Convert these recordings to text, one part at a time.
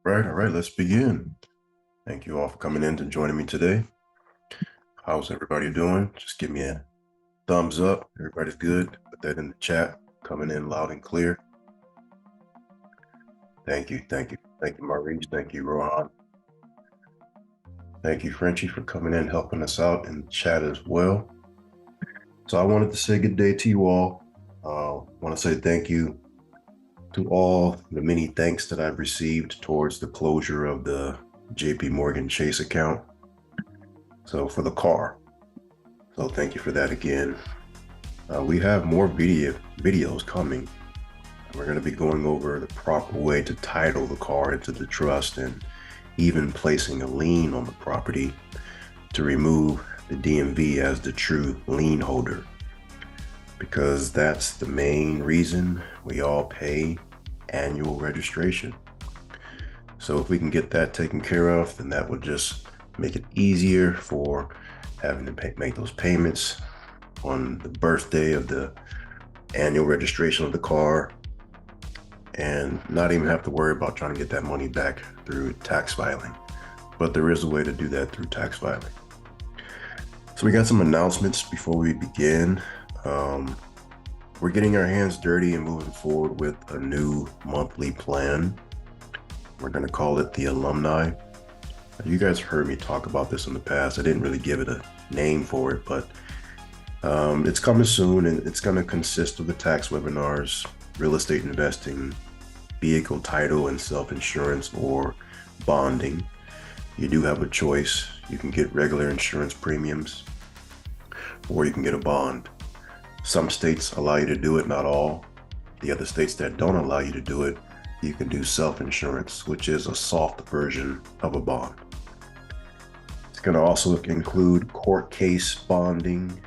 All right, let's begin. Thank you all for coming in and joining me today. How's everybody doing? Just give me a thumbs up. Everybody's good. Put that in the chat. Coming in loud and clear. Thank you, Maurice. Thank you, Rohan. Thank you, Frenchie, for coming in, helping us out in the chat as well. So I wanted to say good day to you all. I want to say thank you to all the many thanks that I've received towards the closure of the JPMorgan Chase account. So for the car. So thank you for that again. We have more videos coming. We're going to be going over the proper way to title the car into the trust and even placing a lien on the property to remove the DMV as the true lien holder, because that's the main reason we all pay annual registration. So if we can get that taken care of, then that would just make it easier for having to make those payments on the birthday of the annual registration of the car, and not even have to worry about trying to get that money back through tax filing. But there is a way to do that through tax filing. So we got some announcements before we begin. We're getting our hands dirty and moving forward with a new monthly plan. We're going to call it the Alumni. You guys heard me talk about this in the past. I didn't really give it a name for it, but it's coming soon, and it's going to consist of the tax webinars, real estate investing, vehicle title and self-insurance, or bonding. You do have a choice. You can get regular insurance premiums, or you can get a bond. Some states allow you to do it, not all. The other states that don't allow you to do it, you can do self-insurance, which is a soft version of a bond. It's going to also include court case bonding,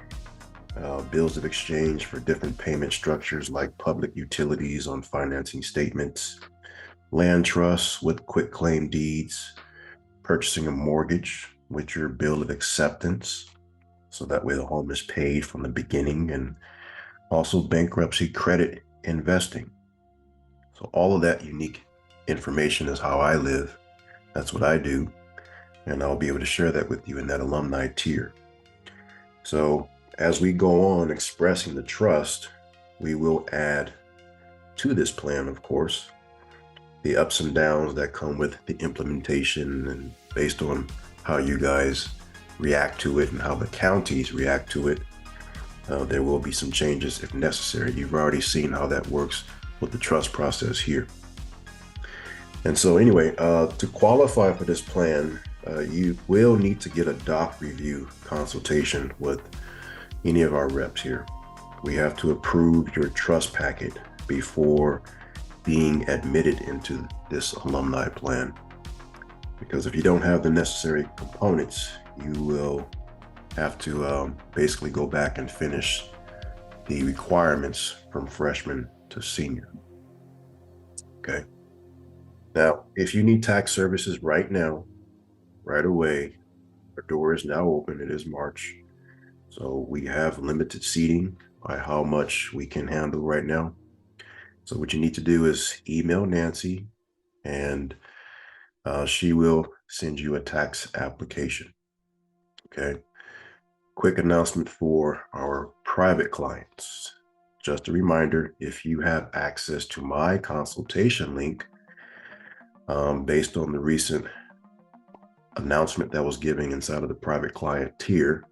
bills of exchange for different payment structures like public utilities on financing statements, land trusts with quitclaim deeds, purchasing a mortgage with your bill of acceptance, so that way the home is paid from the beginning, and also bankruptcy credit investing. So all of that unique information is how I live. That's what I do. And I'll be able to share that with you in that alumni tier. So as we go on expressing the trust, we will add to this plan, of course, the ups and downs that come with the implementation, and based on how you guys react to it and how the counties react to it, there will be some changes if necessary. You've already seen how that works with the trust process here. And so anyway, to qualify for this plan, you will need to get a doc review consultation with any of our reps here. We have to approve your trust packet before being admitted into this alumni plan, because if you don't have the necessary components, you will have to basically go back and finish the requirements from freshman to senior. Okay. Now, if you need tax services right now, right away, our door is now open. It is March. So we have limited seating by how much we can handle right now. So what you need to do is email Nancy, and she will send you a tax application. Okay. Quick announcement for our private clients. Just a reminder, if you have access to my consultation link, based on the recent announcement that was given inside of the private client tier,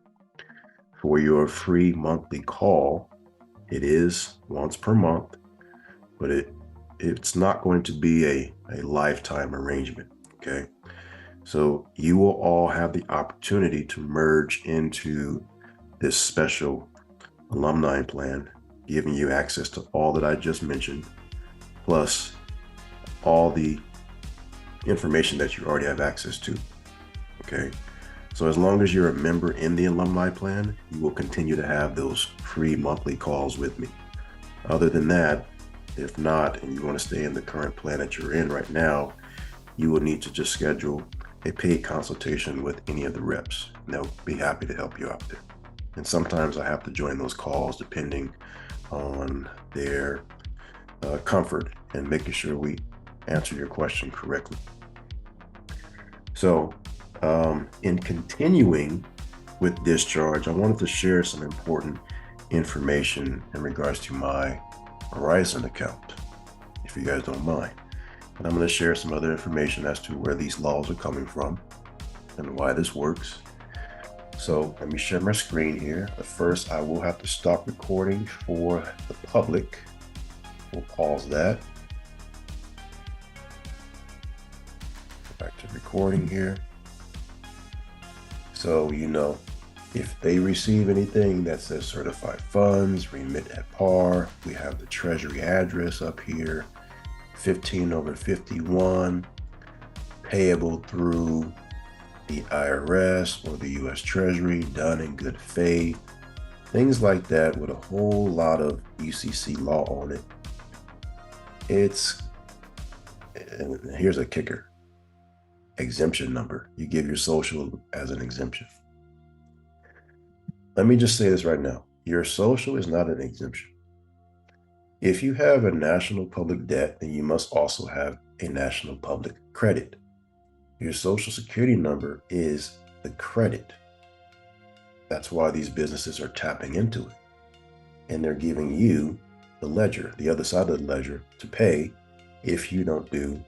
for your free monthly call, it is once per month, but it's not going to be a lifetime arrangement. Okay. So you will all have the opportunity to merge into this special alumni plan, giving you access to all that I just mentioned, plus all the information that you already have access to. Okay. So as long as you're a member in the alumni plan, you will continue to have those free monthly calls with me. Other than that, if not, and you want to stay in the current plan that you're in right now, you will need to just schedule a paid consultation with any of the reps, and they'll be happy to help you out there. And sometimes I have to join those calls depending on their comfort and making sure we answer your question correctly. So in continuing with discharge, I wanted to share some important information in regards to my Verizon account, if you guys don't mind. And I'm going to share some other information as to where these laws are coming from and why this works. So let me share my screen here. But first, I will have to stop recording for the public. We'll pause that. Go back to recording here. So, if they receive anything that says certified funds, remit at par, we have the Treasury address up here, 15/51, payable through the IRS or the U.S. Treasury, done in good faith, things like that with a whole lot of UCC law on it. Here's a kicker: exemption number. You give your social as an exemption. Let me just say this right now. Your social is not an exemption. If you have a national public debt, then you must also have a national public credit. Your social security number is the credit. That's why these businesses are tapping into it. And they're giving you the ledger, the other side of the ledger, to pay if you don't do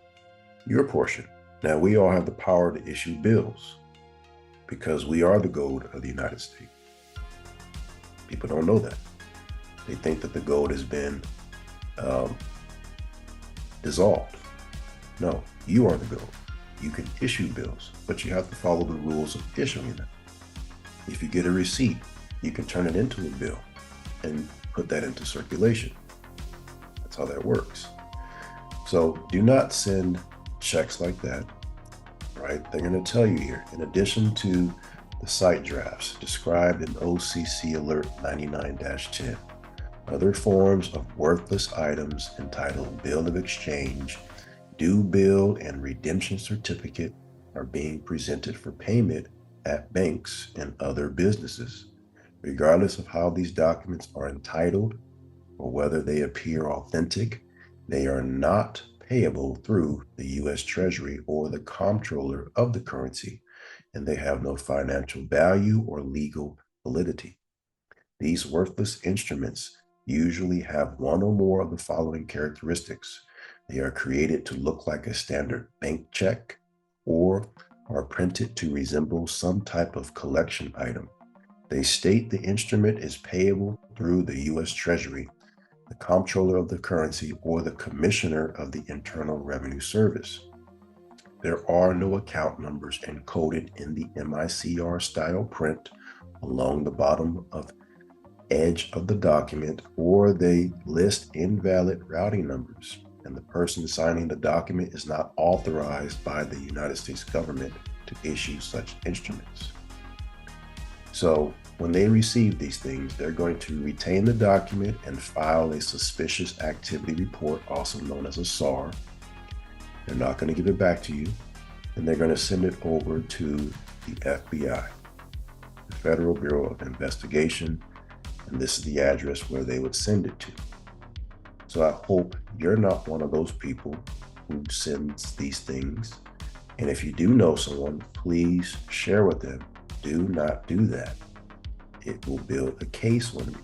your portion. Now, we all have the power to issue bills because we are the gold of the United States. People don't know that. They think that the gold has been dissolved. No, you are the gold. You can issue bills, but you have to follow the rules of issuing them. If you get a receipt, you can turn it into a bill and put that into circulation. That's how that works. So do not send checks like that, right? They're going to tell you here, in addition to the site drafts described in OCC Alert 99-10, other forms of worthless items entitled Bill of Exchange, Due Bill, and Redemption Certificate are being presented for payment at banks and other businesses. Regardless of how these documents are entitled or whether they appear authentic, they are not payable through the U.S. Treasury or the comptroller of the currency, and they have no financial value or legal validity. These worthless instruments usually have one or more of the following characteristics. They are created to look like a standard bank check or are printed to resemble some type of collection item. They state the instrument is payable through the U.S. Treasury, the comptroller of the currency, or the commissioner of the Internal Revenue Service. There are no account numbers encoded in the MICR style print along the bottom of edge of the document, or they list invalid routing numbers, and the person signing the document is not authorized by the United States government to issue such instruments. So when they receive these things, they're going to retain the document and file a suspicious activity report, also known as a SAR. They're not going to give it back to you, and they're going to send it over to the FBI, the Federal Bureau of Investigation, and this is the address where they would send it to. So I hope you're not one of those people who sends these things. And if you do know someone, please share with them. Do not do that. It will build a case on you.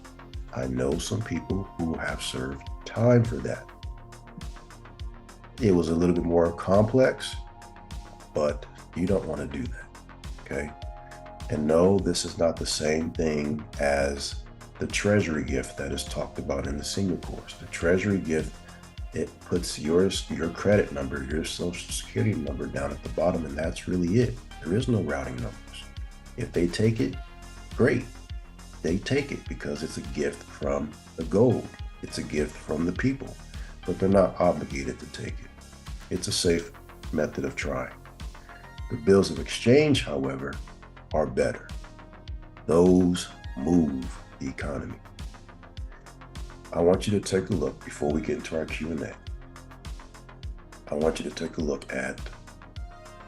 I know some people who have served time for that. It was a little bit more complex, but you don't want to do that, okay? And no, this is not the same thing as the Treasury gift that is talked about in the senior course. The Treasury gift, it puts your credit number, your social security number down at the bottom, and that's really it. There is no routing numbers. If they take it, great. They take it because it's a gift from the gold. It's a gift from the people, but they're not obligated to take it. It's a safe method of trying. The bills of exchange, however, are better. Those move the economy. I want you to take a look before we get into our Q&A. I want you to take a look at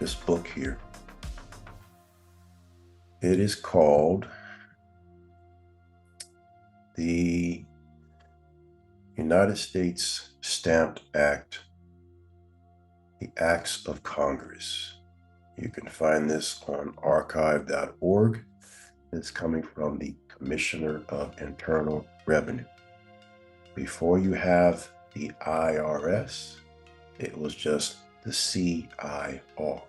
this book here. It is called the United States Stamped Act, the Acts of Congress. You can find this on archive.org. It's coming from the Commissioner of Internal Revenue. Before you have the IRS, it was just the CIR.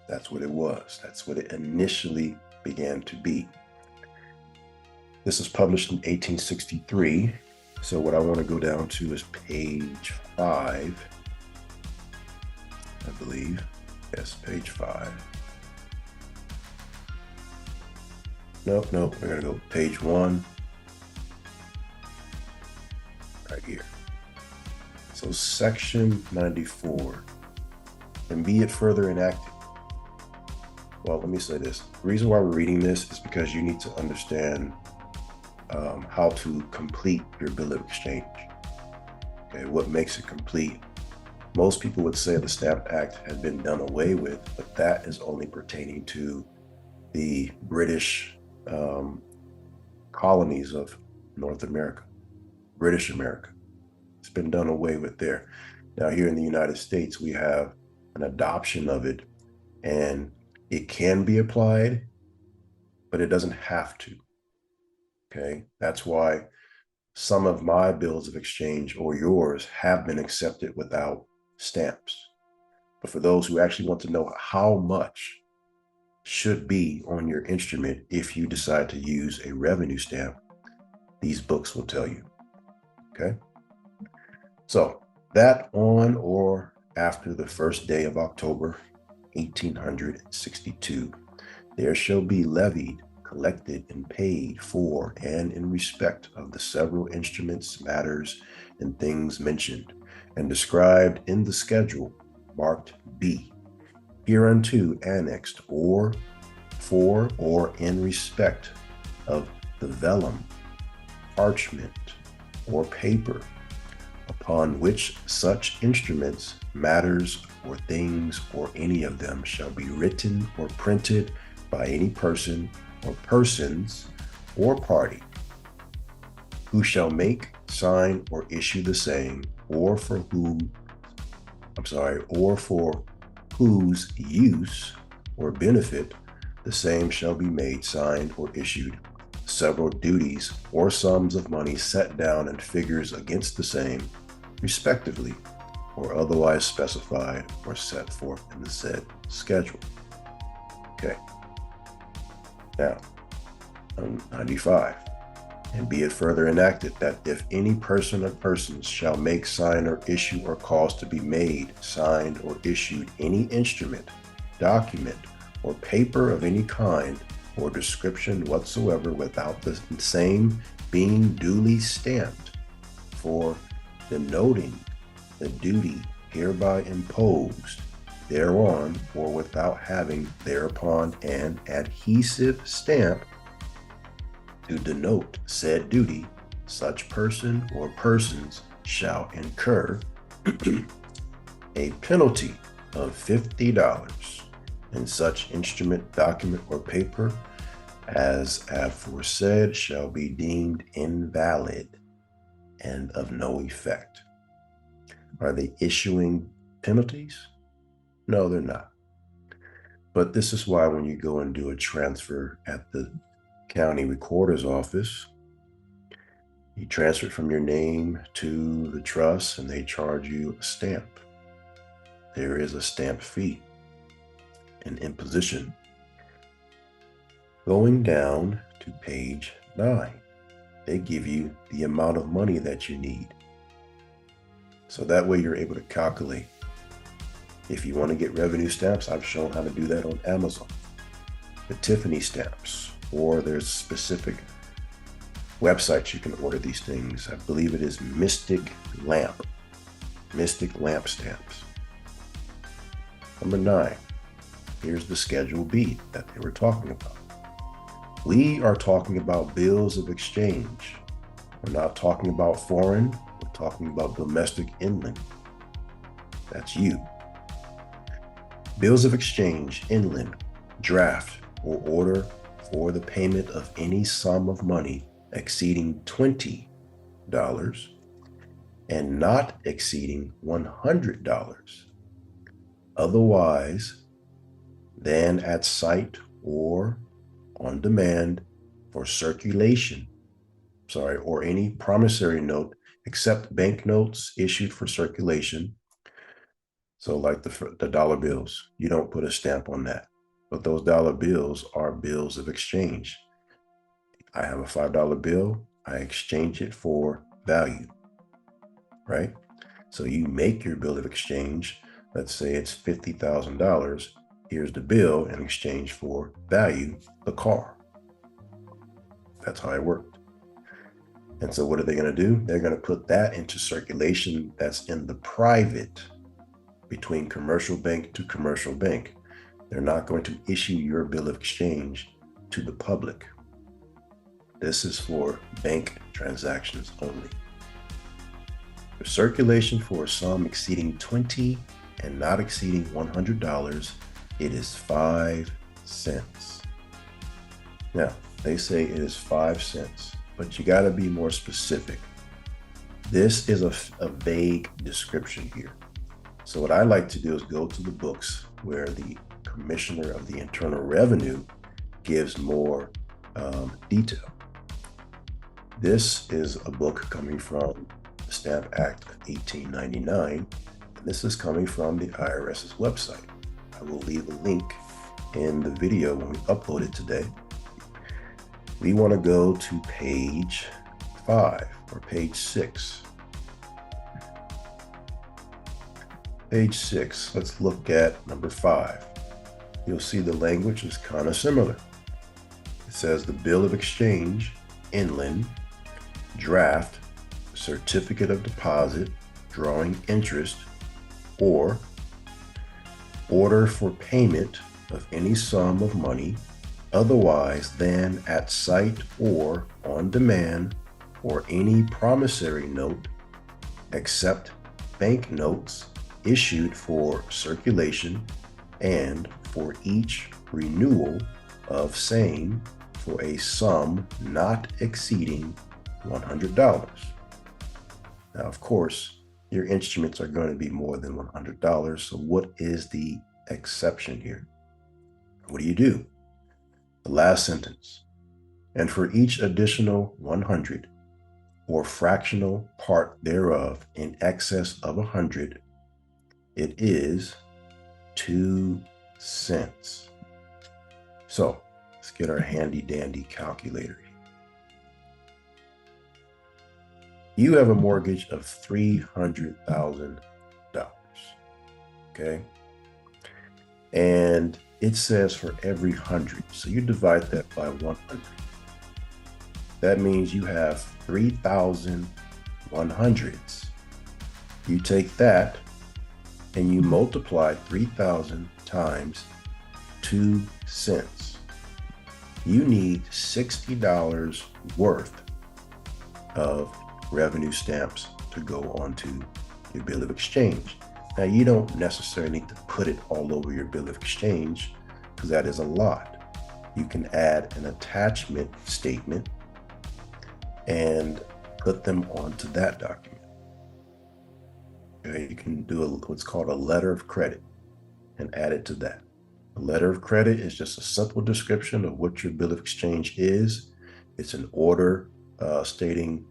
That's what it was. That's what it initially began to be. This was published in 1863. So what I want to go down to is page 5, I believe. Yes, page 5. Nope, we're going to go page 1. Right here. So section 94. And be it further enacted. Well, let me say this. The reason why we're reading this is because you need to understand how to complete your bill of exchange. Okay, what makes it complete? Most people would say the Stamp Act had been done away with, but that is only pertaining to the British colonies of North America, British America. It's been done away with there. Now here in the United States, we have an adoption of it, and it can be applied, but it doesn't have to. Okay, that's why some of my bills of exchange or yours have been accepted without stamps. But for those who actually want to know how much should be on your instrument if you decide to use a revenue stamp, these books will tell you. Okay, so that on or after the first day of October 1862, there shall be levied, collected, and paid for and in respect of the several instruments, matters, and things mentioned and described in the schedule marked B, hereunto annexed, or for or in respect of the vellum, parchment, or paper, upon which such instruments, matters, or things, or any of them shall be written or printed by any person or persons or party, who shall make, sign, or issue the same, or for whose use or benefit the same shall be made, signed, or issued, several duties or sums of money set down and figures against the same, respectively, or otherwise specified or set forth in the said schedule. Okay. Now, 95. And be it further enacted that if any person or persons shall make, sign, or issue, or cause to be made, signed, or issued any instrument, document, or paper of any kind or description whatsoever without the same being duly stamped for denoting the duty hereby imposed thereon, or without having thereupon an adhesive stamp to denote said duty, such person or persons shall incur a penalty of $50, and such instrument, document, or paper as aforesaid shall be deemed invalid and of no effect. Are they issuing penalties? No, they're not. But this is why when you go and do a transfer at the county recorder's office, you transfer it from your name to the trust and they charge you a stamp. There is a stamp fee, an imposition. Going down to page 9, they give you the amount of money that you need. So that way you're able to calculate. If you want to get revenue stamps, I've shown how to do that on Amazon. The Tiffany stamps, or there's specific websites you can order these things. I believe it is Mystic Lamp stamps. Number 9, here's the Schedule B that they were talking about. We are talking about bills of exchange. We're not talking about foreign, we're talking about domestic inland. That's you. Bills of exchange, inland, draft, or order for the payment of any sum of money exceeding $20 and not exceeding $100. Otherwise, then at sight or on demand for circulation, or any promissory note except banknotes issued for circulation. So like the dollar bills, you don't put a stamp on that. But those dollar bills are bills of exchange. I have a $5 bill, I exchange it for value, right? So you make your bill of exchange. Let's say it's $50,000. Here's the bill in exchange for value, the car. That's how it worked. And so what are they going to do? They're going to put that into circulation that's in the private between commercial bank to commercial bank. They're not going to issue your bill of exchange to the public. This is for bank transactions only. For circulation for a sum exceeding $20 and not exceeding $100, it is 5 cents. Now, they say it is 5 cents, but you got to be more specific. This is a vague description here. So what I like to do is go to the books where the Commissioner of the Internal Revenue gives more detail. This is a book coming from the Stamp Act of 1899, and this is coming from the IRS's website. I will leave a link in the video when we upload it today. We want to go to page 5 or page 6. Page 6, let's look at number 5. You'll see the language is kind of similar. It says the bill of exchange, inland, draft, certificate of deposit, drawing interest, or order for payment of any sum of money otherwise than at sight or on demand, or any promissory note except bank notes issued for circulation and for each renewal of same for a sum not exceeding $100. Now, of course, your instruments are going to be more than $100. So what is the exception here? What do? The last sentence. And for each additional 100 or fractional part thereof in excess of 100, it is 2 cents. So let's get our handy dandy calculator. You have a mortgage of $300,000, okay? And it says for every 100, so you divide that by 100. That means you have 3,000 100s. You take that and you multiply 3,000 times 2 cents. You need $60 worth of revenue stamps to go onto your bill of exchange. Now, you don't necessarily need to put it all over your bill of exchange because that is a lot. You can add an attachment statement and put them onto that document. Okay, you can do what's called a letter of credit and add it to that. A letter of credit is just a simple description of what your bill of exchange is. It's an order stating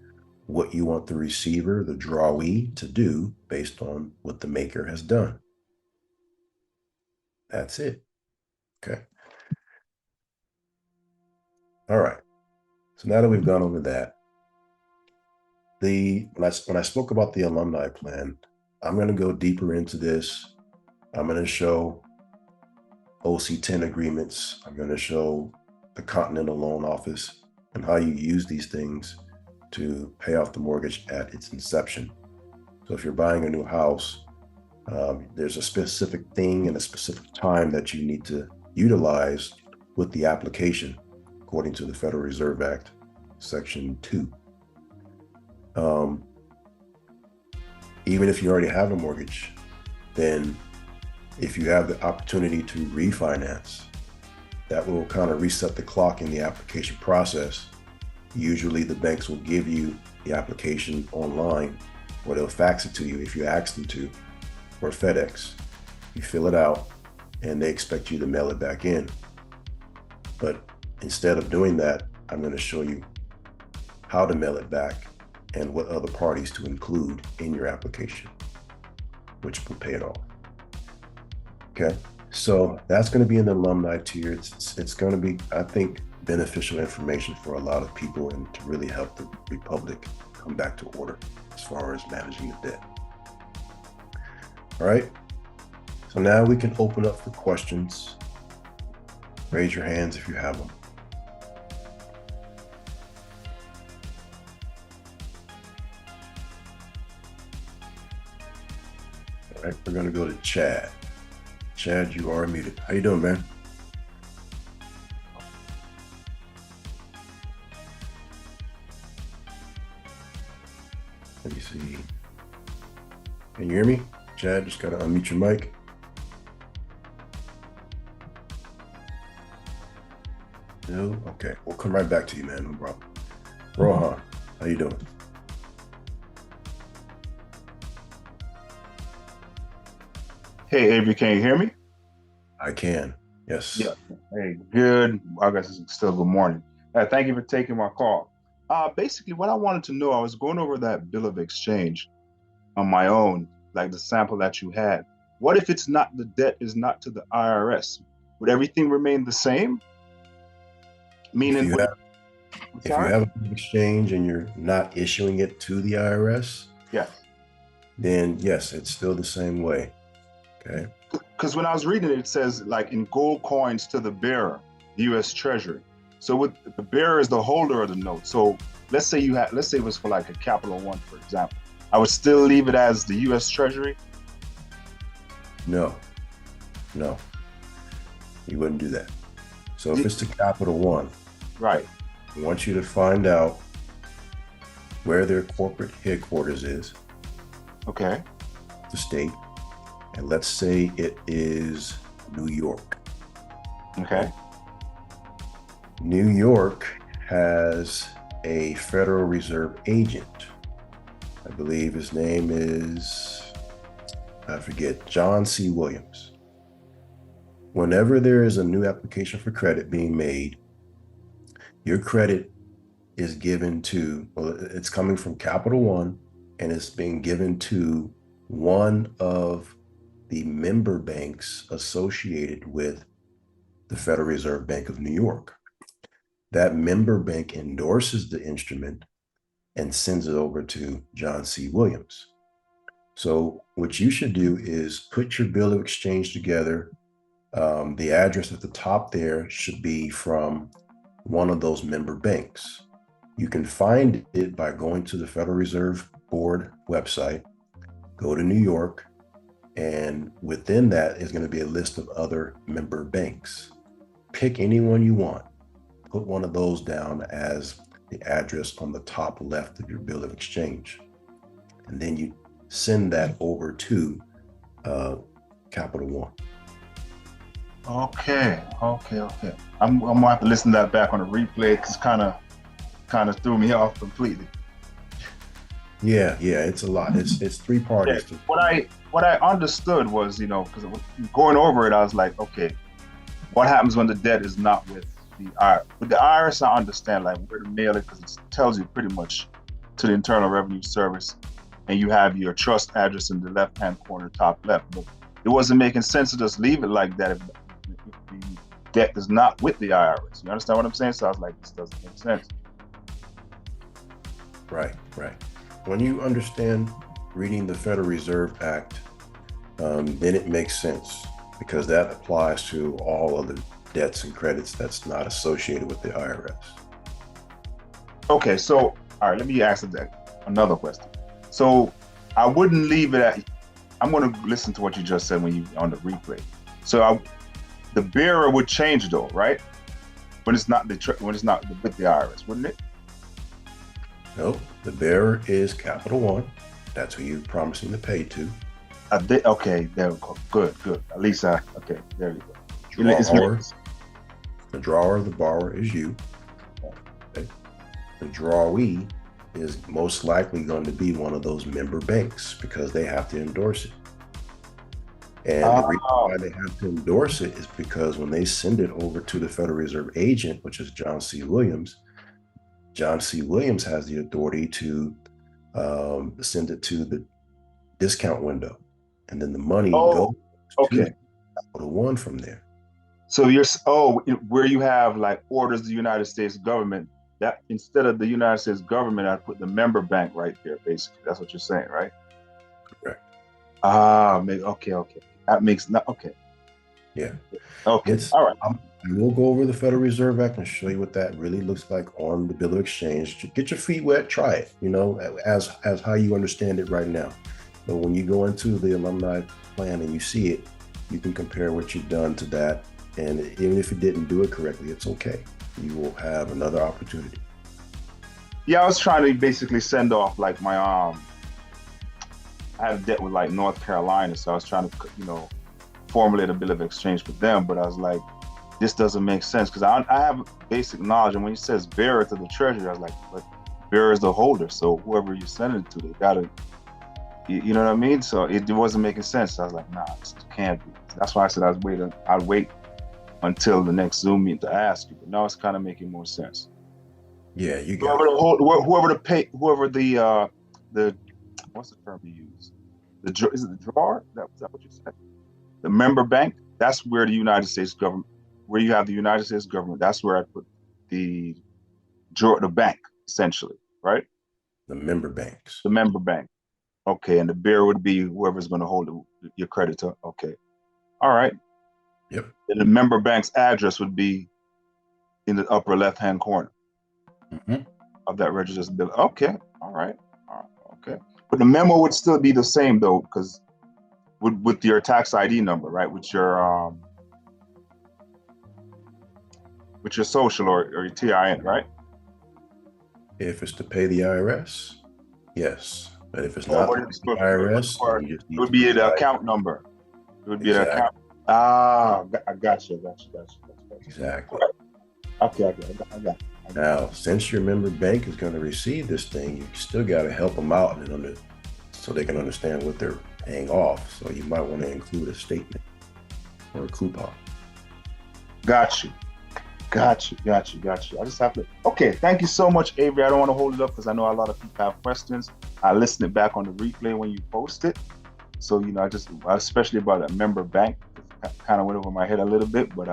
what you want the receiver, the drawee, to do based on what the maker has done. That's it. Okay. All right. So now that we've gone over that, when I spoke about the alumni plan, I'm going to go deeper into this. I'm going to show OC-10 agreements. I'm going to show the Continental Loan Office and how you use these things to pay off the mortgage at its inception. So if you're buying a new house, there's a specific thing and a specific time that you need to utilize with the application, according to the Federal Reserve Act, Section 2. Even if you already have a mortgage, then if you have the opportunity to refinance, that will kind of reset the clock in the application process. Usually the banks will give you the application online, or they'll fax it to you if you ask them to, or FedEx. You fill it out and they expect you to mail it back in. But instead of doing that, I'm going to show you how to mail it back and what other parties to include in your application, which will pay it off. Okay, so that's going to be in the alumni tier. It's going to be, I think, beneficial information for a lot of people and to really help the Republic come back to order as far as managing the debt. All right, so now we can open up for questions. Raise your hands if you have them. All right, we're going to go to Chad. Chad, you are muted. How you doing, man? Let me see. Can you hear me? Chad, just gotta unmute your mic. No? Okay, we'll come right back to you, man, no problem. Rohan, how you doing? Hey, Avery, can you hear me? I can, yes. Yeah. Hey, good. I guess it's still good morning. Thank you for taking my call. Basically, what I wanted to know, I was going over that bill of exchange on my own, like the sample that you had. What if it's not, the debt is not to the IRS? Would everything remain the same? Meaning, if you have an exchange and you're not issuing it to the IRS, yes, then yes, it's still the same way. Okay. Because when I was reading it, it says like in gold coins to the bearer, the U.S. Treasury. So with the bearer is the holder of the note. So let's say it was for like a Capital One, for example. I would still leave it as the U.S. Treasury? No, you wouldn't do that. So if it's to Capital One, right, I want you to find out where their corporate headquarters is. Okay. The state. And let's say it is New York. Okay. New York has a Federal Reserve agent. I believe his name is, I forget, John C. Williams. Whenever there is a new application for credit being made, your credit is given to, well, it's coming from Capital One and it's being given to one of the member banks associated with the Federal Reserve Bank of New York. That member bank endorses the instrument and sends it over to John C. Williams. So what you should do is put your bill of exchange together. The address at the top there should be from one of those member banks. You can find it by going to the Federal Reserve Board website, go to New York, and within that is going to be a list of other member banks. Pick any one you want. Put one of those down as the address on the top left of your bill of exchange. And then you send that over to Capital One. Okay. I'm gonna have to listen to that back on the replay because kind of threw me off completely. Yeah, it's a lot. It's three parties. Yeah. What I understood was, because going over it, I was like, okay, what happens when the debt is not with the IRS? With the IRS, I understand like where to mail it because it tells you pretty much to the Internal Revenue Service, and you have your trust address in the left-hand corner, top left. But it wasn't making sense to just leave it like that if the debt is not with the IRS. You understand what I'm saying? So I was like, this doesn't make sense. Right. When you understand reading the Federal Reserve Act, then it makes sense because that applies to all other debts and credits that's not associated with the IRS. Okay, so all right, let me ask another question. So I wouldn't leave it at. I'm going to listen to what you just said when you on the replay. So the bearer would change though, right? When it's not with the IRS, wouldn't it? Nope. The bearer is Capital One. That's who you're promising to pay to. Okay, there we go. Good. At least okay, there you go. The drawer, the borrower is you. Okay. The drawee is most likely going to be one of those member banks because they have to endorse it. And the reason Oh, why they have to endorse it is because when they send it over to the Federal Reserve agent, which is John C. Williams has the authority to send it to the discount window. And then the money goes oh, to okay. Capital One from there. So where you have like orders of the United States government, that instead of the United States government, I put the member bank right there, basically. That's what you're saying, right? Correct. Okay, okay. That makes not okay. Yeah. Okay. It's All right. we'll go over the Federal Reserve Act and show you what that really looks like on the bill of exchange. Get your feet wet, try it, as how you understand it right now. But when you go into the alumni plan and you see it, you can compare what you've done to that. And even if you didn't do it correctly, it's okay. You will have another opportunity. Yeah, I was trying to basically send off like my I had a debt with like North Carolina, so I was trying to formulate a bill of exchange for them, but I was like, this doesn't make sense because I have basic knowledge, and when he says bearer to the treasury, I was like, but bearer is the holder, so whoever you send it to, they gotta, you know what I mean? So it wasn't making sense. So I was like, nah, this can't be. That's why I said I'd wait until the next Zoom meeting to ask you. But now it's kind of making more sense. Yeah, you got Whoever it. the hold, whoever the pay, whoever the what's the term you use? Is it the drawer? Is that what you said? The member bank. That's where the United States government, where you have the United States government. That's where I put the the bank essentially, right? The member banks. The member bank. Okay, and the bearer would be whoever's going to hold your creditor. Okay, all right. Yep. And the member bank's address would be in the upper left-hand corner Mm-hmm. of that registered bill. Okay, all right, okay. But the memo would still be the same though, because with your tax ID number, right? With your social or your TIN, right? If it's to pay the IRS, yes. But if it's Oh, not to but pay the IRS, then you just it need would to be the provide. account number. It would be the Exactly. account. Ah, I got you. Exactly. Okay, I got you. Now, since your member bank is going to receive this thing, you still got to help them out so they can understand what they're paying off. So you might want to include a statement or a coupon. Got you. Got you. I just have to. Okay, thank you so much, Avery. I don't want to hold it up because I know a lot of people have questions. I listen it back on the replay when you post it. So, especially about a member bank, kind of went over my head a little bit, but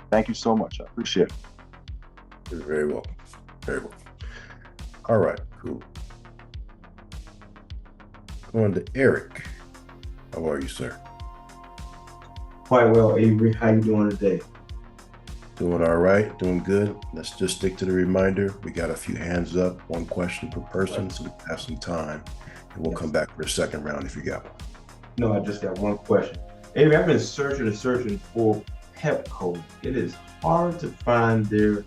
thank you so much. I appreciate it. You're very welcome. Very welcome. All right, cool. Going to Eric. How are you, sir? Quite well, Avery. How you doing today? Doing all right, doing good. Let's just stick to the reminder. We got a few hands up, one question per person, so we have some time. And we'll come back for the second round if you got one. No, I just got one question. Avery, I've been searching for Pepco. It is hard to find their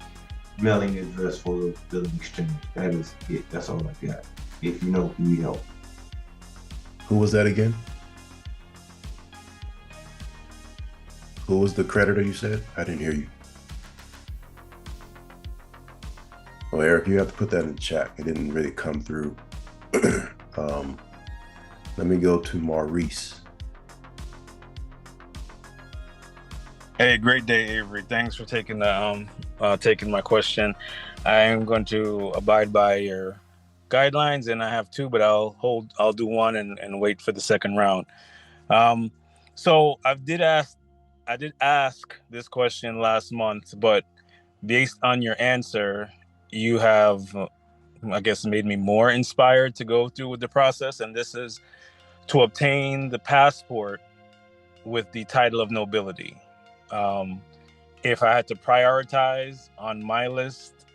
mailing address for the bill of exchange. That is it. That's all I got. If you know, can you help? Who was that again? Who was the creditor you said? I didn't hear you. Well, Eric, you have to put that in the chat. It didn't really come through. Let me go to Maurice. Hey, great day, Avery. Thanks for taking my question. I am going to abide by your guidelines, and I have two, but I'll do one and wait for the second round. So I did ask this question last month, but based on your answer, you have, I guess, made me more inspired to go through with the process, and this is to obtain the passport with the title of nobility. If I had to prioritize on my list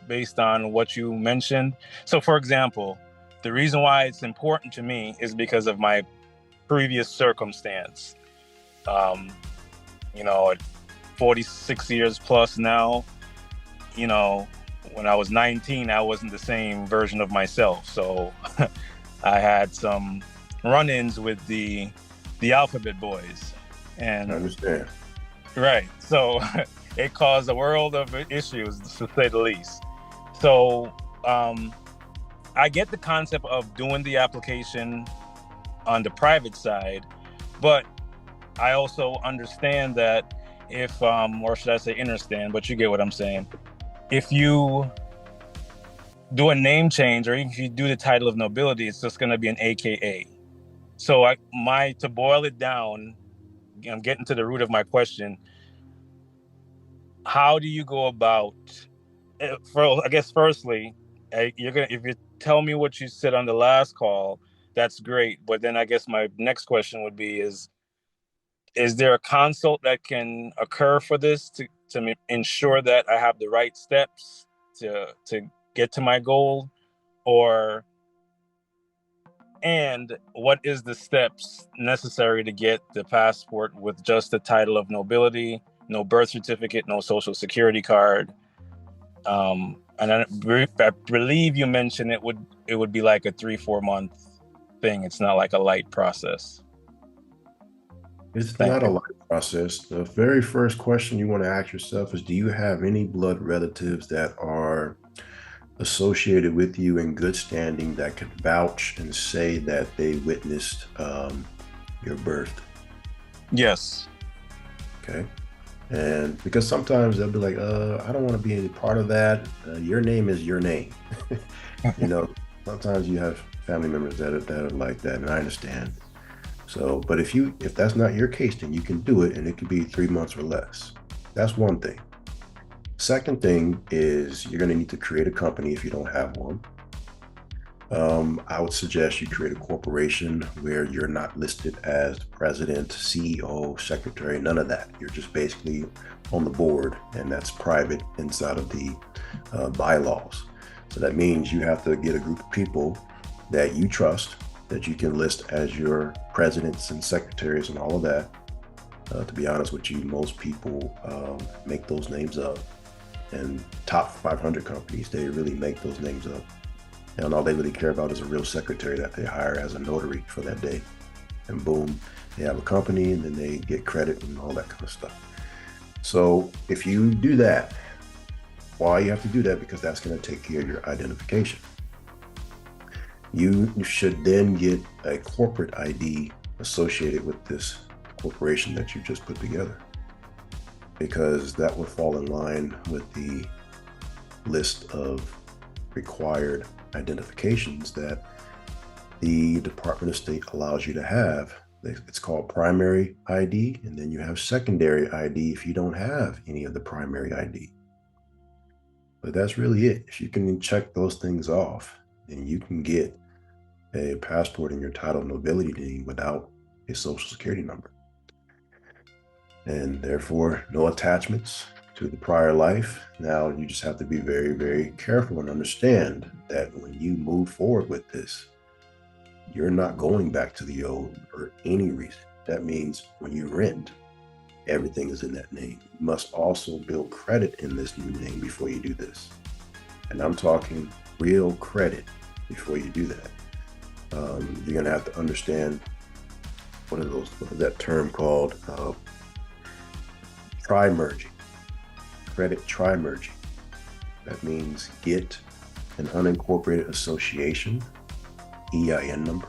based on what you mentioned. So, for example, the reason why it's important to me is because of my previous circumstance. At 46 years plus now, when I was 19, I wasn't the same version of myself. So I had some run-ins with the alphabet boys. And I understand. Right. So it caused a world of issues, to say the least. So I get the concept of doing the application on the private side, but I also understand that if, or should I say understand, but you get what I'm saying. If you do a name change, or even if you do the title of nobility, it's just going to be an AKA. So to boil it down, I'm getting to the root of my question. How do you go about, I guess, firstly, if you tell me what you said on the last call, that's great. But then I guess my next question would be is there a consult that can occur for this to ensure that I have the right steps to get to my goal? And what is the steps necessary to get the passport with just the title of nobility, no birth certificate, no social security card? And I believe you mentioned it would be like a 3-4 month thing. It's not like a light process. It's not a light process. The very first question you want to ask yourself is, do you have any blood relatives that are associated with you in good standing that could vouch and say that they witnessed your birth? Yes. Okay. And because sometimes they'll be like, I don't want to be any part of that. Your name is your name. Sometimes you have family members that are like that, and I understand. So, but if that's not your case, then you can do it, and it could be 3 months or less. That's one thing. Second thing is you're going to need to create a company if you don't have one. I would suggest you create a corporation where you're not listed as the president, CEO, secretary, none of that. You're just basically on the board, and that's private inside of the bylaws. So that means you have to get a group of people that you trust, that you can list as your presidents and secretaries and all of that. To be honest with you, most people make those names up. And top 500 companies, they really make those names up. And all they really care about is a real secretary that they hire as a notary for that day. And boom, they have a company, and then they get credit and all that kind of stuff. So if you do that, why you have to do that? Because that's going to take care of your identification. You should then get a corporate ID associated with this corporation that you just put together, because that would fall in line with the list of required identifications that the Department of State allows you to have. It's called primary ID, and then you have secondary ID if you don't have any of the primary ID. But that's really it. If you can check those things off, then you can get a passport in your title of nobility deed without a social security number. And therefore, no attachments to the prior life. Now, you just have to be very, very careful and understand that when you move forward with this, you're not going back to the old for any reason. That means when you rent, everything is in that name. You must also build credit in this new name before you do this. And I'm talking real credit before you do that. You're going to have to understand what is that term called? Tri-merging, credit tri-merging. That means get an unincorporated association EIN number,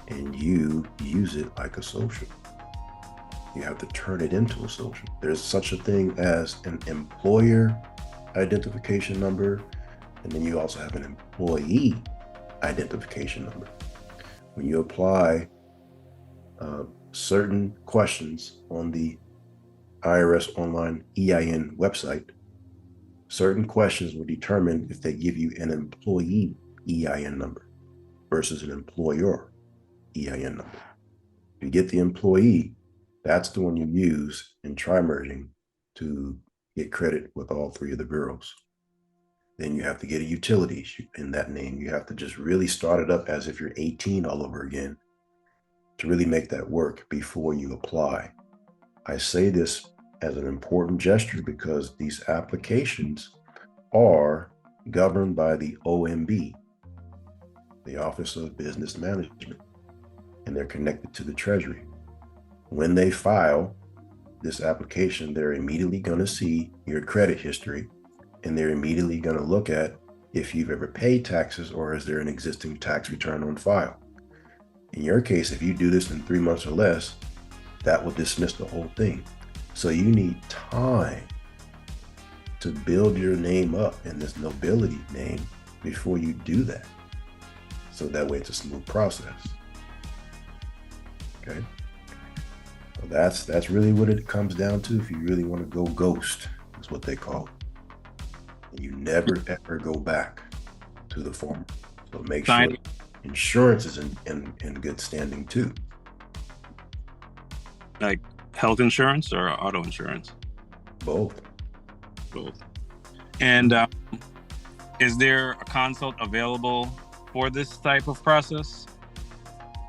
and you use it like a social. You have to turn it into a social. There's such a thing as an employer identification number, and then you also have an employee identification number. When you apply certain questions on the IRS online EIN website, certain questions will determine if they give you an employee EIN number versus an employer EIN number. If you get the employee, that's the one you use in tri-merging to get credit with all three of the bureaus. Then you have to get a utility in that name. You have to just really start it up as if you're 18 all over again to really make that work before you apply. I say this as an important gesture because these applications are governed by the OMB, the Office of Business Management, and they're connected to the Treasury. When they file this application, they're immediately going to see your credit history, and they're immediately going to look at if you've ever paid taxes or is there an existing tax return on file. In your case, if you do this in 3 months or less, that will dismiss the whole thing. So you need time to build your name up in this nobility name before you do that. So that way it's a smooth process. Okay. So that's really what it comes down to. If you really want to go ghost, is what they call it. And you never ever go back to the former. So make sure insurance is in good standing too. Like health insurance or auto insurance? Both. And is there a consult available for this type of process?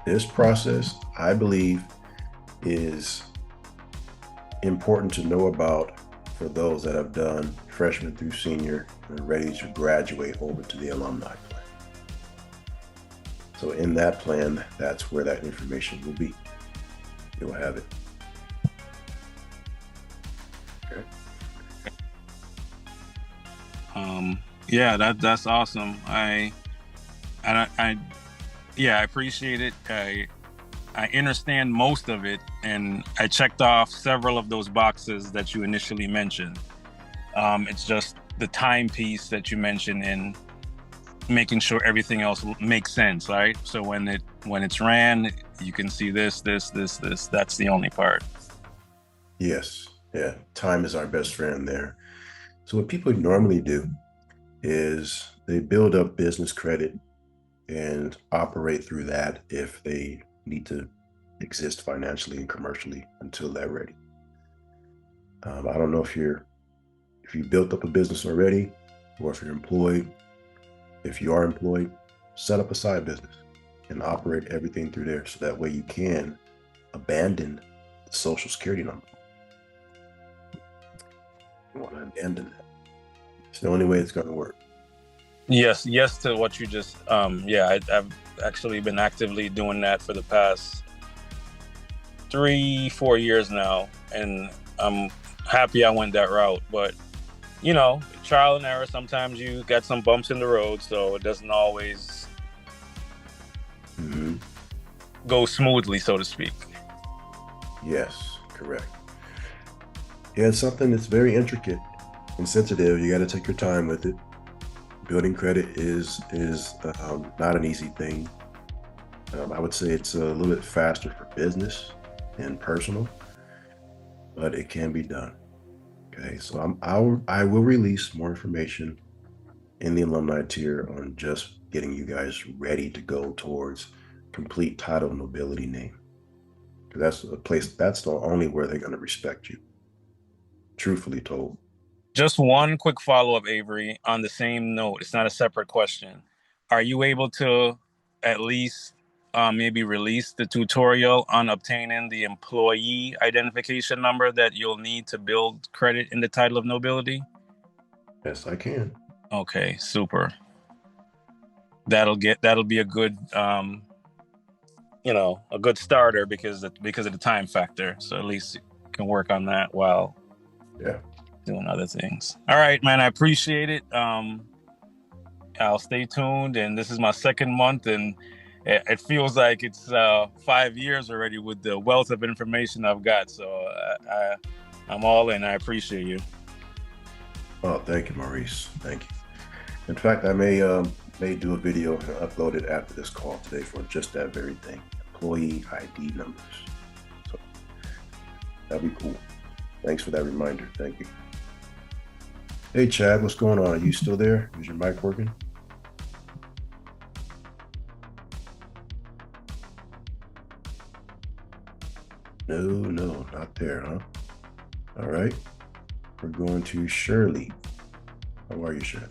This process, I believe, is important to know about for those that have done freshman through senior and are ready to graduate over to the alumni plan. So in that plan, that's where that information will be. You'll have it. Okay. Yeah, that's awesome. I appreciate it. I understand most of it, and I checked off several of those boxes that you initially mentioned. It's just the time piece that you mentioned and making sure everything else makes sense, right? So when it's ran, you can see this. That's the only part. Yes. Yeah. Time is our best friend there. So what people normally do is they build up business credit and operate through that if they need to exist financially and commercially until they're ready. I don't know if you built up a business already, or if you're employed. If you are employed, set up a side business and operate everything through there, so that way you can abandon the Social Security number. You want to abandon that. It's the only way it's going to work. Yes to what you just I've actually been actively doing that for the past 3-4 years now, and I'm happy I went that route. But trial and error, sometimes you got some bumps in the road, so it doesn't always go smoothly, so to speak. Yes, correct. Yeah, it's something that's very intricate and sensitive. You got to take your time with it. Building credit is not an easy thing. I would say it's a little bit faster for business and personal, but it can be done. Okay, so I will release more information in the alumni tier on just getting you guys ready to go towards complete title nobility name. That's a place, that's the only where they're going to respect you, truthfully told. Just one quick follow-up, Avery, on the same note. It's not a separate question. Are you able to at least maybe release the tutorial on obtaining the employee identification number that you'll need to build credit in the title of nobility? Yes, I can. Okay, super. That'll be a good a good starter because of the time factor. So at least you can work on that while doing other things. All right, man, I appreciate it. I'll stay tuned, and this is my second month, and it feels like it's 5 years already with the wealth of information I've got. So I'm all in. I appreciate you. Oh, thank you, Maurice. Thank you. In fact, I may do a video and upload it after this call today for just that very thing, employee ID numbers. So that'd be cool. Thanks for that reminder. Thank you. Hey, Chad, what's going on? Are you still there? Is your mic working? No, not there, huh? All right. We're going to Shirley. How are you, Shirley?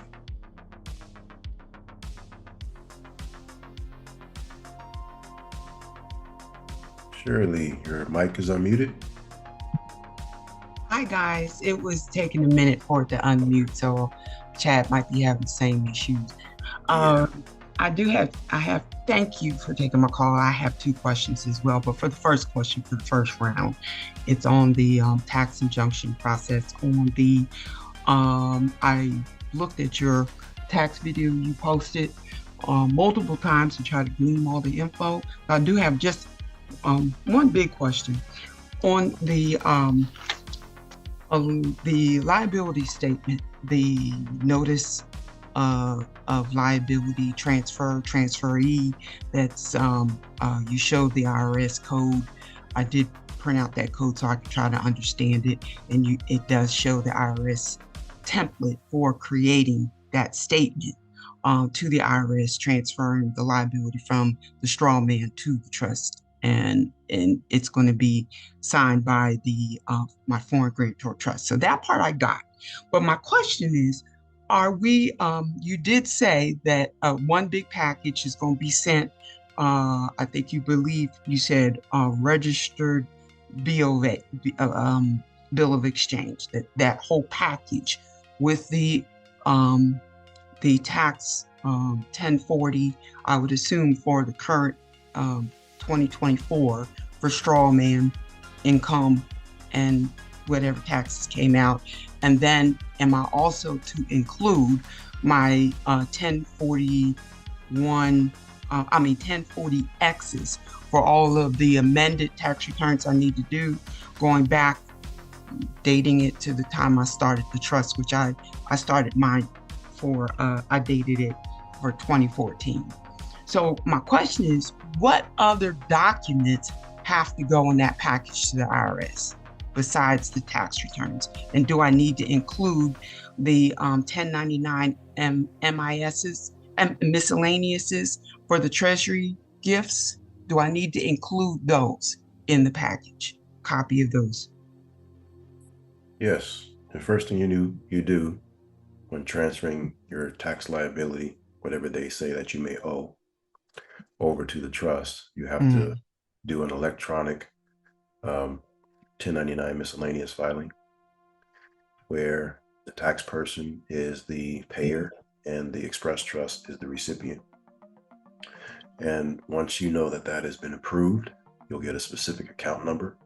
Shirley, your mic is unmuted. Hi guys, it was taking a minute for it to unmute, so Chad might be having the same issues. Thank you for taking my call. I have 2 questions as well, but for the first question, for the first round, it's on the tax injunction process. I looked at your tax video you posted multiple times to try to glean all the info. I do have just one big question. On the liability statement, the notice of liability transferee, that's you showed the IRS code. I did print out that code so I could try to understand it, and it does show the IRS template for creating that statement to the IRS, transferring the liability from the straw man to the trust. And it's going to be signed by the my foreign grantor trust. So that part I got. But my question is, are we, you did say that one big package is going to be sent, I think you said registered bill of exchange, that whole package with the tax 1040, I would assume for the current 2024 for straw man income and whatever taxes came out. And then am I also to include my 1040Xs for all of the amended tax returns I need to do, going back, dating it to the time I started the trust, which I started mine for, I dated it for 2014. So my question is, what other documents have to go in that package to the IRS besides the tax returns? And do I need to include the 1099 MISs and miscellaneouses for the Treasury gifts? Do I need to include those in the package? Copy of those? Yes. The first thing you do when transferring your tax liability, whatever they say that you may owe, over to the trust, you have to do an electronic 1099 miscellaneous filing, where the tax person is the payer and the express trust is the recipient. And once you know that that has been approved, you'll get a specific account number,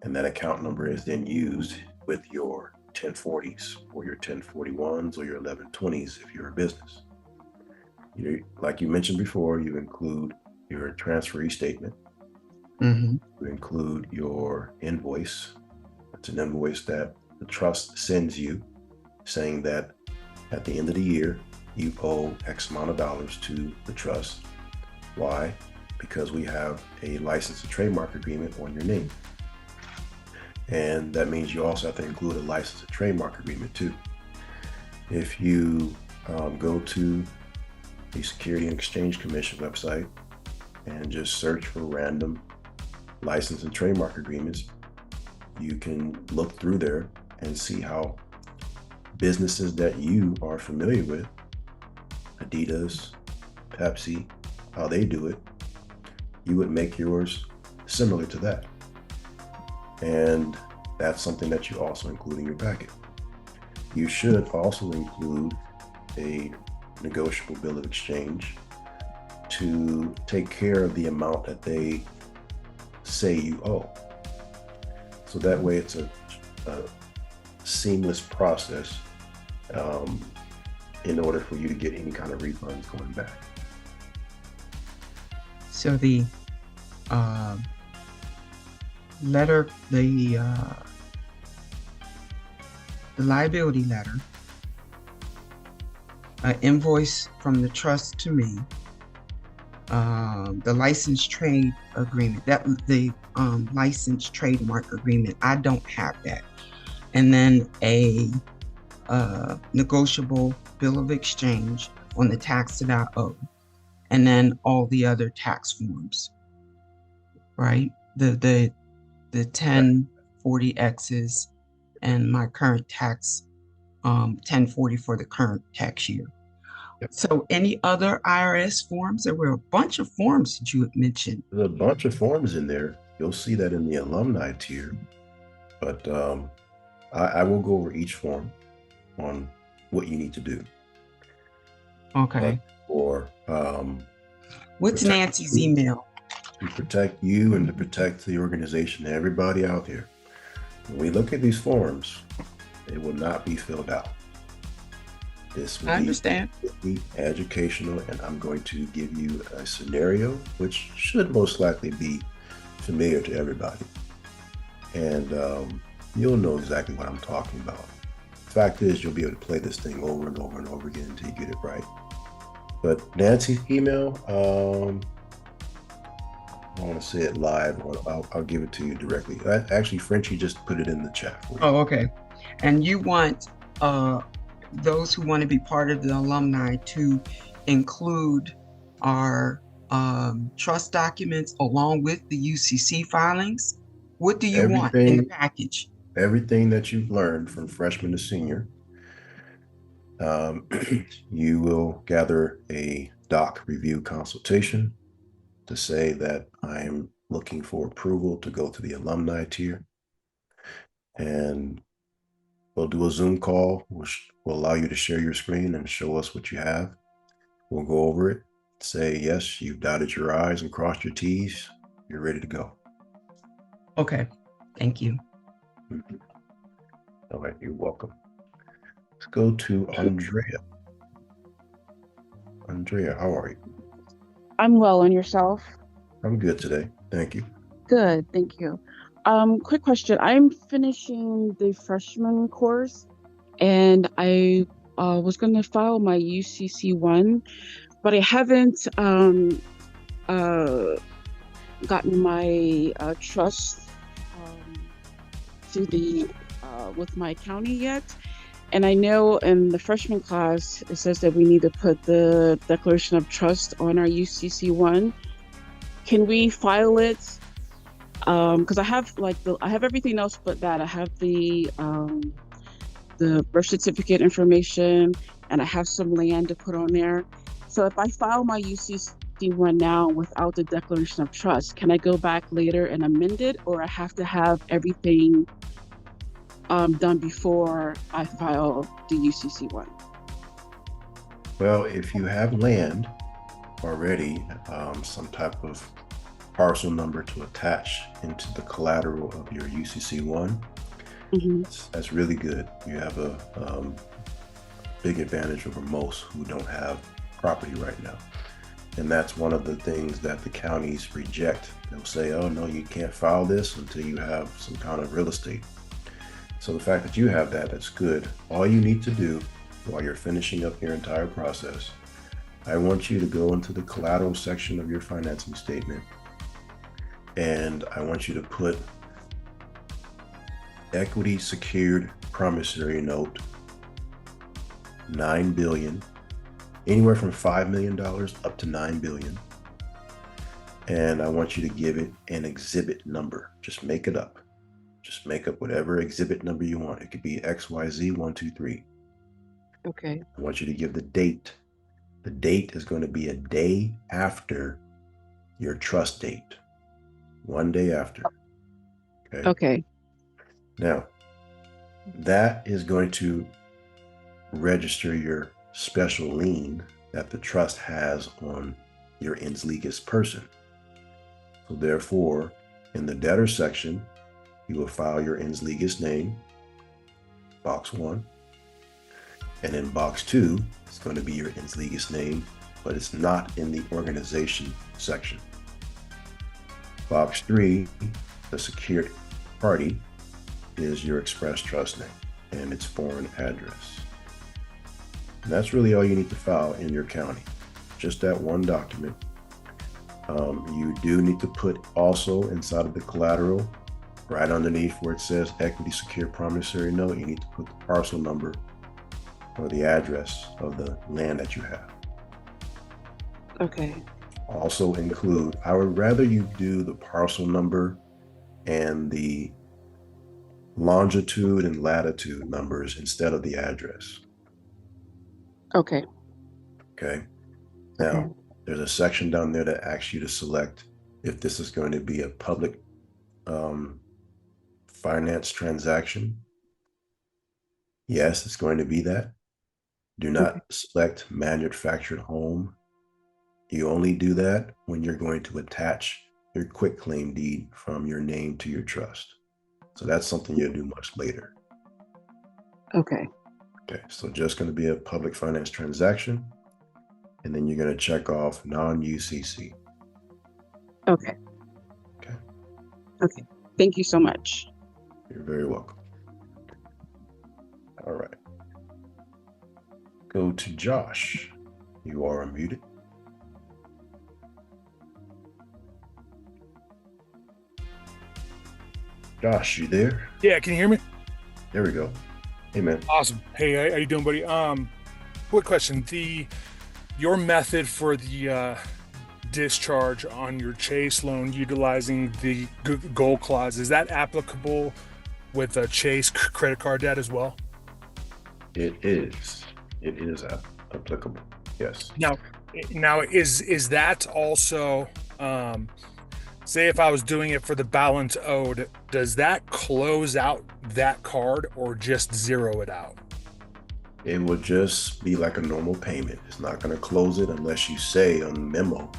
and that account number is then used with your 1040s or your 1041s or your 1120s if you're a business. Like you mentioned before, you include your transferee statement. You include your invoice. It's an invoice that the trust sends you saying that at the end of the year, you owe X amount of dollars to the trust. Why? Because we have a license and trademark agreement on your name. And that means you also have to include a license and trademark agreement too. If you go to the Security and Exchange Commission website and just search for random license and trademark agreements, you can look through there and see how businesses that you are familiar with, Adidas, Pepsi, how they do it, you would make yours similar to that. And that's something that you also include in your packet. You should also include a negotiable bill of exchange to take care of the amount that they say you owe. So that way it's a seamless process in order for you to get any kind of refunds going back. So the letter, the liability letter, invoice from the trust to me, the license trade agreement, that the license trademark agreement, I don't have that. And then a negotiable bill of exchange on the tax that I owe, and then all the other tax forms, right? The 1040Xs and my current tax 1040 for the current tax year. Yep. So any other IRS forms? There were a bunch of forms that you had mentioned. There's a bunch of forms in there. You'll see that in the alumni tier, but I will go over each form on what you need to do. Okay. Or what's Nancy's email? To protect you and to protect the organization, everybody out there. When we look at these forms, it will not be filled out. This will be educational, and I'm going to give you a scenario which should most likely be familiar to everybody. and you'll know exactly what I'm talking about. The fact is, you'll be able to play this thing over and over and over again until you get it right. But Nancy's email, I want to say it live, or I'll give it to you directly. Actually, Frenchie just put it in the chat for you. Oh, okay. And you want those who want to be part of the alumni to include our trust documents along with the UCC filings? What do you want in the package? Everything that you've learned from freshman to senior. You will gather a doc review consultation to say that I'm looking for approval to go to the alumni tier. And we'll do a Zoom call, which will allow you to share your screen and show us what you have. We'll go over it, say, yes, you've dotted your I's and crossed your T's. You're ready to go. Okay, thank you. Mm-hmm. All right, you're welcome. Let's go to Andrea. Andrea, how are you? I'm well, and yourself? I'm good today. Thank you. Good, thank you. Quick question. I'm finishing the freshman course, and I was going to file my UCC 1, but I haven't gotten my trust to the with my county yet. And I know in the freshman class, it says that we need to put the Declaration of Trust on our UCC 1. Can we file it? Because I have everything else but that. I have the birth certificate information, and I have some land to put on there. So if I file my UCC 1 now without the Declaration of Trust, can I go back later and amend it, or I have to have everything done before I file the UCC 1? Well, if you have land already, some type of parcel number to attach into the collateral of your UCC 1, that's really good. You have a big advantage over most who don't have property right now. And that's one of the things that the counties reject. They'll say, oh no, you can't file this until you have some kind of real estate. So the fact that you have that, that's good. All you need to do while you're finishing up your entire process, I want you to go into the collateral section of your financing statement, and I want you to put equity secured promissory note, 9 billion, anywhere from $5 million up to 9 billion. And I want you to give it an exhibit number. Just make it up. Just make up whatever exhibit number you want. It could be XYZ123. Okay. I want you to give the date. The date is going to be a day after your trust date. One day after. Okay. Okay. Now, that is going to register your special lien that the trust has on your ens legis person. So therefore, in the debtor section, you will file your ens legis name, box 1. And in box 2, it's going to be your ens legis name, but it's not in the organization section. Box 3, the secured party, is your express trust name and its foreign address. And that's really all you need to file in your county, just that one document. You do need to put also inside of the collateral, right underneath where it says equity secured promissory note, you need to put the parcel number or the address of the land that you have. Okay. Also include, I would rather you do the parcel number and the longitude and latitude numbers instead of the address. Okay. Okay. Now, there's a section down there that asks you to select if this is going to be a public finance transaction. Yes, it's going to be that. Do not select manufactured home. You only do that when you're going to attach your quitclaim deed from your name to your trust. So that's something you'll do much later. Okay. Okay, so just going to be a public finance transaction, and then you're going to check off non-UCC. Okay. Okay. Okay. Thank you so much. You're very welcome. All right. Go to Josh. You are unmuted. Josh, you there? Yeah, can you hear me? There we go. Hey, man. Awesome. Hey, how you doing, buddy? Quick question. Your method for the discharge on your Chase loan utilizing the gold clause, is that applicable with a Chase credit card debt as well? It is. It is applicable. Yes. Now is that also, say if I was doing it for the balance owed, does that close out that card or just zero it out? It would just be like a normal payment. It's not going to close it unless you say on the memo,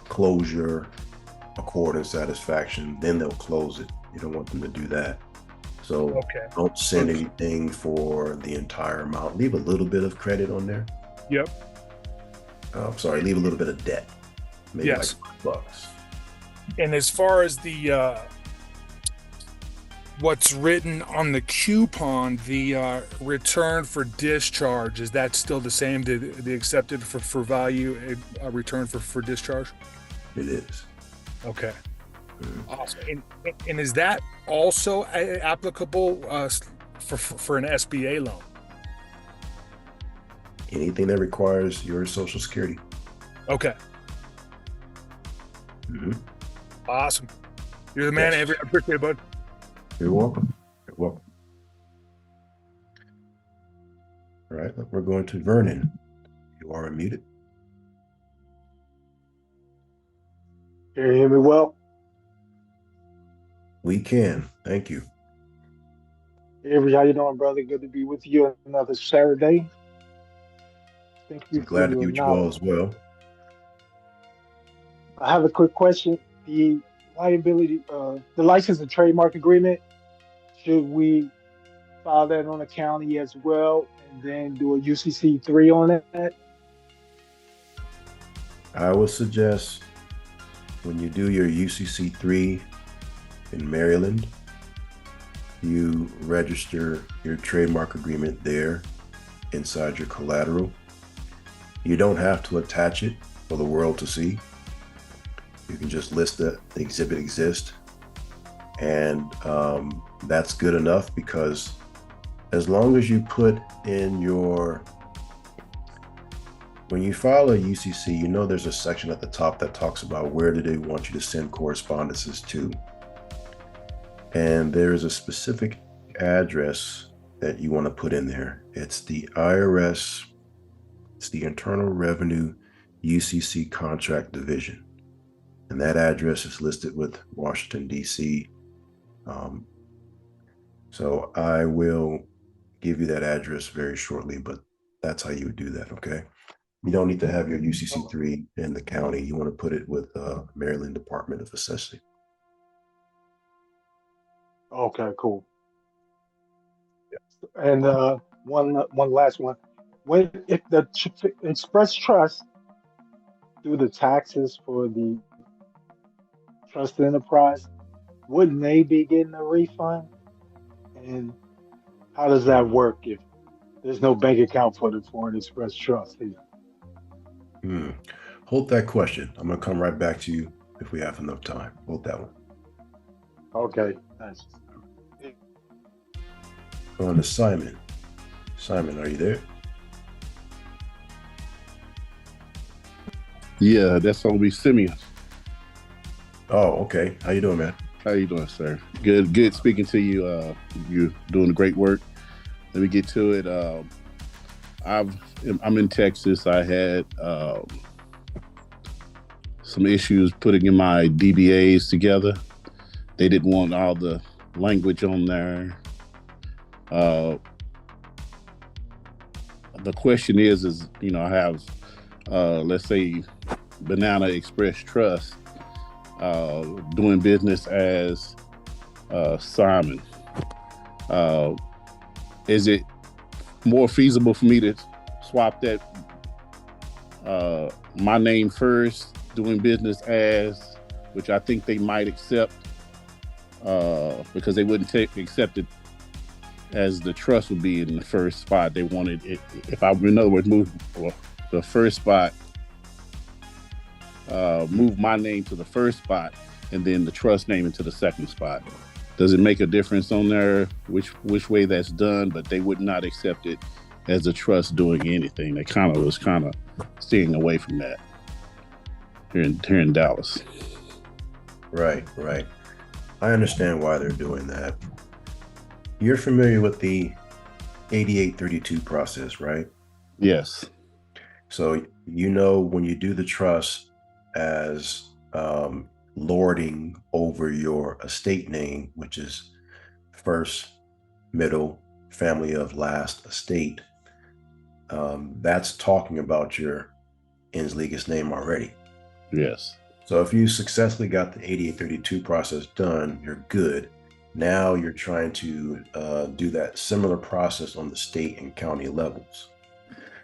closure, accord, and satisfaction. Then they'll close it. You don't want them to do that. So don't send anything for the entire amount. Leave a little bit of credit on there. Yep. Leave a little bit of debt. Maybe like $5. And as far as the what's written on the coupon, the return for discharge, is that still the same? The accepted for value return for discharge? It is. Okay. Awesome. And is that also applicable for an SBA loan? Anything that requires your Social Security. Okay. Awesome. You're the man. I appreciate it, bud. You're welcome. You're welcome. All right, we're going to Vernon. You are unmuted. Can you hear me well? We can. Thank you. Avery, how you doing, brother? Good to be with you another Saturday. Thank you. I'm glad to be with you all as well. I have a quick question. The liability, the license and trademark agreement, should we file that on the county as well and then do a UCC 3 on that? I would suggest when you do your UCC 3 in Maryland, you register your trademark agreement there inside your collateral. You don't have to attach it for the world to see. You can just list that the exhibit exists, and that's good enough, because as long as you put in when you file a UCC, you know there's a section at the top that talks about where do they want you to send correspondences to. And there's a specific address that you want to put in there. It's the IRS, it's the Internal Revenue UCC Contract Division. And that address is listed with Washington, D.C. So I will give you that address very shortly, but that's how you would do that, okay? You don't need to have your UCC 3 in the county. You want to put it with Maryland Department of Assessing. Okay, cool. And one last one. If the Express Trust do the taxes for the trust enterprise, wouldn't they be getting a refund? And how does that work if there's no bank account for an Express Trust here? Hold that question. I'm going to come right back to you if we have enough time. Hold that one. Okay, thanks. Going to Simon. Simon, are you there? Yeah, that's gonna be Simeon. Oh, okay. How you doing, man? How you doing, sir? Good speaking to you. You're doing great work. Let me get to it. I'm in Texas. I had some issues putting in my DBAs together. They didn't want all the language on there. The question is, I have, let's say, Banana Express Trust, doing business as Simon. Is it more feasible for me to swap that my name first, doing business as, which I think they might accept, because they wouldn't accept it as the trust would be in the first spot. They wanted it, if I, in other words, move the first spot, move my name to the first spot, and then the trust name into the second spot. Does it make a difference on there which way that's done? But they would not accept it as a trust doing anything. They was staying away from that here in Dallas. Right. I understand why they're doing that. You're familiar with the 8832 process, right? Yes. So when you do the trust as lording over your estate name, which is first, middle, family of last estate, that's talking about your ens legis name already. Yes. So if you successfully got the 8832 process done, you're good. Now you're trying to do that similar process on the state and county levels.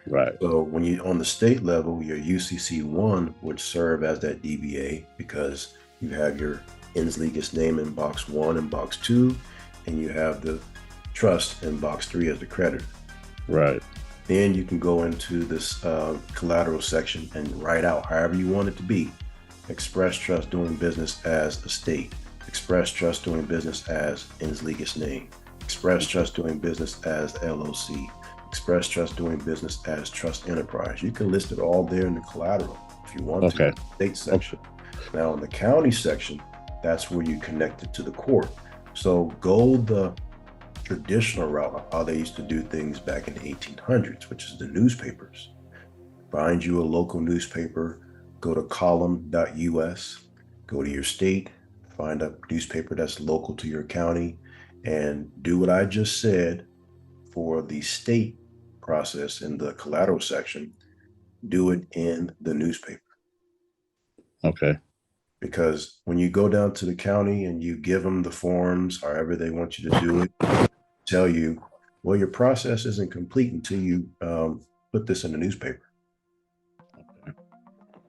Right. So when you on the state level, your UCC 1 would serve as that DBA because you have your ens legis name in box 1 and box 2, and you have the trust in box 3 as the creditor. Right. Then you can go into this collateral section and write out however you want it to be. Express trust doing business as estate. Express trust doing business as ens legis name. Express trust doing business as LLC. Express trust doing business as trust enterprise. You can list it all there in the collateral if you want to. State section. Now in the county section, that's where you connect it to the court. So go the traditional route of how they used to do things back in the 1800s, which is the newspapers. Find you a local newspaper, go to column.us, go to your state, find a newspaper that's local to your county, and do what I just said for the state process in the collateral section. Do it in the newspaper. Okay. Because when you go down to the county and you give them the forms, however they want you to do it, tell you, well, your process isn't complete until you put this in the newspaper. Okay.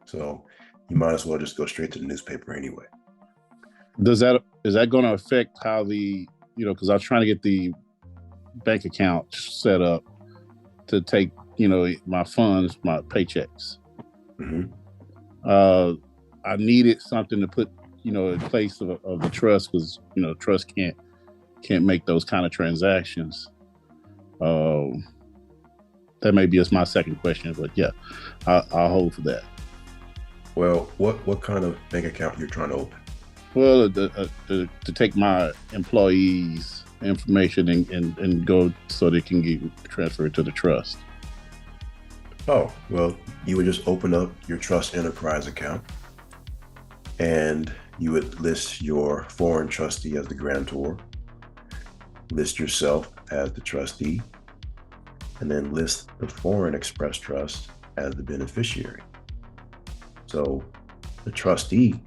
So you might as well just go straight to the newspaper anyway. Is that going to affect how because I was trying to get the bank account set up to take, my funds, my paychecks. Mm-hmm. I needed something to put, in place of the trust because, trust can't make those kind of transactions. That may be just my second question, but yeah, I'll hold for that. Well, what kind of bank account you're trying to open? Well, to take my employees' information and go so they can get transferred to the trust. Oh, well, you would just open up your trust enterprise account and you would list your foreign trustee as the grantor, list yourself as the trustee, and then list the foreign express trust as the beneficiary. So the trustee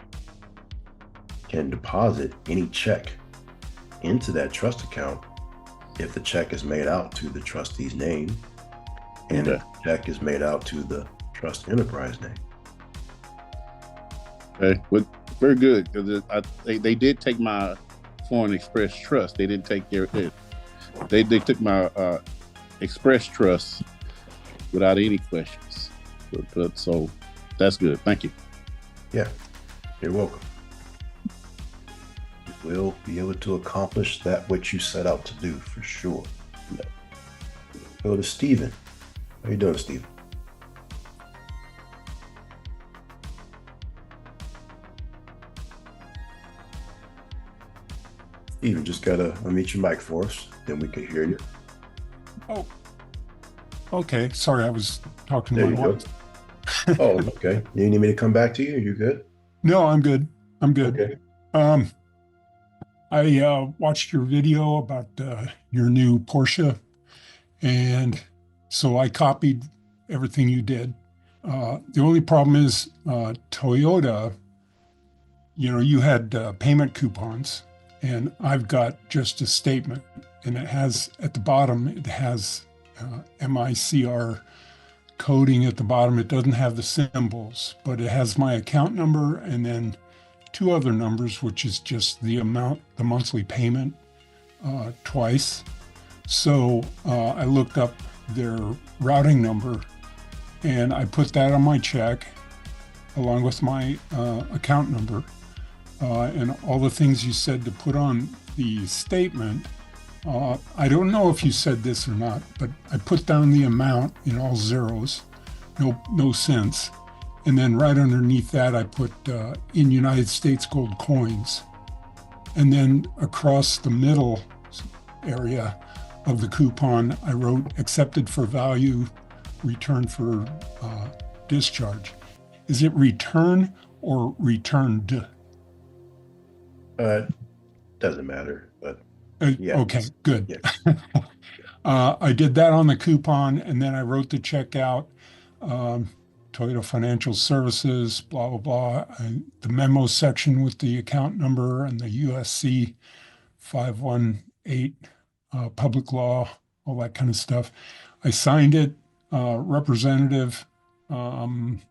can deposit any check into that trust account if the check is made out to the trustee's name and if the check is made out to the trust enterprise name. Okay, well, very good. Because they did take my foreign express trust. They didn't take they took my express trust without any questions. But so that's good. Thank you. Yeah, you're welcome. You will be able to accomplish that which you set out to do for sure. Go to Stephen. How you doing, Stephen? Stephen, just gotta unmute your mic for us, then we can hear you. Oh, okay. Sorry, I was talking There to you my go. wife. Oh, okay. You need me to come back to you? Are you good? No, I'm good. I'm good. Okay. I watched your video about your new Porsche, and so I copied everything you did. The only problem is Toyota, you had payment coupons, and I've got just a statement, and it has at the bottom, it has MICR coding at the bottom. It doesn't have the symbols, but it has my account number and then two other numbers, which is just the amount, the monthly payment twice. So I looked up their routing number and I put that on my check along with my account number. And all the things you said to put on the statement. I don't know if you said this or not, but I put down the amount in all zeros, no cents. And then right underneath that, I put in United States gold coins. And then across the middle area of the coupon, I wrote accepted for value, return for discharge. Is it return or returned? Doesn't matter, but yeah. Okay, good. Yeah. I did that on the coupon, and then I wrote the check out. Toyota Financial Services, blah, blah, blah. The memo section with the account number and the USC 518 public law, all that kind of stuff. I signed it, representative, and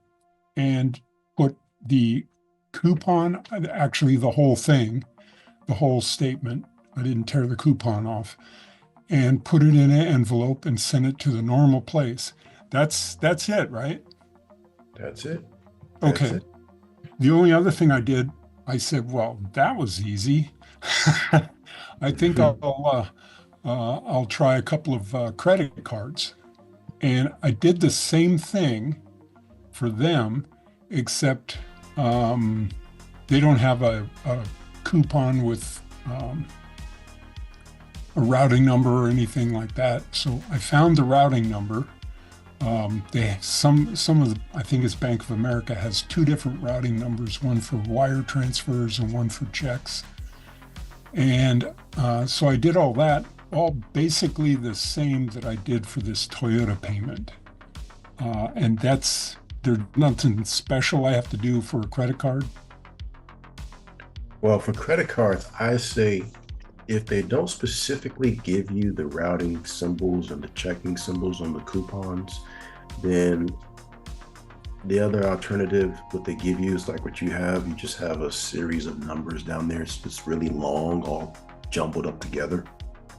put the coupon, actually the whole thing, the whole statement. I didn't tear the coupon off, and put it in an envelope and sent it to the normal place. That's it, right? That's it. Okay. The only other thing I did, I said, well, that was easy. I think I'll try a couple of credit cards. And I did the same thing for them, except they don't have a coupon with a routing number or anything like that. So I found the routing number. Some of the, I think it's Bank of America has two different routing numbers, one for wire transfers and one for checks. And so I did all that, all basically the same that I did for this Toyota payment. And there's nothing special I have to do for a credit card. Well, for credit cards, I say if they don't specifically give you the routing symbols and the checking symbols on the coupons, then the other alternative, what they give you is like what you have. You just have a series of numbers down there. It's really long, all jumbled up together.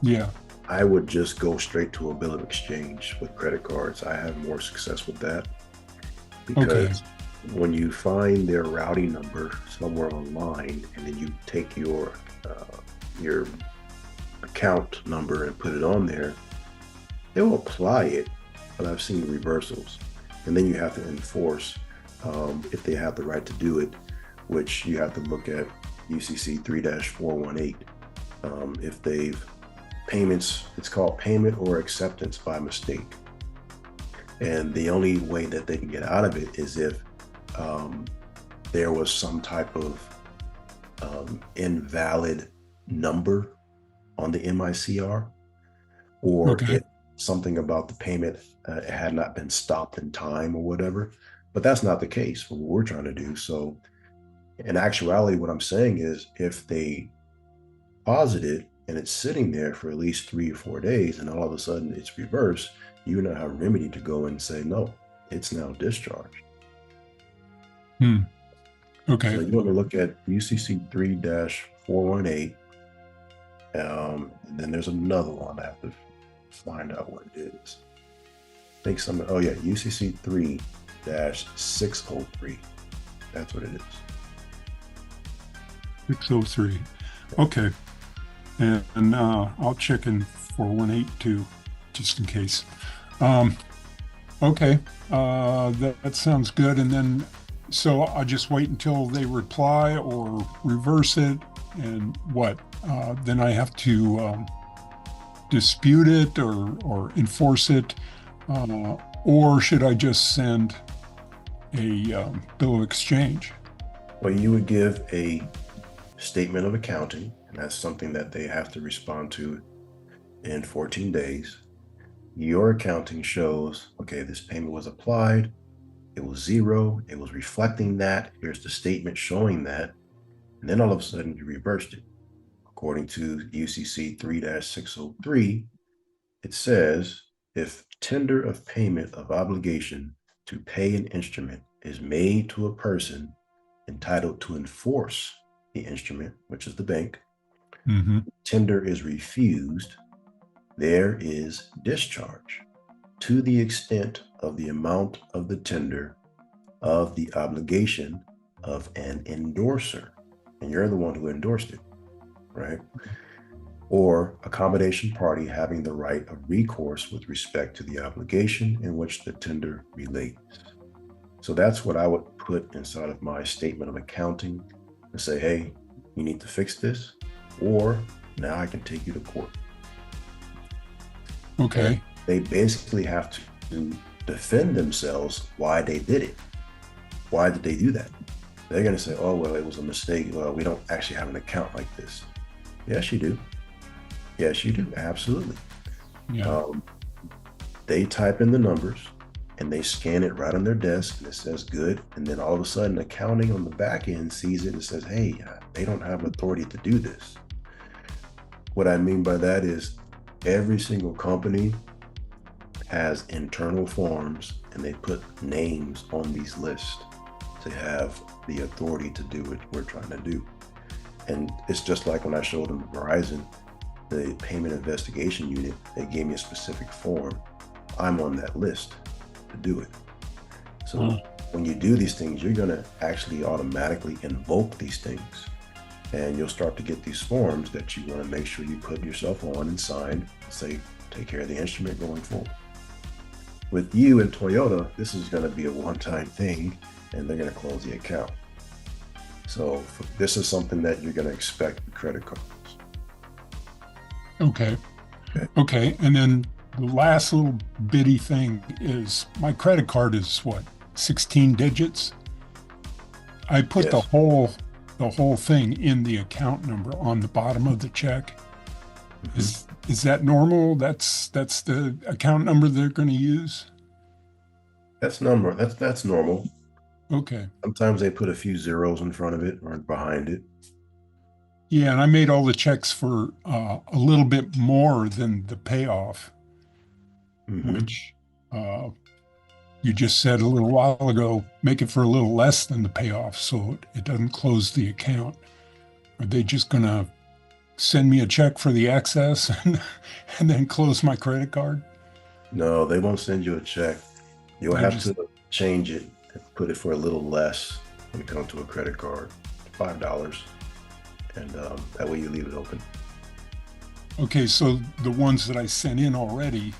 Yeah. I would just go straight to a bill of exchange with credit cards. I have more success with that because when you find their routing number somewhere online and then you take your account number and put it on there, they will apply it, but I've seen reversals. And then you have to enforce if they have the right to do it, which you have to look at UCC 3-418. If they've payments, it's called payment or acceptance by mistake. And the only way that they can get out of it is if there was some type of invalid number on the MICR, or if something about the payment had not been stopped in time or whatever. But that's not the case for what we're trying to do. So in actuality, what I'm saying is if they deposit it and it's sitting there for at least 3 or 4 days and all of a sudden it's reversed, you now have a remedy to go and say, no, it's now discharged. Okay. So you want to look at UCC 3-418. And then there's another one. I have to find out what it is. I think UCC 3-603. That's what it is. 603. Okay. And I'll check in 418 too, just in case. Okay. That sounds good. And then, so I'll just wait until they reply or reverse it, and what? Then I have to dispute it or enforce it, or should I just send a bill of exchange? Well, you would give a statement of accounting, and that's something that they have to respond to in 14 days. Your accounting shows, okay, this payment was applied, it was zero, it was reflecting that, here's the statement showing that, and then all of a sudden you reversed it. According to UCC 3-603, it says, if tender of payment of obligation to pay an instrument is made to a person entitled to enforce the instrument, which is the bank, Mm-hmm. tender is refused, there is discharge to the extent of the amount of the tender of the obligation of an endorser. And you're the one who endorsed it, right? Or accommodation party having the right of recourse with respect to the obligation in which the tender relates. So that's what I would put inside of my statement of accounting and say, hey, you need to fix this, or now I can take you to court. Okay. And they basically have to defend themselves why they did it. Why did they do that? They're going to say, oh, well, it was a mistake. Well, we don't actually have an account like this. Yes, you do. Yes, you do. Absolutely. Yeah. They type in the numbers and they scan it right on their desk and it says good. And then all of a sudden accounting on the back end sees it and says, hey, they don't have authority to do this. What I mean by that is every single company has internal forms and they put names on these lists to have the authority to do what we're trying to do. And it's just like when I showed them Verizon, the payment investigation unit, they gave me a specific form. I'm on that list to do it. So when you do these things, you're going to actually automatically invoke these things. And you'll start to get these forms that you want to make sure you put yourself on and sign, say, take care of the instrument going forward. With you and Toyota, this is going to be a one-time thing, and they're going to close the account. So this is something that you're going to expect with credit cards. Okay. And then the last little bitty thing is my credit card is what, 16 digits? I put Yes. the whole thing in the account number on the bottom of the check. Mm-hmm. Is that normal? That's the account number they're going to use? That's normal. Okay. Sometimes they put a few zeros in front of it or behind it. Yeah, and I made all the checks for a little bit more than the payoff, which you just said a little while ago, make it for a little less than the payoff so it doesn't close the account. Are they just going to send me a check for the excess and then close my credit card? No, they won't send you a check. You'll have to change it and put it for a little less when it comes to a credit card, $5. And that way you leave it open. Okay, so the ones that I sent in already,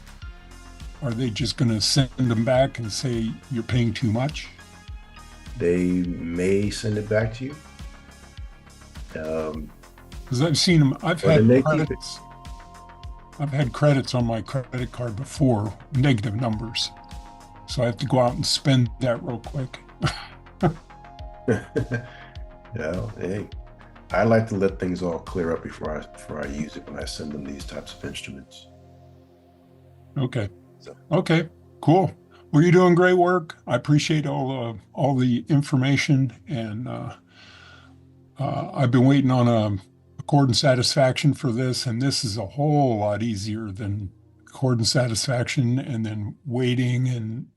are they just going to send them back and say you're paying too much? They may send it back to you. Because I've seen them. I've had credits on my credit card before, negative numbers. So I have to go out and spend that real quick. Yeah, hey, I like to let things all clear up before I use it when I send them these types of instruments. Okay. Okay, cool. Well, you're doing great work. I appreciate all the information, and I've been waiting on a accord and satisfaction for this, and this is a whole lot easier than accord and satisfaction, and then waiting and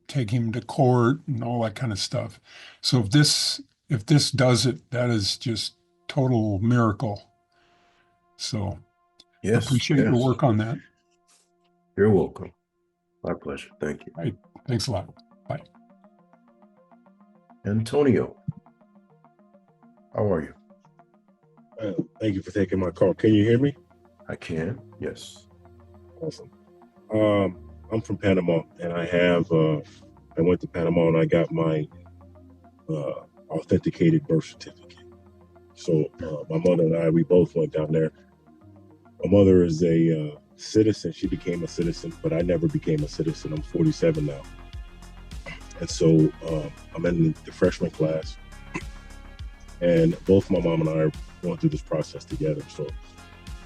taking him to court and all that kind of stuff. So if this does it, that is just total miracle. So yes, I appreciate your work on that. You're welcome. My pleasure. Thank you. All right. Thanks a lot. Bye. Antonio, how are you? Thank you for taking my call. Can you hear me? I can. Yes. Awesome. I'm from Panama, and I went to Panama and I got my authenticated birth certificate. So my mother and I, we both went down there. My mother is a citizen. She became a citizen, but I never became a citizen. I'm 47 now. And so I'm in the freshman class, and both my mom and I are going through this process together. So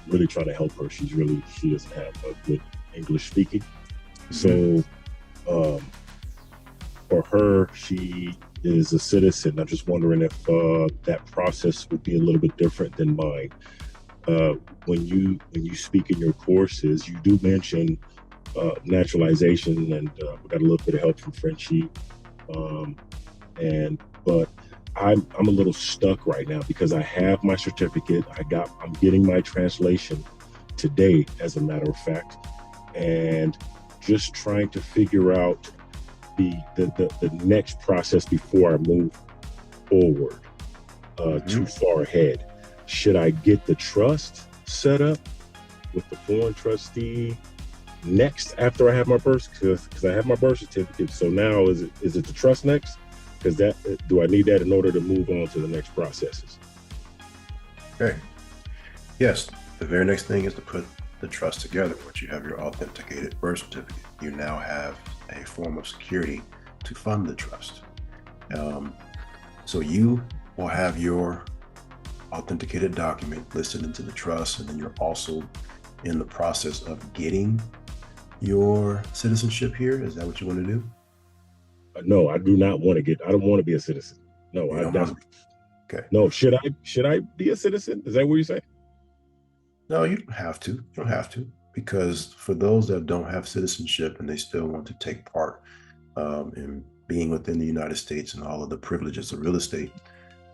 really trying to help her. She doesn't have a good English speaking. So for her, she is a citizen. I'm just wondering if that process would be a little bit different than mine. When you speak in your courses, you do mention naturalization, and we got a little bit of help from Frenchie. But I'm a little stuck right now because I have my certificate. I'm getting my translation today, as a matter of fact, and just trying to figure out the next process before I move forward too far ahead. Should I get the trust set up with the foreign trustee next after I have my birth, because I have my birth certificate? So now is it the trust next? Because do I need that in order to move on to the next processes? Okay. Yes, the very next thing is to put the trust together. Once you have your authenticated birth certificate, you now have a form of security to fund the trust. So you will have your authenticated document listed into the trust, and then you're also in the process of getting your citizenship here. Is that what you want to do? No, I do not want to get. I don't want to be a citizen. No, Okay. No, should I be a citizen? Is that what you're saying? No, you don't have to. You don't have to, because for those that don't have citizenship and they still want to take part in being within the United States and all of the privileges of real estate,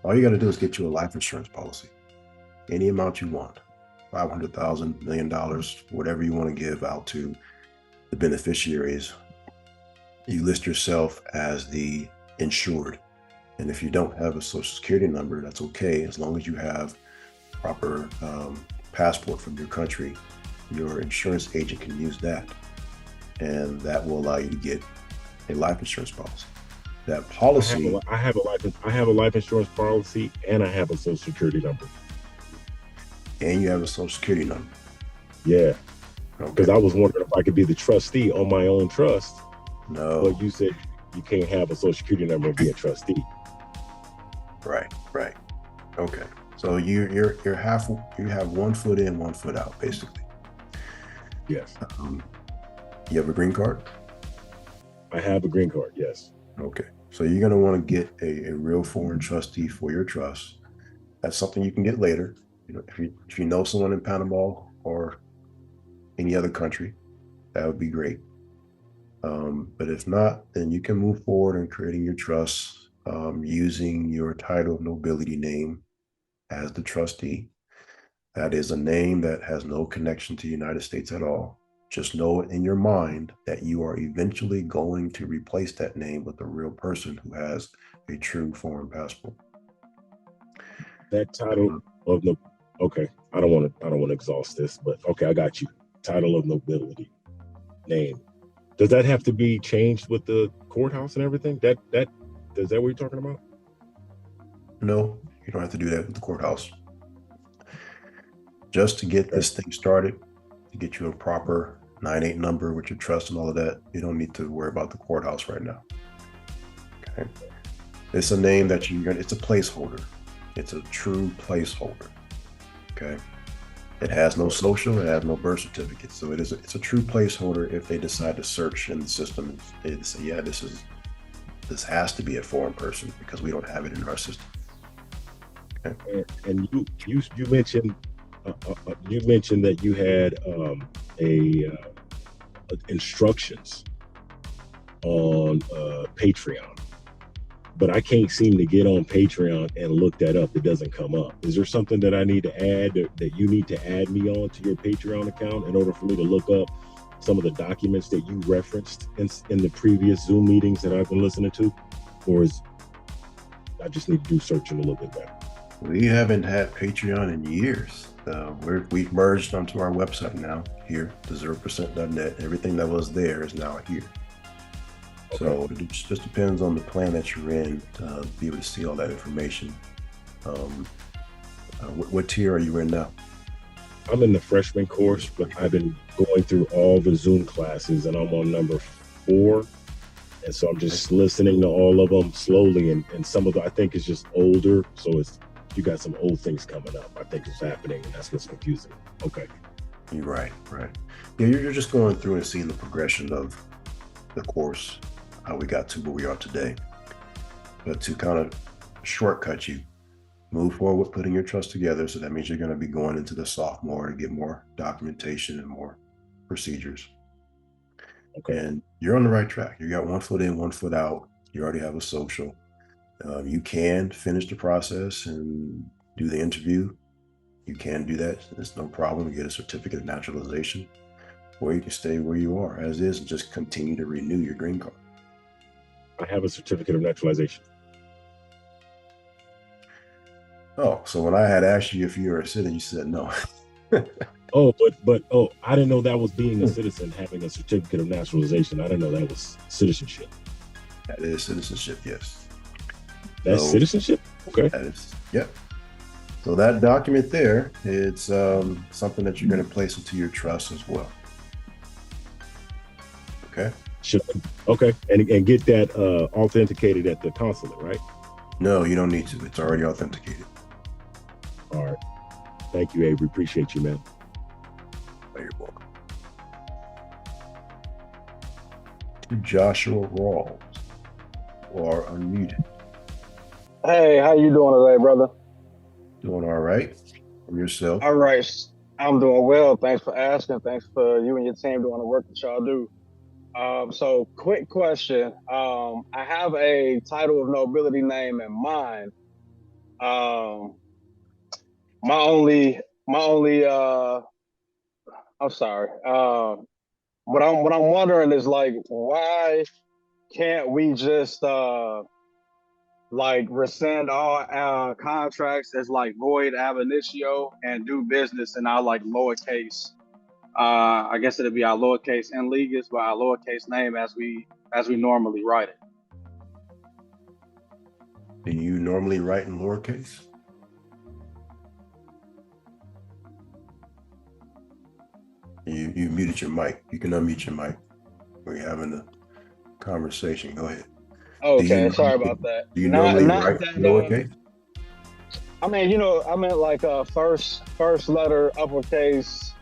all you got to do is get you a life insurance policy, any amount you want, $500,000, $1 million, whatever you want to give out to the beneficiaries. You list yourself as the insured. And if you don't have a social security number, that's okay. As long as you have proper passport from your country, your insurance agent can use that. And that will allow you to get a life insurance policy. That policy. I have a life insurance policy, and I have a social security number. And you have a social security number. Yeah. Because I was wondering if I could be the trustee on my own trust. No. But you said you can't have a social security number and be a trustee. Right. Okay. So you have 1 foot in, 1 foot out, basically. Yes. You have a green card? I have a green card, yes. Okay. So you're going to want to get a real foreign trustee for your trust. That's something you can get later. You know, if you know someone in Panama or any other country, that would be great. But if not, then you can move forward in creating your trust using your title of nobility name as the trustee. That is a name that has no connection to the United States at all. Just know it in your mind that you are eventually going to replace that name with a real person who has a true foreign passport. That title of the okay, I don't want to exhaust this, but okay, I got you. Title of nobility name. Does that have to be changed with the courthouse and everything? Is that what you're talking about? No, you don't have to do that with the courthouse. Just to get this thing started, to get you a proper 98 number with your trust and all of that, you don't need to worry about the courthouse right now. Okay. It's a name that it's a placeholder. It's a true placeholder. Okay. It has no social, it has no birth certificate. So it's a true placeholder. If they decide to search in the system and they say, yeah, this has to be a foreign person because we don't have it in our system. Okay. And you mentioned that you had instructions on Patreon, but I can't seem to get on Patreon and look that up. It doesn't come up. Is there something that I need to add, that you need to add me on to your Patreon account in order for me to look up some of the documents that you referenced in the previous Zoom meetings that I've been listening to? Or I just need to do searching a little bit better? We haven't had Patreon in years. We've merged onto our website now here, to 0%.net. Everything that was there is now here. Okay. So it just depends on the plan that you're in to be able to see all that information. What tier are you in now? I'm in the freshman course, but I've been going through all the Zoom classes, and I'm on number 4. And so I'm just listening to all of them slowly, and some of them I think is just older. So you got some old things coming up, I think, is happening, and that's what's confusing. Okay. You're right. Yeah, you're just going through and seeing the progression of the course, how we got to where we are today. But to kind of shortcut you, move forward with putting your trust together. So that means you're going to be going into the sophomore to get more documentation and more procedures. Okay. And you're on the right track. You got 1 foot in, 1 foot out. You already have a social. You can finish the process and do the interview. You can do that. There's no problem. Get a certificate of naturalization, or you can stay where you are as is and just continue to renew your green card. I have a certificate of naturalization. Oh, so when I had asked you if you were a citizen, you said no. But I didn't know that was being a citizen, having a certificate of naturalization. I didn't know that was citizenship. That is citizenship, yes. That's citizenship? Okay. That is, yep. So that document there, it's something that you're going to place into your trust as well. Okay. Okay. And get that authenticated at the consulate, right? No, you don't need to. It's already authenticated. All right. Thank you, Avery. Appreciate you, man. You're welcome. To Joshua Rawls, who are unmuted. Hey, how you doing today, brother? Doing all right. And yourself? All right. I'm doing well. Thanks for asking. Thanks for you and your team doing the work that y'all do. So quick question. I have a title of nobility name in mind. My only I'm sorry. What I'm wondering is like, why can't we just like rescind all contracts as like void ab initio and do business in our like lowercase? I guess it'd be our lowercase in legis, but our lowercase name as we normally write it. Do you normally write in lowercase? You muted your mic. You can unmute your mic. We're having a conversation. Go ahead. Okay, sorry about that. Do you normally write lowercase? I mean, I meant like first letter uppercase,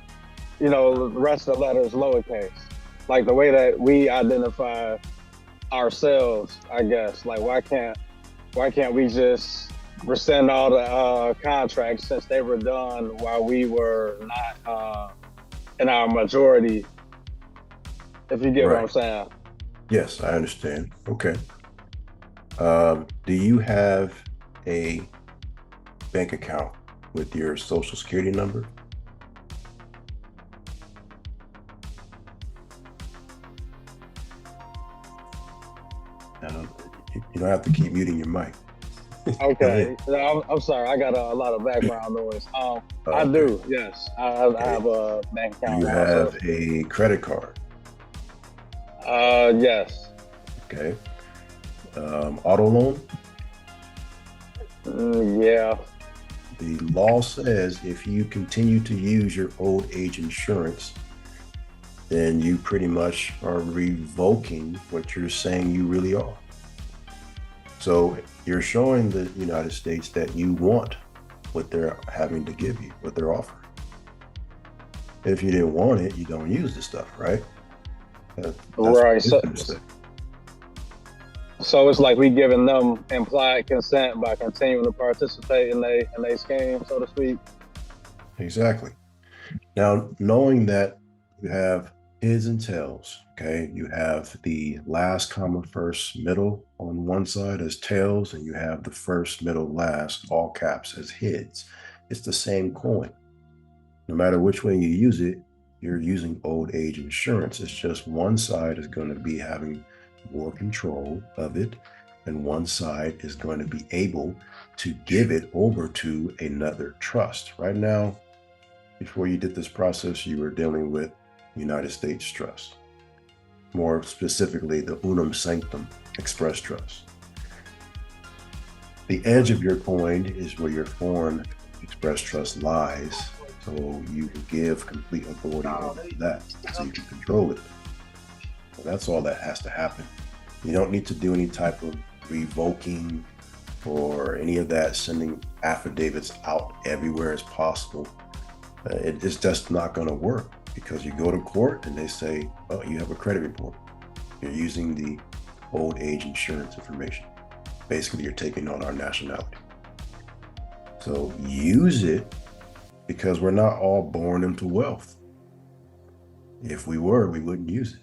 the rest of the letters lowercase. Like the way that we identify ourselves, I guess. Like why can't we just rescind all the contracts since they were done while we were not in our majority, if you get what I'm saying. Yes, I understand. Okay. Do you have a bank account with your social security number? You don't have to keep muting your mic. Okay. I'm sorry. I got a lot of background noise. I do. Yes. I have a bank account. Do you have a credit card? Yes. Okay. Auto loan? Yeah. The law says if you continue to use your old age insurance, then you pretty much are revoking what you're saying you really are. So you're showing the United States that you want what they're having to give you, what they're offering. If you didn't want it, you don't use the stuff, right? Right. So it's like we giving them implied consent by continuing to participate in their scheme, so to speak. Exactly. Now, knowing that you have heads and tails, okay, you have the last comma first middle on one side as tails, and you have the first middle last all caps as heads. It's the same coin. No matter which way you use it, you're using old age insurance. It's just one side is going to be having more control of it, and one side is going to be able to give it over to another trust. Right now, before you did this process, you were dealing with United States Trust, more specifically the Unum Sanctum Express Trust. The edge of your coin is where your foreign express trust lies, so you can give complete authority over that, so you can control it. So that's all that has to happen. You don't need to do any type of revoking or any of that, sending affidavits out everywhere as possible. It's just not going to work, because you go to court and they say, oh, you have a credit report. You're using the old age insurance information. Basically, you're taking on our nationality. So use it, because we're not all born into wealth. If we were, we wouldn't use it.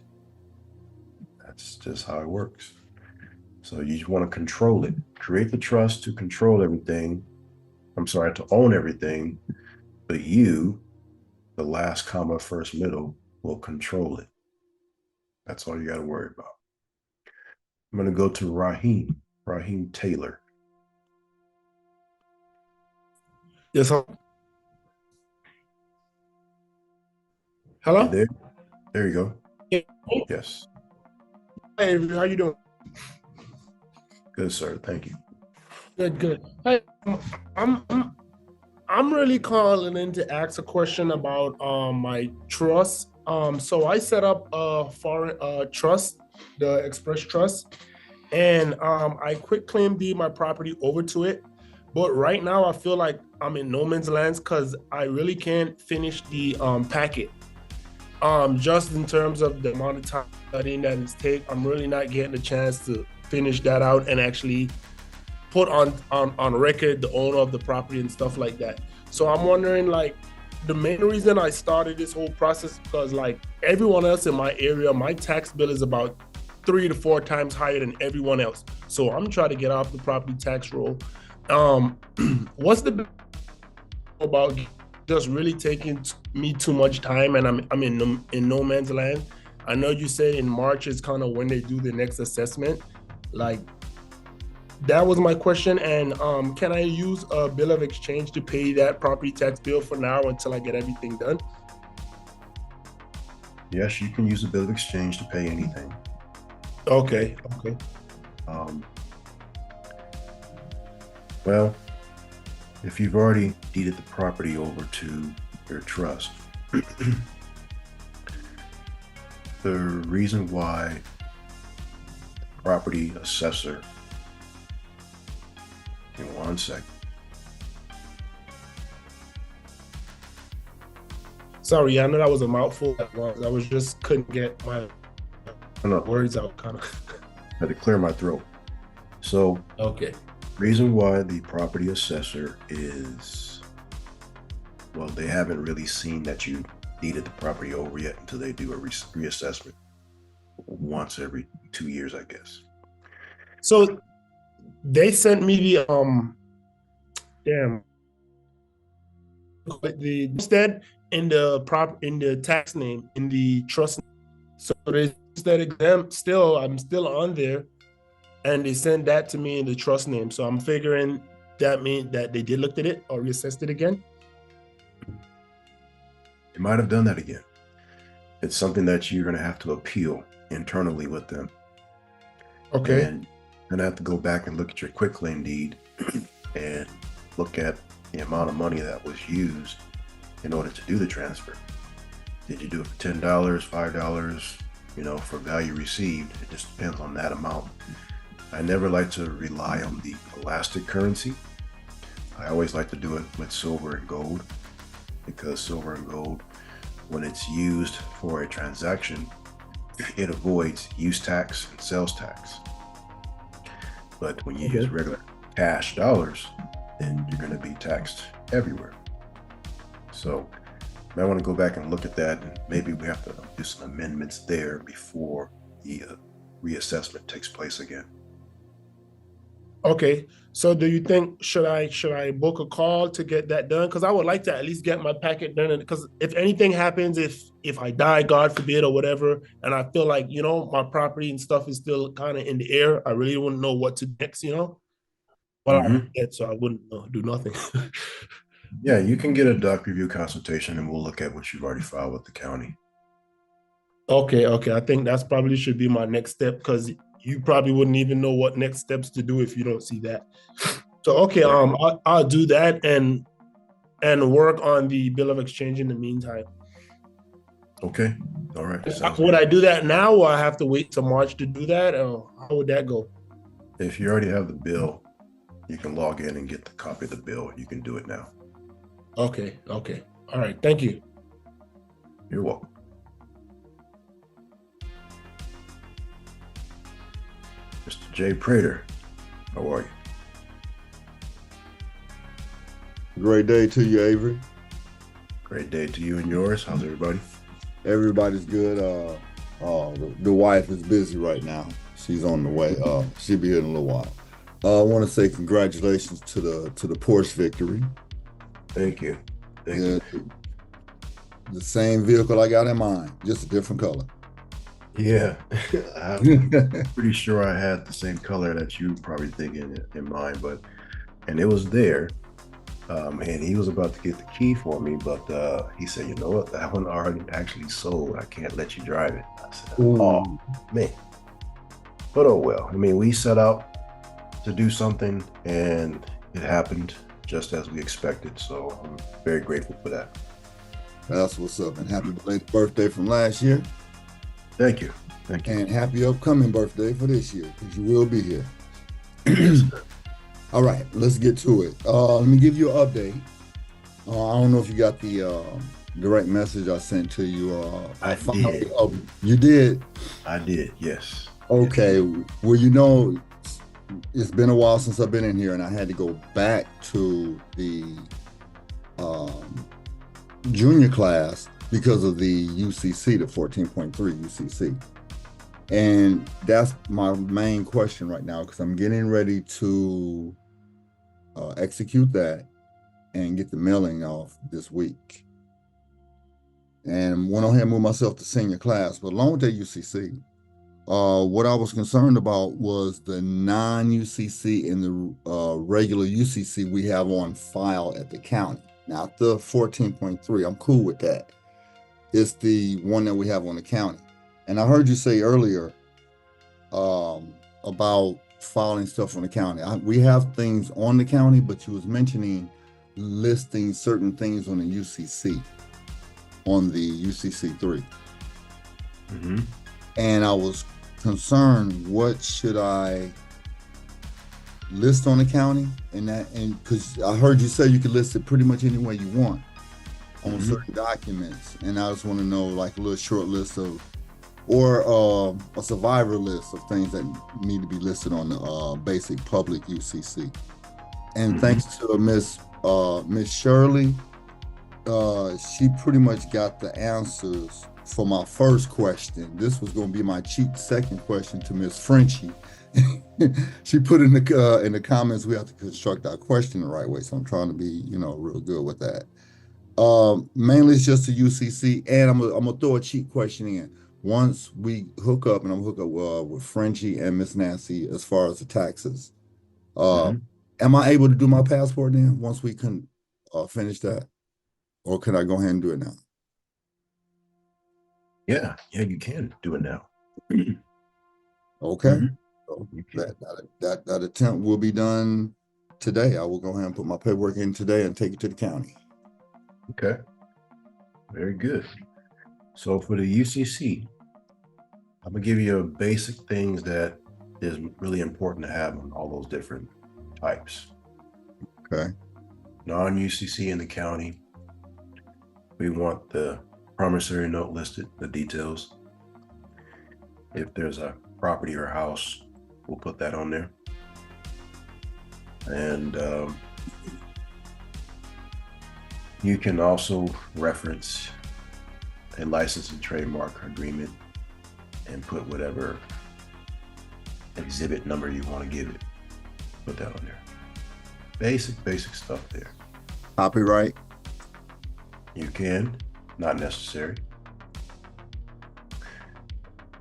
That's just how it works. So you just want to control it. Create the trust to control everything. To own everything, but you, the last comma, first middle, will control it. That's all you got to worry about. I'm going to go to Raheem Taylor. Yes, sir. Hello? You there you go. Yeah. Yes. Hey, how you doing? Good, sir. Thank you. Good. Hey, I'm really calling in to ask a question about my trust. So I set up a foreign trust, the Express Trust, and I quit claim deed my property over to it. But right now I feel like I'm in no man's land because I really can't finish the packet. Just in terms of the amount of time studying that it's take, I'm really not getting a chance to finish that out and actually put on record the owner of the property and stuff like that. So I'm wondering, like, the main reason I started this whole process because, like, everyone else in my area, my tax bill is about 3 to 4 times higher than everyone else. So I'm trying to get off the property tax roll. What's the about just really taking me too much time, and I'm in no man's land? I know you said in March is kind of when they do the next assessment. Like, that was my question. And can I use a bill of exchange to pay that property tax bill for now until I get everything done? Yes, you can use a bill of exchange to pay anything. Okay. Well, if you've already deeded the property over to your trust, the reason why property assessor, in 1 second. Sorry, I know that was a mouthful. I was just couldn't get my words out, kind of. I had to clear my throat. So, okay. Reason why the property assessor is, well, they haven't really seen that you deeded the property over yet until they do a reassessment once every 2 years, I guess. So they sent me the instead in the tax name in the trust. So they that exam still, I'm still on there, and they sent that to me in the trust name. So I'm figuring that means that they did look at it or reassessed it again. They might have done that again. It's something that you're going to have to appeal internally with them. Okay. And then I have to go back and look at your quitclaim deed and look at the amount of money that was used in order to do the transfer. Did you do it for $10, $5, for value received? It just depends on that amount. I never like to rely on the elastic currency. I always like to do it with silver and gold, because silver and gold, when it's used for a transaction, it avoids use tax and sales tax. But when you use regular cash dollars, then you're going to be taxed everywhere. So I want to go back and look at that, and maybe we have to do some amendments there before the reassessment takes place again. Okay. So do you think, should I book a call to get that done? Because I would like to at least get my packet done. Because if anything happens, if I die, God forbid, or whatever, and I feel like, my property and stuff is still kind of in the air, I really wouldn't know what to do next, But so I wouldn't do nothing. Yeah, you can get a doc review consultation, and we'll look at what you've already filed with the county. Okay. I think that's probably should be my next step, because you probably wouldn't even know what next steps to do if you don't see that. So, okay, I'll do that and work on the bill of exchange in the meantime. Okay, all right. Would I do that now, or I have to wait till March to do that, or how would that go? If you already have the bill, you can log in and get the copy of the bill. You can do it now. Okay. All right, thank you. You're welcome. Mr. Jay Prater, how are you? Great day to you, Avery. Great day to you and yours. How's everybody? Everybody's good. The wife is busy right now, She's on the way. She'll be here in a little while. I want to say congratulations to the Porsche victory. Thank you. Thank you. The same vehicle I got in mind, just a different color. Yeah, I'm pretty sure I had the same color that you probably thinking in mind, and it was there. And he was about to get the key for me, but he said, "You know what? That one already actually sold. I can't let you drive it." I said, "Oh man," but oh well. I mean, we set out to do something, and it happened just as we expected. So I'm very grateful for that. That's what's up, and happy belated birthday from last year. Thank you. Thank you. And happy upcoming birthday for this year, because you will be here. All right, let's get to it. Let me give you an update. I don't know if you got the direct message I sent to you. I did. You did? I did, yes. Okay. Well, you know, it's been a while since I've been in here, and I had to go back to the junior class because of the UCC, the 14.3 UCC. And that's my main question right now, because I'm getting ready to execute that and get the mailing off this week. And went ahead and moved myself to senior class. But along with that UCC, what I was concerned about was the non-UCC and the regular UCC we have on file at the county. Not the 14.3, I'm cool with that. It's the one that we have on the county. And I heard you say earlier about filing stuff on the county. We have things on the county, but you was mentioning listing certain things on the UCC, on the UCC 3. Mm-hmm. And I was concerned, what should I list on the county? And because I heard you say you could list it pretty much any way you want on certain documents. And I just want to know, like, a little short list of, or a survivor list of things that need to be listed on the basic public UCC. And thanks to Miss Shirley, she pretty much got the answers for my first question. This was going to be my cheat second question to Miss Frenchie. She put in the comments we have to construct our question the right way. So I'm trying to be, real good with that. Mainly it's just the UCC, and I'm gonna throw a cheat question in. Once we hook up, and I'm gonna hook up with Frenchie and Miss Nancy as far as the taxes. Am I able to do my passport then once we can finish that? Or can I go ahead and do it now? Yeah, you can do it now. Okay. So that attempt will be done today. I will go ahead and put my paperwork in today and take it to the county. Okay. Very good. So for the UCC, I'm gonna give you basic things that is really important to have on all those different types. Okay. Non-UCC in the county, we want the promissory note listed, the details. If there's a property or house, we'll put that on there. And you can also reference a license and trademark agreement and put whatever exhibit number you want to give it. Put that on there. Basic stuff there. Copyright? You can, not necessary.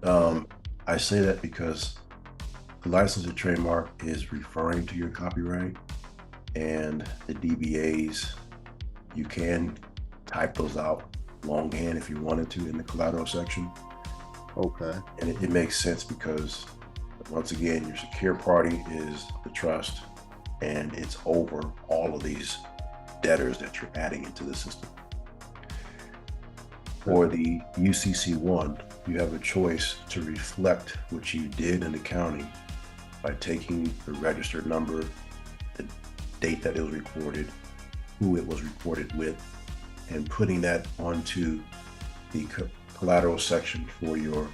I say that because the license and trademark is referring to your copyright, and the DBAs, you can type those out longhand if you wanted to in the collateral section. Okay. And it makes sense because, once again, your secure party is the trust, and it's over all of these debtors that you're adding into the system. For the UCC1, you have a choice to reflect what you did in the county by taking the registered number, the date that it was recorded, who it was recorded with, and putting that onto the collateral section for your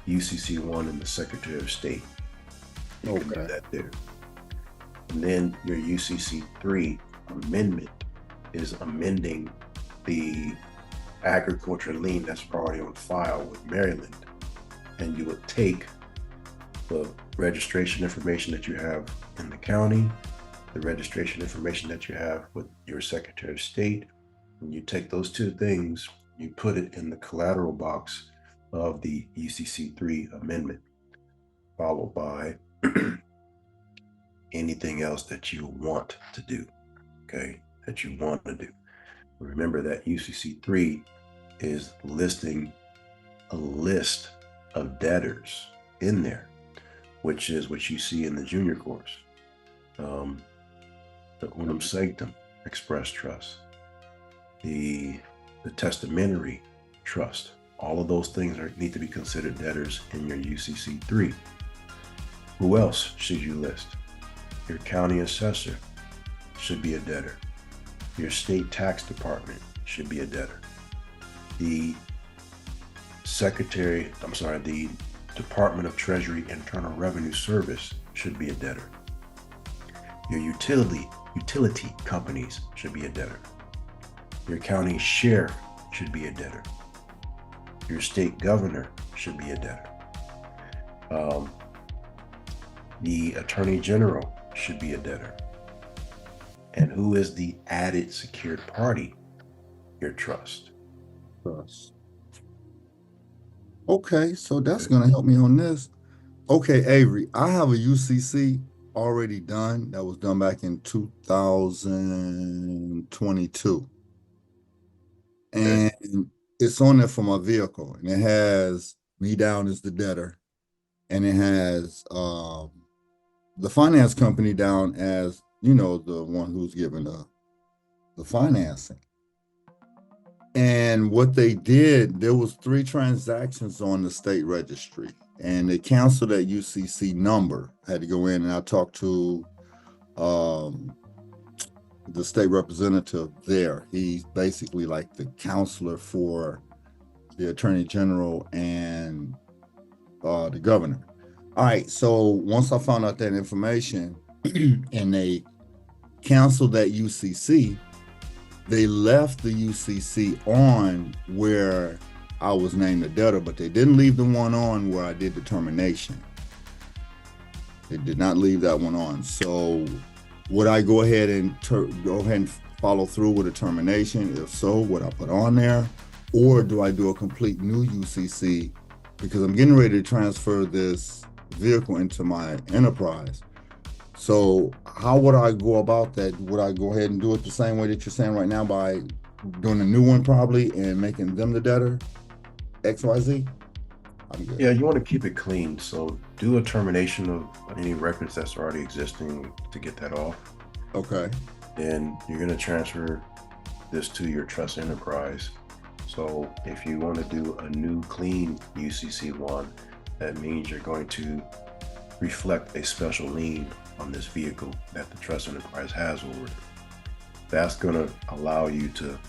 UCC1 and the Secretary of State. You can do that there. And then your UCC3 amendment is amending the agriculture lien that's already on file with Maryland, and you would take the registration information that you have in the county, the registration information that you have with your Secretary of State. When you take those two things, you put it in the collateral box of the UCC 3 amendment, followed by anything else that you want to do, okay, that you want to do. Remember that UCC 3 is listing a list of debtors in there, which is what you see in the junior course. The unum sanctum express trust, the testamentary trust, all of those things need to be considered debtors in your UCC 3. Who else should you list? Your county assessor should be a debtor. Your state tax department should be a debtor. The Department of Treasury Internal Revenue Service should be a debtor. Your utility companies should be a debtor. Your county sheriff should be a debtor. Your state governor should be a debtor. The attorney general should be a debtor. And who is the added secured party? Your trust. Trust. Okay, so that's going to help me on this. Okay, Avery, I have a UCC already done. That was done back in 2022. And it's on there for my vehicle. And it has me down as the debtor. And it has the finance company down as, the one who's giving the financing. And what they did, there was 3 transactions on the state registry, and they canceled that UCC number. I had to go in and I talked to the state representative there. He's basically like the counselor for the attorney general and the governor. All right, so once I found out that information and they canceled that UCC, they left the UCC on where I was named the debtor, but they didn't leave the one on where I did the termination. They did not leave that one on. So would I go ahead and follow through with a termination? If so, would I put on there? Or do I do a complete new UCC? Because I'm getting ready to transfer this vehicle into my enterprise. So how would I go about that? Would I go ahead and do it the same way that you're saying right now by doing a new one probably and making them the debtor? XYZ? I'm good. Yeah, you want to keep it clean. So do a termination of any records that's already existing to get that off. Okay. Then you're going to transfer this to your trust enterprise. So if you want to do a new clean UCC one, that means you're going to reflect a special lien on this vehicle that the trust enterprise has over it. That's going to allow you to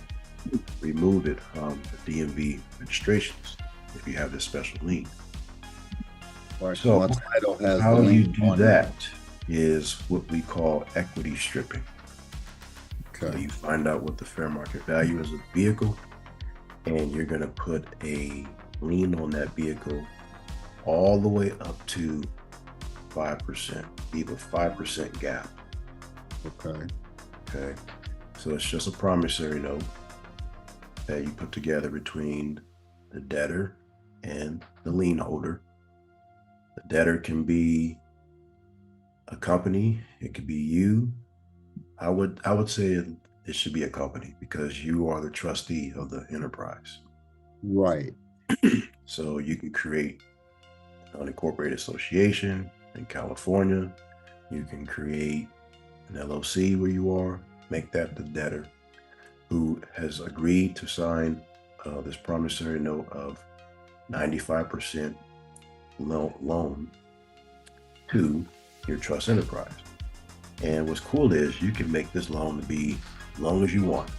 remove it from the DMV registrations if you have this special lien. Right, so my title has how the you lien do on that is what we call equity stripping. Okay. So you find out what the fair market value is of the vehicle, and you're going to put a lien on that vehicle all the way up to 5%, leave a 5% gap. Okay. Okay. So it's just a promissory note that you put together between the debtor and the lien holder. The debtor can be a company, it could be you. I would say it should be a company because you are the trustee of the enterprise. Right. So you can create an unincorporated association in California. You can create an LLC where you are, make that the debtor who has agreed to sign this promissory note of 95% loan to your trust enterprise. And what's cool is you can make this loan to be as long as you want.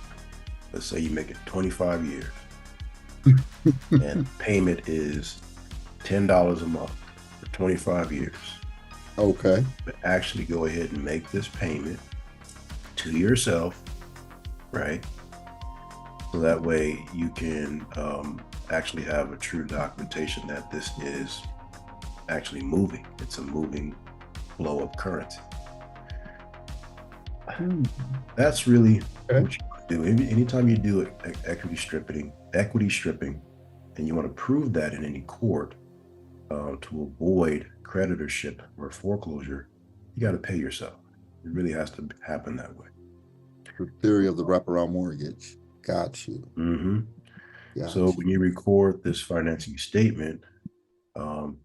Let's say you make it 25 years and payment is $10 a month for 25 years. Okay. But actually go ahead and make this payment to yourself, right? So that way you can actually have a true documentation that this is actually moving. It's a moving flow of currency. That's really what you do. Anytime you do equity stripping, and you want to prove that in any court to avoid creditorship or foreclosure, you got to pay yourself. It really has to happen that way. The theory of the wraparound mortgage. Got you. So when you record this financing statement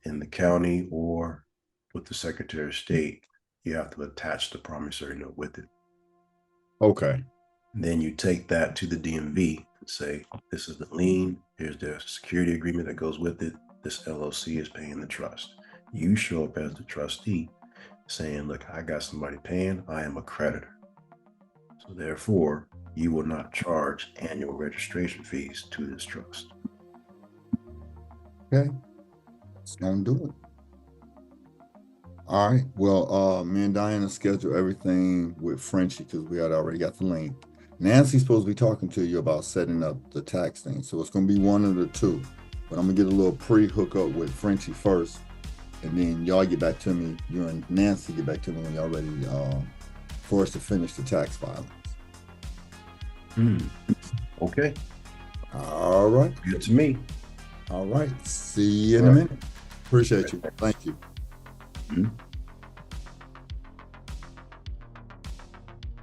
in the county or with the Secretary of State, you have to attach the promissory note with it. Okay. And then you take that to the DMV and say, this is the lien. Here's the security agreement that goes with it. This LLC is paying the trust. You show up as the trustee saying, look, I got somebody paying. I am a creditor. So therefore, you will not charge annual registration fees to this trust. Okay. It's gonna do it. All right. Well, me and Diana schedule everything with Frenchie because we had already got the link. Nancy's supposed to be talking to you about setting up the tax thing. So it's gonna be one of the two. But I'm gonna get a little pre-hookup with Frenchie first. And then y'all get back to me. You and Nancy get back to me when y'all ready for us to finish the tax filings. Okay. All right. Good to me. All right. See you in a minute. Appreciate you. Thank you.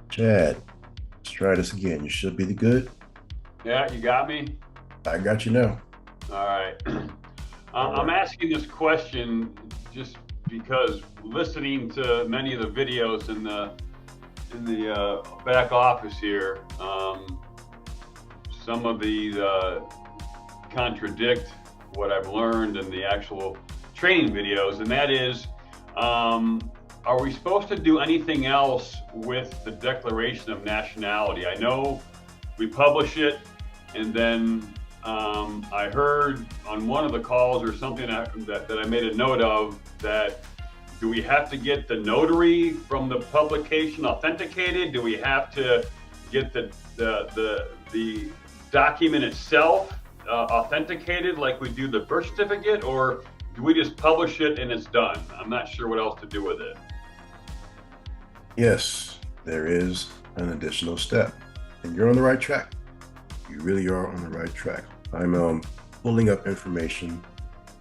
Chad, let's try this again. You should be the good. Yeah, you got me? I got you now. All right. I'm asking this question just because listening to many of the videos in the back office here, some of these contradict what I've learned in the actual training videos, and that is, are we supposed to do anything else with the Declaration of Nationality? I know we publish it, and then I heard on one of the calls or something that I made a note of that, do we have to get the notary from the publication authenticated? Do we have to get the document itself authenticated like we do the birth certificate, or do we just publish it and it's done? I'm not sure what else to do with it. Yes, there is an additional step, and you're on the right track. You really are on the right track. I'm pulling up information.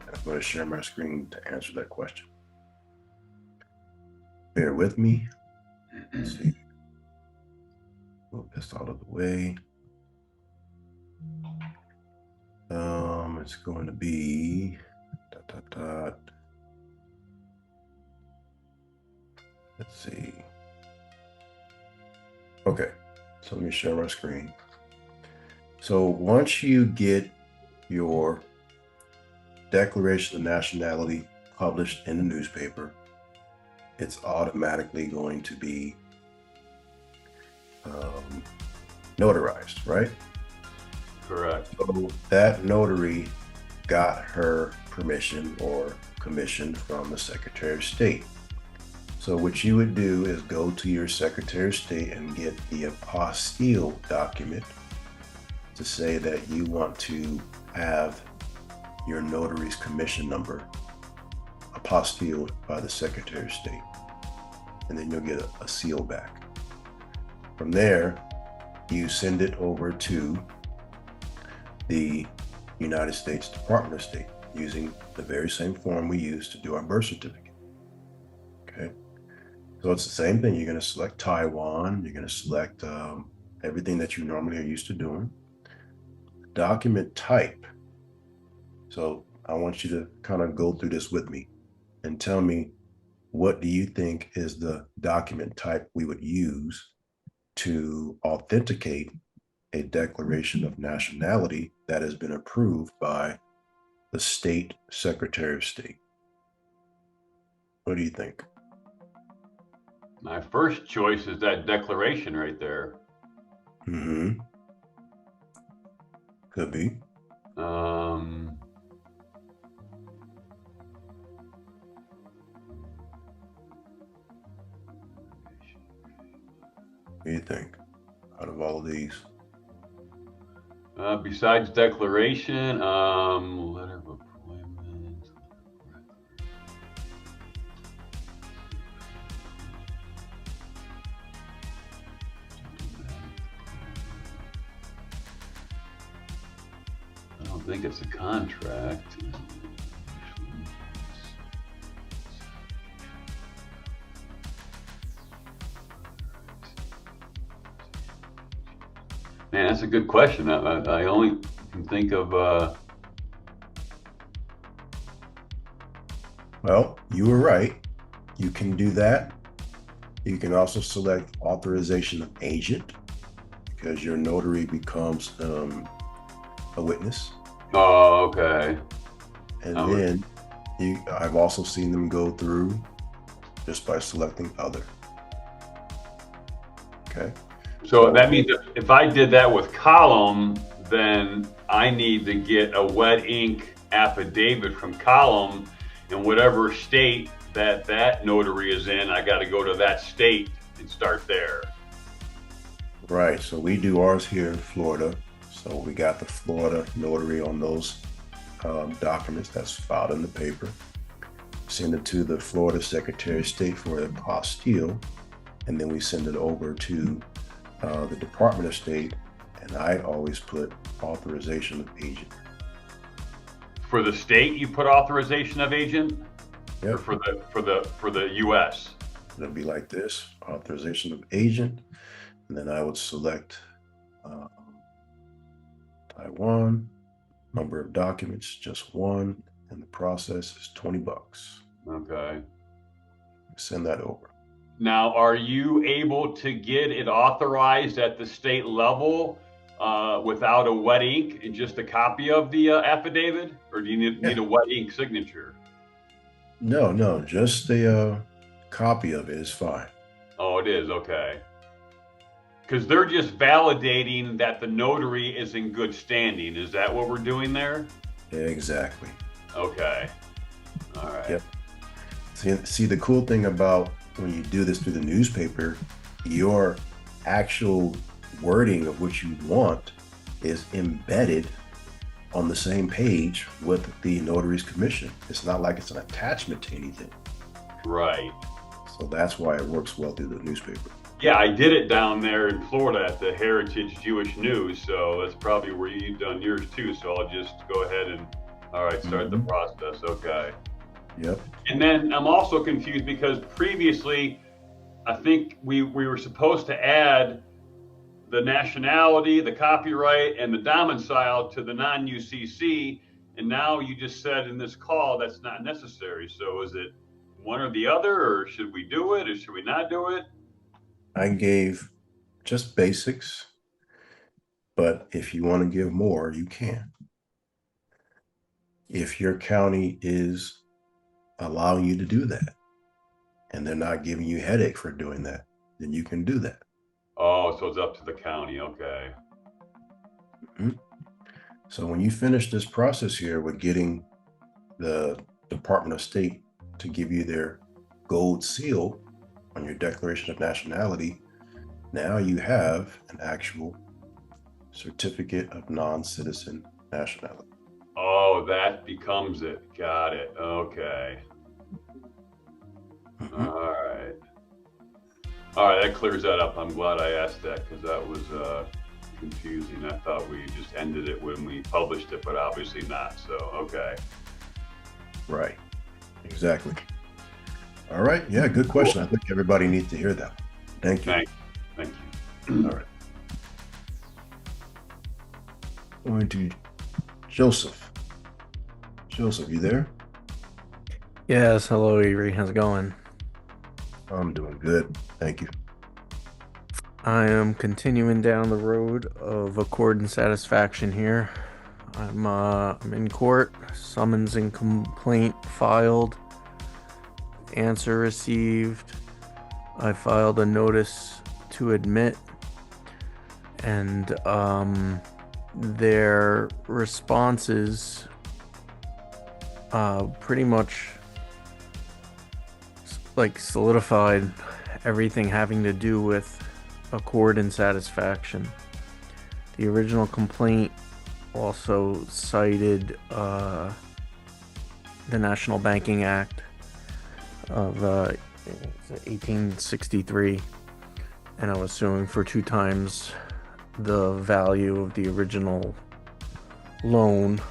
I'm going to share my screen to answer that question. Bear with me. Let's see. Move this out of the way. It's going to be ... Let's see. Okay, so let me share my screen. So once you get your Declaration of Nationality published in the newspaper, it's automatically going to be notarized, right? Correct. So that notary got her permission or commission from the Secretary of State. So what you would do is go to your Secretary of State and get the apostille document to say that you want to have your notary's commission number apostilled by the Secretary of State. And then you'll get a seal back. From there, you send it over to the United States Department of State using the very same form we use to do our birth certificate. Okay. So it's the same thing. You're going to select Taiwan. You're going to select everything that you normally are used to doing. Document type. So I want you to kind of go through this with me and tell me, what do you think is the document type we would use to authenticate a declaration of nationality that has been approved by the state Secretary of State? What do you think? My first choice is that declaration right there. Mm-hmm. Could be. What do you think out of all of these? Besides declaration, letter of appointment. think it's a contract. Man, that's a good question. I only can think of. Well, you were right. You can do that. You can also select authorization of agent because your notary becomes a witness. Oh, okay. And then I've also seen them go through just by selecting other. Okay. So that means if I did that with Column, then I need to get a wet ink affidavit from Column in whatever state that notary is in. I got to go to that state and start there. Right. So we do ours here in Florida. So we got the Florida notary on those documents that's filed in the paper. Send it to the Florida Secretary of State for a apostille, and then we send it over to the Department of State, and I always put authorization of agent. For the state, you put authorization of agent. Yep. Or for the U.S. It'll be like this: authorization of agent, and then I would select Taiwan. Number of documents, just one, and the process is $20. Okay. Send that over. Now, are you able to get it authorized at the state level without a wet ink and just a copy of the affidavit, or do you need a wet ink signature? No, just a copy of it is fine. Oh, it is, okay. Because they're just validating that the notary is in good standing. Is that what we're doing there? Exactly. Okay. All right. Yep. See, the cool thing about when you do this through the newspaper, your actual wording of what you want is embedded on the same page with the notary's commission. It's not like it's an attachment to anything. Right. So that's why it works well through the newspaper. Yeah, I did it down there in Florida at the Heritage Jewish News, so that's probably where you've done yours too. So I'll just go ahead and, start the process. Okay. Yep. And then I'm also confused because previously, I think we were supposed to add the nationality, the copyright, and the domicile to the non-UCC, and now you just said in this call that's not necessary. So is it one or the other, or should we do it, or should we not do it? I gave just basics, but if you want to give more, you can. If your county is allowing you to do that and they're not giving you a headache for doing that, then you can do that. Oh, so it's up to the county. Okay. Mm-hmm. So when you finish this process here with getting the Department of State to give you their gold seal on your Declaration of Nationality, now you have an actual certificate of non-citizen nationality. Oh, that becomes it. Got it. Okay. Mm-hmm. All right, that clears that up. I'm glad I asked that because that was confusing. I thought we just ended it when we published it, but obviously not. So, okay. Right. Exactly. All right. Yeah, good question. I think everybody needs to hear that. Thank you. Thank you. All right. Going to Joseph. Joseph, you there? Yes. Hello, Avery. How's it going? I'm doing good. Thank you. I am continuing down the road of accord and satisfaction here. I'm in court. Summons and complaint filed. Answer received. I filed a notice to admit, and their responses pretty much like solidified everything having to do with accord and satisfaction. The original complaint also cited the National Banking Act of 1863, and I was suing for 2 times the value of the original loan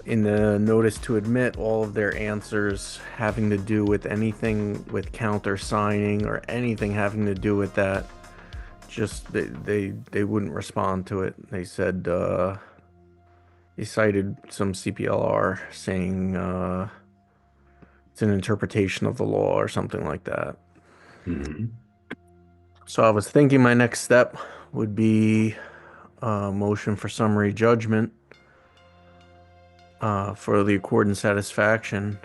in the notice to admit, all of their answers having to do with anything with countersigning or anything having to do with that, just they wouldn't respond to it. They said they cited some CPLR saying it's an interpretation of the law or something like that. Mm-hmm. So I was thinking my next step would be a motion for summary judgment for the accord and satisfaction.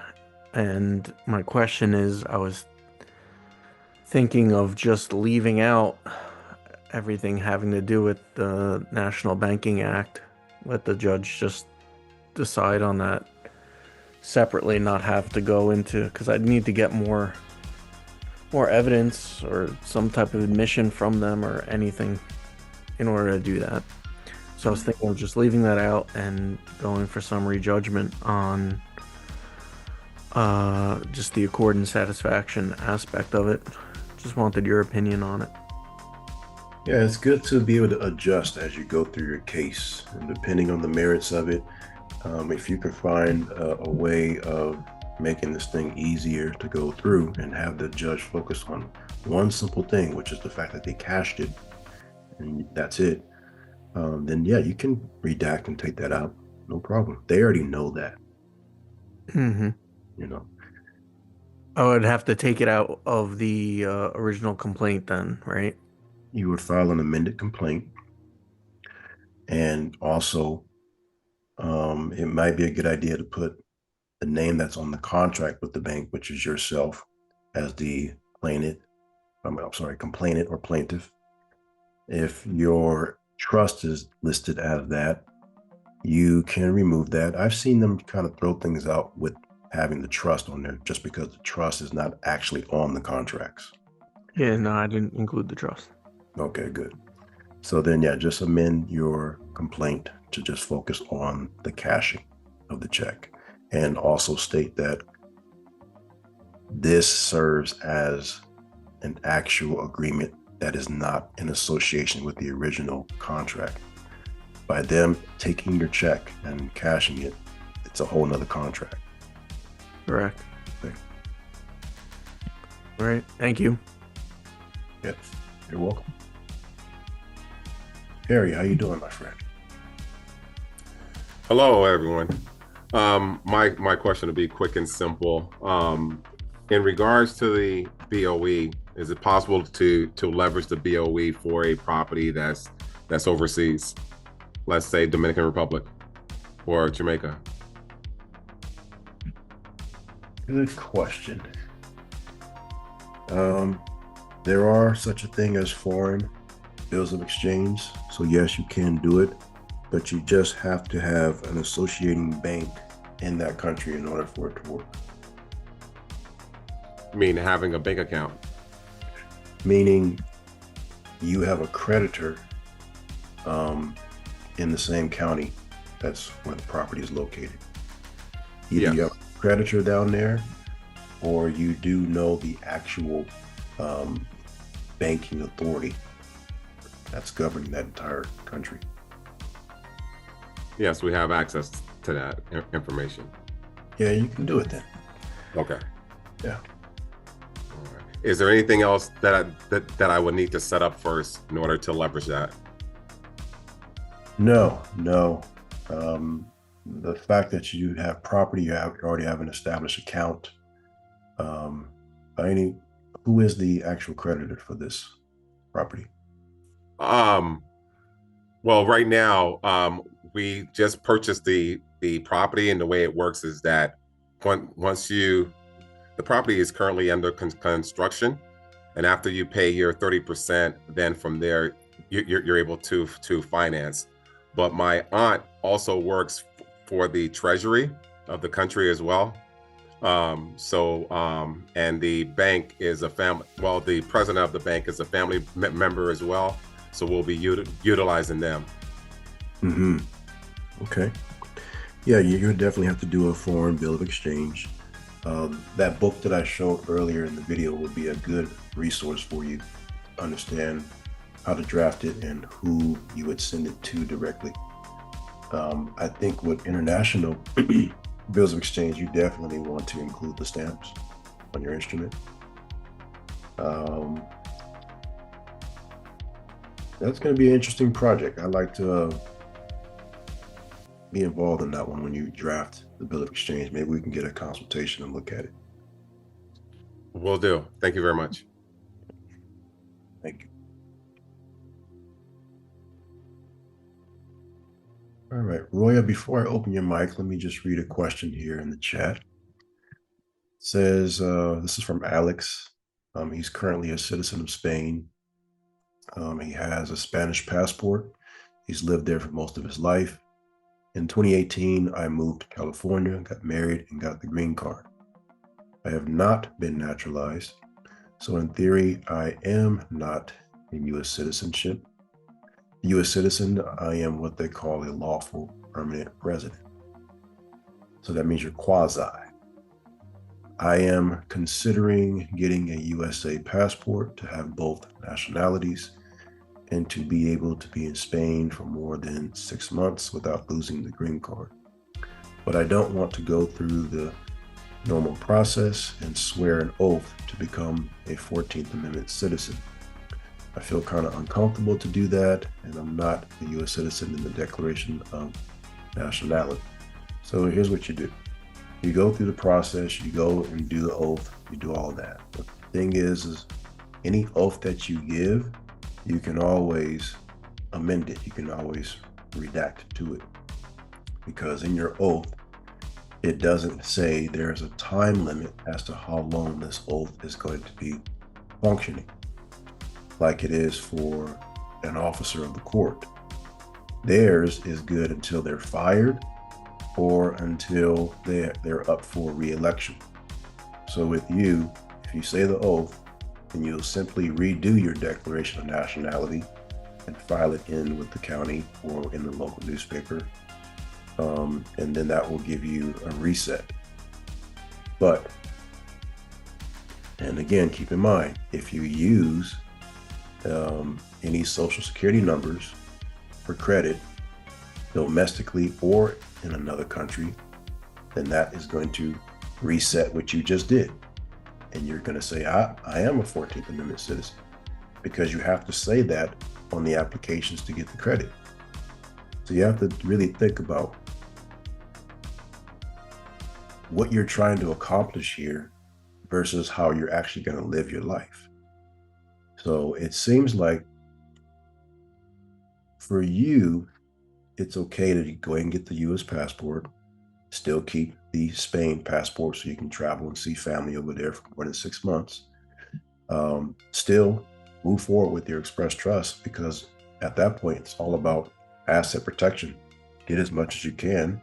And my question is, I was thinking of just leaving out everything having to do with the National Banking Act. Let the judge just decide on that separately, not have to go into, because I'd need to get more evidence or some type of admission from them or anything in order to do that. So I was thinking of just leaving that out and going for summary judgment on just the accord and satisfaction aspect of it. Just wanted your opinion on it. Yeah, it's good to be able to adjust as you go through your case, and depending on the merits of it, if you can find a way of making this thing easier to go through and have the judge focus on one simple thing, which is the fact that they cashed it, and that's it, then yeah, you can redact and take that out, no problem. They already know that. Mm-hmm. You know, I would have to take it out of the original complaint then, right? you would file an amended complaint, and also it might be a good idea to put the name that's on the contract with the bank, which is yourself, as the complainant or plaintiff. If your trust is listed as that, you can remove that. I've seen them kind of throw things out with having the trust on there just because the trust is not actually on the contracts. Yeah, no, I didn't include the trust. Okay, good. So then, yeah, just amend your complaint to just focus on the cashing of the check, and also state that this serves as an actual agreement that is not in association with the original contract. By them taking your check and cashing it, it's a whole nother contract. Correct. Okay. All right, thank you. Yes, you're welcome. Harry, how you doing, my friend? Hello, everyone. My question will be quick and simple. In regards to the BOE, is it possible to leverage the BOE for a property that's overseas? Let's say Dominican Republic or Jamaica. Good question. There are such a thing as foreign bills of exchange. So yes, you can do it, but you just have to have an associating bank in that country in order for it to work. Meaning having a bank account? Meaning you have a creditor in the same county that's where the property is located. Either you have a creditor down there, or you do know the actual banking authority that's governing that entire country. Yes, we have access to that information. Yeah, you can do it then. Okay. Yeah. All right. Is there anything else that I would need to set up first in order to leverage that? No. The fact that you have property, you already have an established account. Who is the actual creditor for this property? Well, right now, we just purchased the property, and the way it works is that the property is currently under construction, and after you pay your 30%, then from there you're able to finance. But my aunt also works for the treasury of the country as well. And the bank is a family. Well, the president of the bank is a family member as well. So we'll be utilizing them. Mm-hmm. Okay. Yeah, you definitely have to do a foreign bill of exchange. That book that I showed earlier in the video would be a good resource for you to understand how to draft it and who you would send it to directly. I think with international bills of exchange, you definitely want to include the stamps on your instrument. That's going to be an interesting project. I'd like to be involved in that one when you draft the bill of exchange. Maybe we can get a consultation and look at it. Will do. Thank you very much. Thank you. All right, Roya, before I open your mic, let me just read a question here in the chat. It says, this is from Alex. He's currently a citizen of Spain. He has a Spanish passport. He's lived there for most of his life. In 2018, I moved to California, got married, and got the green card. I have not been naturalized. So in theory, I am not a U.S. citizenship. U.S. citizen, I am what they call a lawful permanent resident. So that means you're quasi. I am considering getting a USA passport to have both nationalities and to be able to be in Spain for more than 6 months without losing the green card. But I don't want to go through the normal process and swear an oath to become a 14th Amendment citizen. I feel kind of uncomfortable to do that, and I'm not a U.S. citizen in the Declaration of Nationality. So here's what you do. You go through the process, you go and do the oath, you do all that. But the thing is any oath that you give, you can always amend it. You can always redact to it. Because in your oath, it doesn't say there's a time limit as to how long this oath is going to be functioning, like it is for an officer of the court. Theirs is good until they're fired or until they're up for re-election. So with you, if you say the oath, then you'll simply redo your Declaration of Nationality and file it in with the county or in the local newspaper. And then that will give you a reset. But, and again, keep in mind, if you use any social security numbers for credit domestically or in another country, then that is going to reset what you just did. And you're going to say, I am a 14th Amendment citizen, because you have to say that on the applications to get the credit. So you have to really think about what you're trying to accomplish here versus how you're actually going to live your life. So it seems like for you, it's okay to go ahead and get the U.S. passport, still keep the Spain passport so you can travel and see family over there for more than 6 months. Still move forward with your express trust, because at that point, it's all about asset protection. Get as much as you can,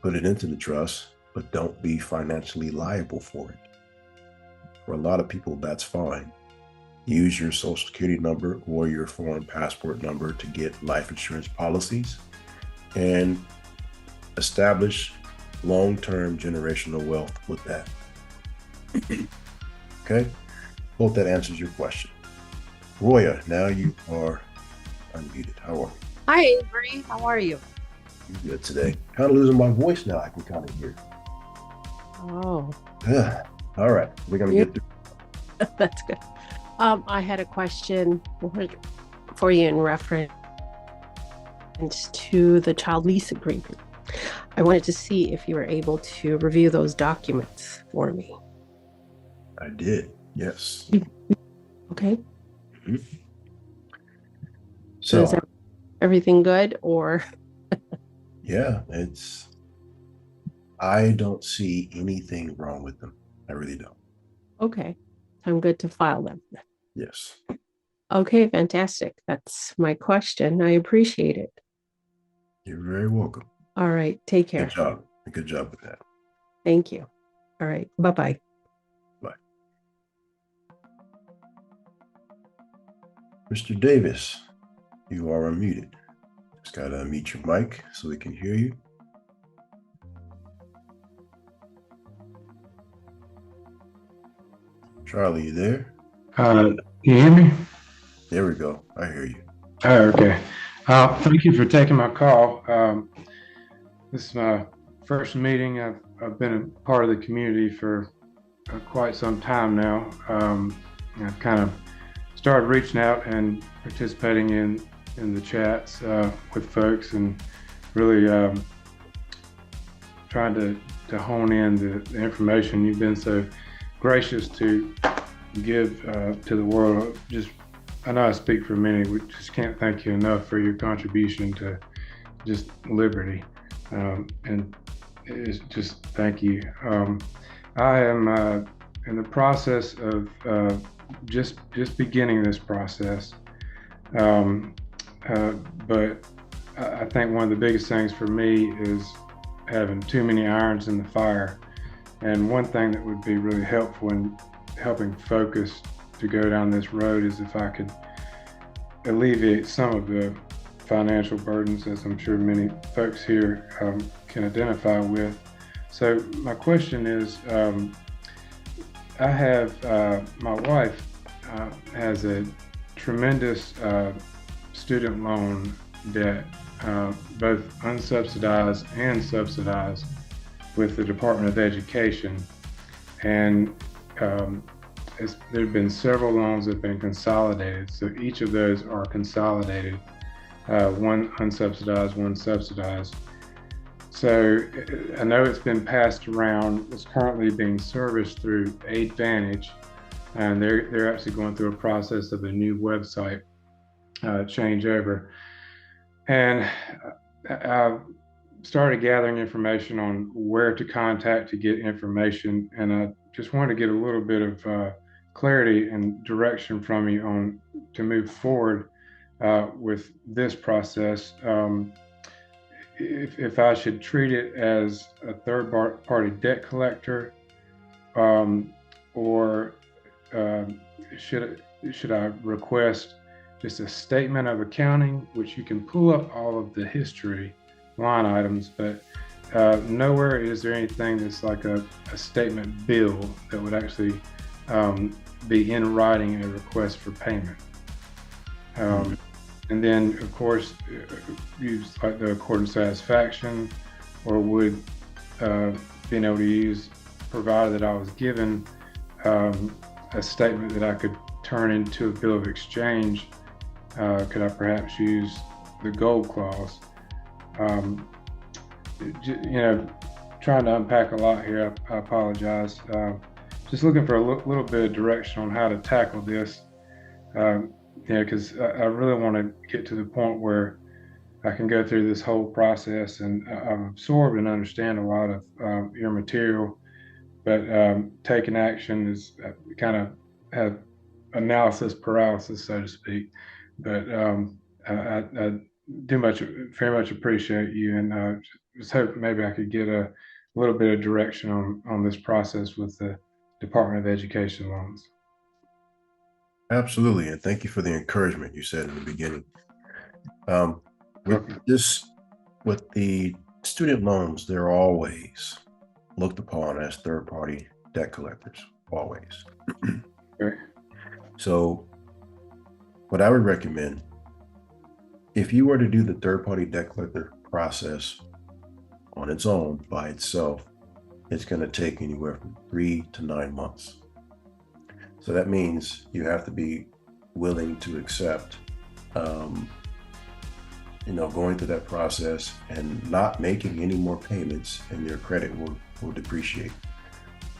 put it into the trust, but don't be financially liable for it. For a lot of people, that's fine. Use your social security number or your foreign passport number to get life insurance policies and establish long-term generational wealth with that. Okay, hope that answers your question. Roya, now you are unmuted. How are you? Hi, Avery. How are you? I'm good today. Kind of losing my voice now. I can kind of hear. Oh. All right, we're gonna get through. That's good. I had a question for you in reference to the child lease agreement. I wanted to see if you were able to review those documents for me. I did, yes. Okay. Mm-hmm. So is everything good, or? Yeah, I don't see anything wrong with them. I really don't. Okay, I'm good to file them. Yes. Okay, fantastic. That's my question. I appreciate it. You're very welcome. All right, take care. Good job. Good job with that. Thank you. All right, bye-bye. Bye. Mr. Davis, you are unmuted. Just gotta unmute your mic so we can hear you. Charlie, you there? You hear me? There we go. I hear you. Oh, okay. Thank you for taking my call. This is my first meeting. I've been a part of the community for quite some time now. I've kind of started reaching out and participating in the chats with folks, and really trying to hone in the information you've been so gracious to give to the world. Just, I know I speak for many, we just can't thank you enough for your contribution to just liberty. And it's just thank you. I am in the process of just beginning this process. But I think one of the biggest things for me is having too many irons in the fire. And one thing that would be really helpful in helping focus to go down this road is if I could alleviate some of the financial burdens, as I'm sure many folks here can identify with. So my question is, I have, my wife has a tremendous student loan debt, both unsubsidized and subsidized, with the Department of Education. And there have been several loans that have been consolidated. So each of those are consolidated, one unsubsidized, one subsidized. So I know it's been passed around. It's currently being serviced through AidVantage, and they're actually going through a process of a new website changeover. And I started gathering information on where to contact to get information, and I just wanted to get a little bit of clarity and direction from you on to move forward with this process. If I should treat it as a third-party debt collector, or should I request just a statement of accounting, which you can pull up all of the history line items, but nowhere is there anything that's like a statement bill that would actually be in writing a request for payment. And then, of course, use like the accord of satisfaction, or would being able to use, provided that I was given a statement that I could turn into a bill of exchange, could I perhaps use the gold clause? Trying to unpack a lot here. I apologize. Just looking for a little bit of direction on how to tackle this. Because I really want to get to the point where I can go through this whole process, and I've absorbed and understand a lot of your material, but taking action is kind of have analysis paralysis, so to speak. But I very much appreciate you, and just hope maybe I could get a little bit of direction on this process with the Department of Education loans. Absolutely, and thank you for the encouragement you said in the beginning. With the student loans, they're always looked upon as third-party debt collectors, always. Okay. So what I would recommend, if you were to do the third-party debt collector process on its own, by itself, it's going to take anywhere from 3 to 9 months. So that means you have to be willing to accept, going through that process and not making any more payments, and your credit will depreciate.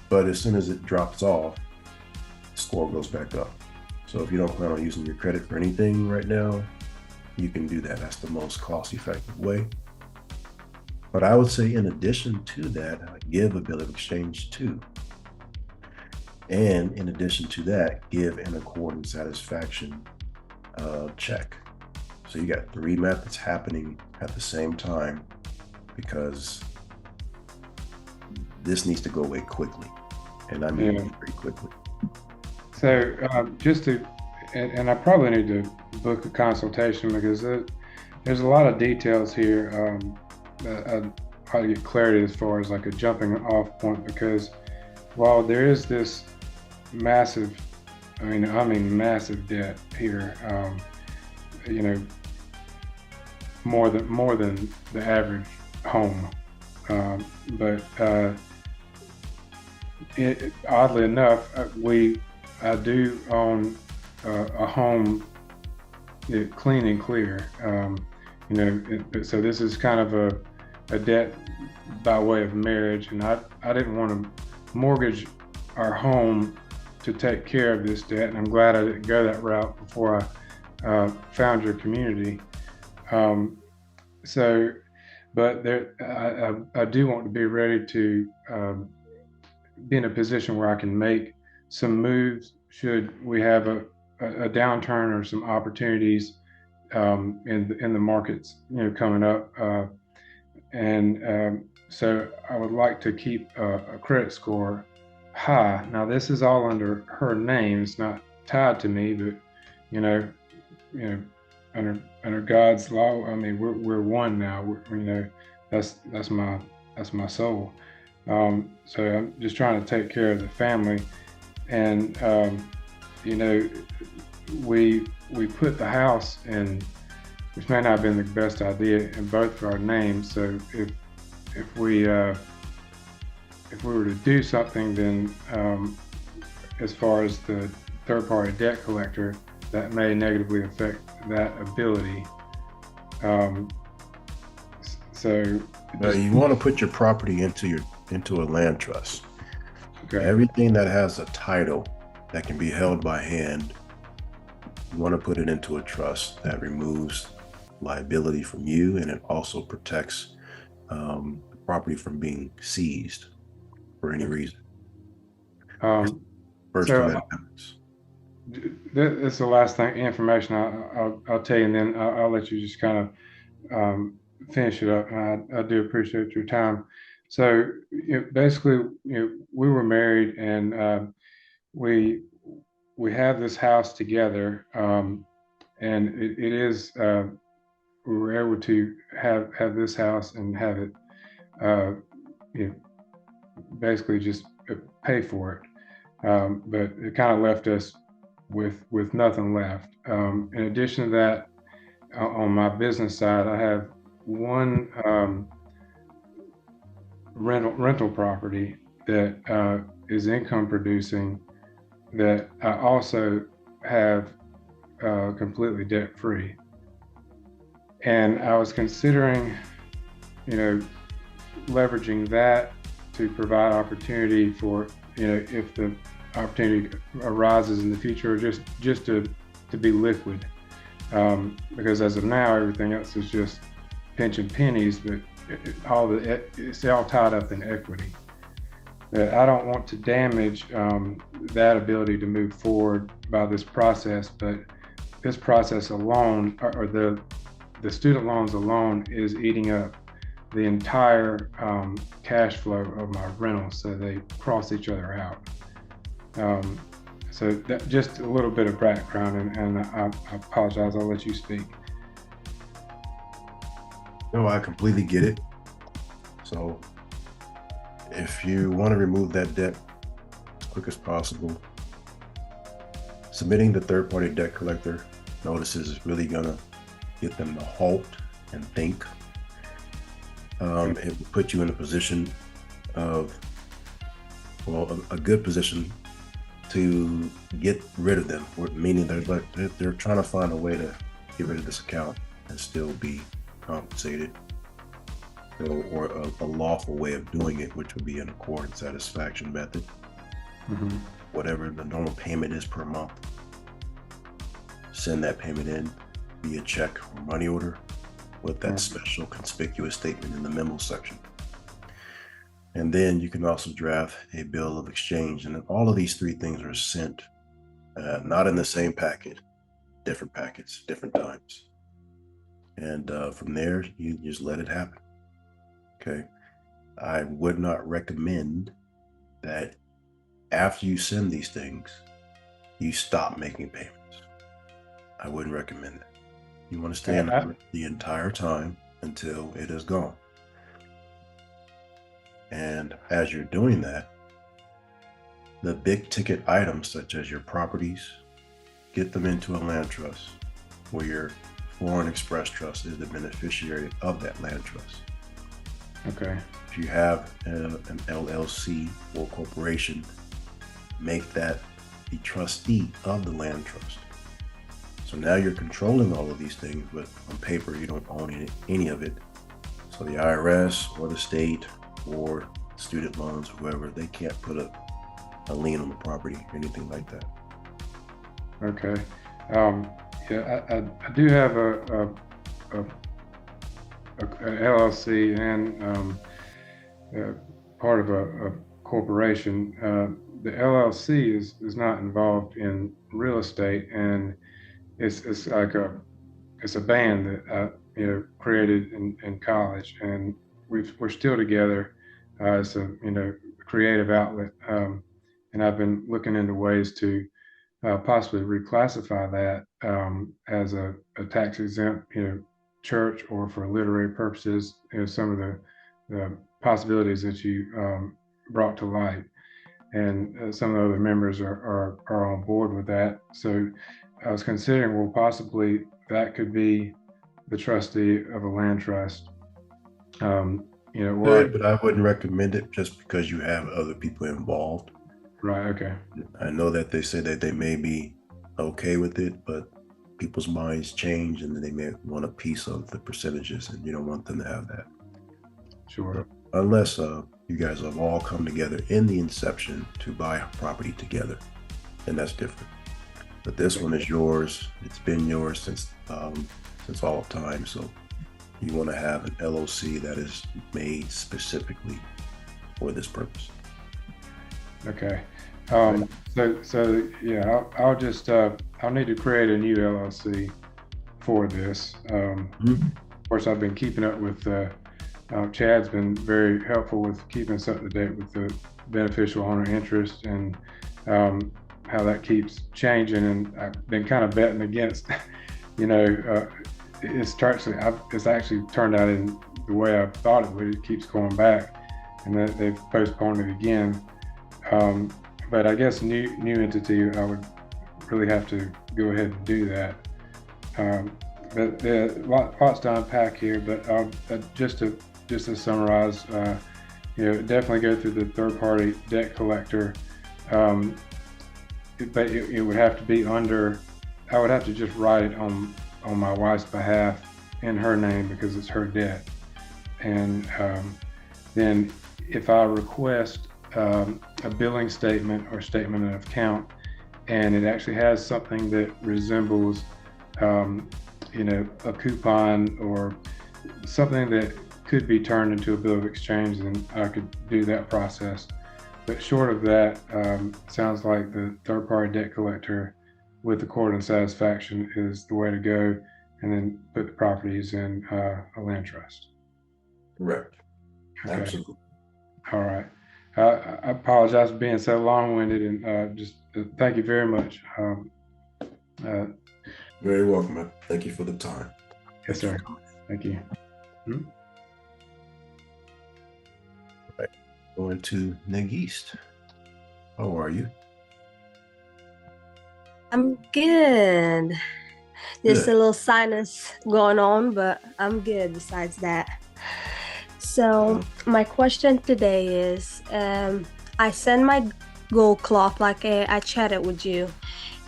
But as soon as it drops off, the score goes back up. So if you don't plan on using your credit for anything right now, you can do that. That's the most cost-effective way. But I would say, in addition to that, give a bill of exchange too. And in addition to that, give an accord and satisfaction check. So you got 3 methods happening at the same time, because this needs to go away quickly. And I mean very quickly. So and I probably need to book a consultation, because there's a lot of details here. I'd probably get clarity as far as like a jumping off point, because while there is this massive, massive debt here, more than the average home But oddly enough, I do own a home, clean and clear. So this is kind of a debt by way of marriage, and I didn't want to mortgage our home to take care of this debt, and I'm glad I didn't go that route before I found your community. But I do want to be ready to be in a position where I can make some moves should we have a downturn or some opportunities in the markets, coming up. So I would like to keep a credit score high. Now this is all under her name; it's not tied to me, but under God's law, I mean we're one now. That's my soul. So I'm just trying to take care of the family, and we put the house in, which may not have been the best idea, in both of our names. So if we were to do something, then as far as the third-party debt collector, that may negatively affect that ability. You want to put your property into a land trust. Okay. Everything that has a title that can be held by hand, you want to put it into a trust that removes liability from you, and it also protects the property from being seized for any reason. First event happens. This is the last thing, information I'll tell you, and then I'll let you just kind of finish it up. And I do appreciate your time. So basically, we were married, and we have this house together, and it is we were able to have this house and have it basically just pay for it, but it kind of left us with nothing left. In addition to that, on my business side, I have one rental property that is income producing, that I also have completely debt free. And I was considering, leveraging that to provide opportunity for, if the opportunity arises in the future, just to be liquid. Because as of now, everything else is just pinching pennies, but it's all tied up in equity. But I don't want to damage that ability to move forward by this process, but this process alone, or the student loans alone, is eating up the entire cash flow of my rentals, so they cross each other out. So that, just a little bit of background, and I apologize, I'll let you speak. No, I completely get it. So if you want to remove that debt as quick as possible, submitting the third-party debt collector notices is really gonna get them to halt and think. It will put you in a position of, a good position to get rid of them, meaning they're trying to find a way to get rid of this account and still be compensated, or a lawful way of doing it, which would be an accord and satisfaction method. Mm-hmm. Whatever the normal payment is per month, send that payment in via check or money order with that special conspicuous statement in the memo section. And then you can also draft a bill of exchange, and all of these three things are sent not in the same packet, different packets, different times. And from there, you just let it happen. Okay. I would not recommend that after you send these things, you stop making payments. I wouldn't recommend that. You want to stay in the entire time until it is gone. And as you're doing that, the big ticket items such as your properties, get them into a land trust where your foreign express trust is the beneficiary of that land trust. Okay. If you have an LLC or corporation, make that the trustee of the land trust. So now you're controlling all of these things, but on paper, you don't own any of it. So the IRS or the state or student loans, whoever, they can't put a lien on the property or anything like that. Okay. Yeah, I do have an LLC and part of a corporation. The LLC is not involved in real estate, and it's like it's a band that created in college, and we're still together. It's a creative outlet, and I've been looking into ways to possibly reclassify that as a tax exempt church, or for literary purposes. Some of the possibilities that you brought to light, and some of the other members are on board with that. So I was considering, well, possibly that could be the trustee of a land trust. Good, but I wouldn't recommend it just because you have other people involved. Right. Okay. I know that they say that they may be okay with it, but people's minds change, and then they may want a piece of the percentages, and you don't want them to have that. Sure. Unless you guys have all come together in the inception to buy a property together, and that's different. But this one is yours. It's been yours since all time. So you want to have an LLC that is made specifically for this purpose. Okay. So yeah, I'll just I'll need to create a new LLC for this. Of course, I've been keeping up with Chad's been very helpful with keeping us up to date with the beneficial owner interest, and how that keeps changing. And I've been kind of betting against, it's actually turned out in the way I thought it would. It keeps going back, and that they've postponed it again. But I guess new entity, I would really have to go ahead and do that. But there's lots to unpack here. But just to summarize, definitely go through the third-party debt collector. But it would have to be under. I would have to just write it on my wife's behalf in her name, because it's her debt. And then if I request a billing statement or statement of account, and it actually has something that resembles a coupon or something that could be turned into a bill of exchange, then I could do that process. But short of that, sounds like the third-party debt collector with the court and satisfaction is the way to go, and then put the properties in a land trust. Correct. Okay. Absolutely. All right. I apologize for being so long-winded, and just thank you very much. Very welcome, man. Thank you for the time. Yes, sir. Thank you. Right. Going to Nig East. How are you? I'm good. Just Good. a little sinus going on, but I'm good besides that. So my question today is, I send my gold cloth like I chatted with you,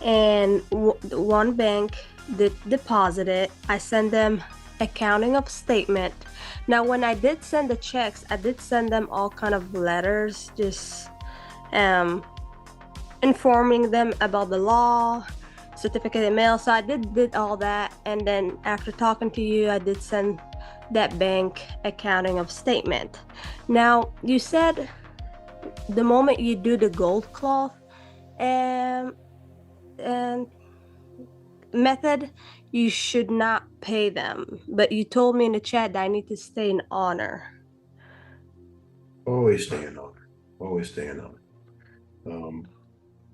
and one bank did deposit it. I send them accounting of statement. Now, when I did send the checks, I did send them all kind of letters, just informing them about the law, certificate in mail. So I did all that, and then after talking to you, I did send that bank accounting of statement. Now, you said the moment you do the gold cloth and method, you should not pay them, but you told me in the chat that I need to stay in honor. Always stay in honor. Always stay in honor.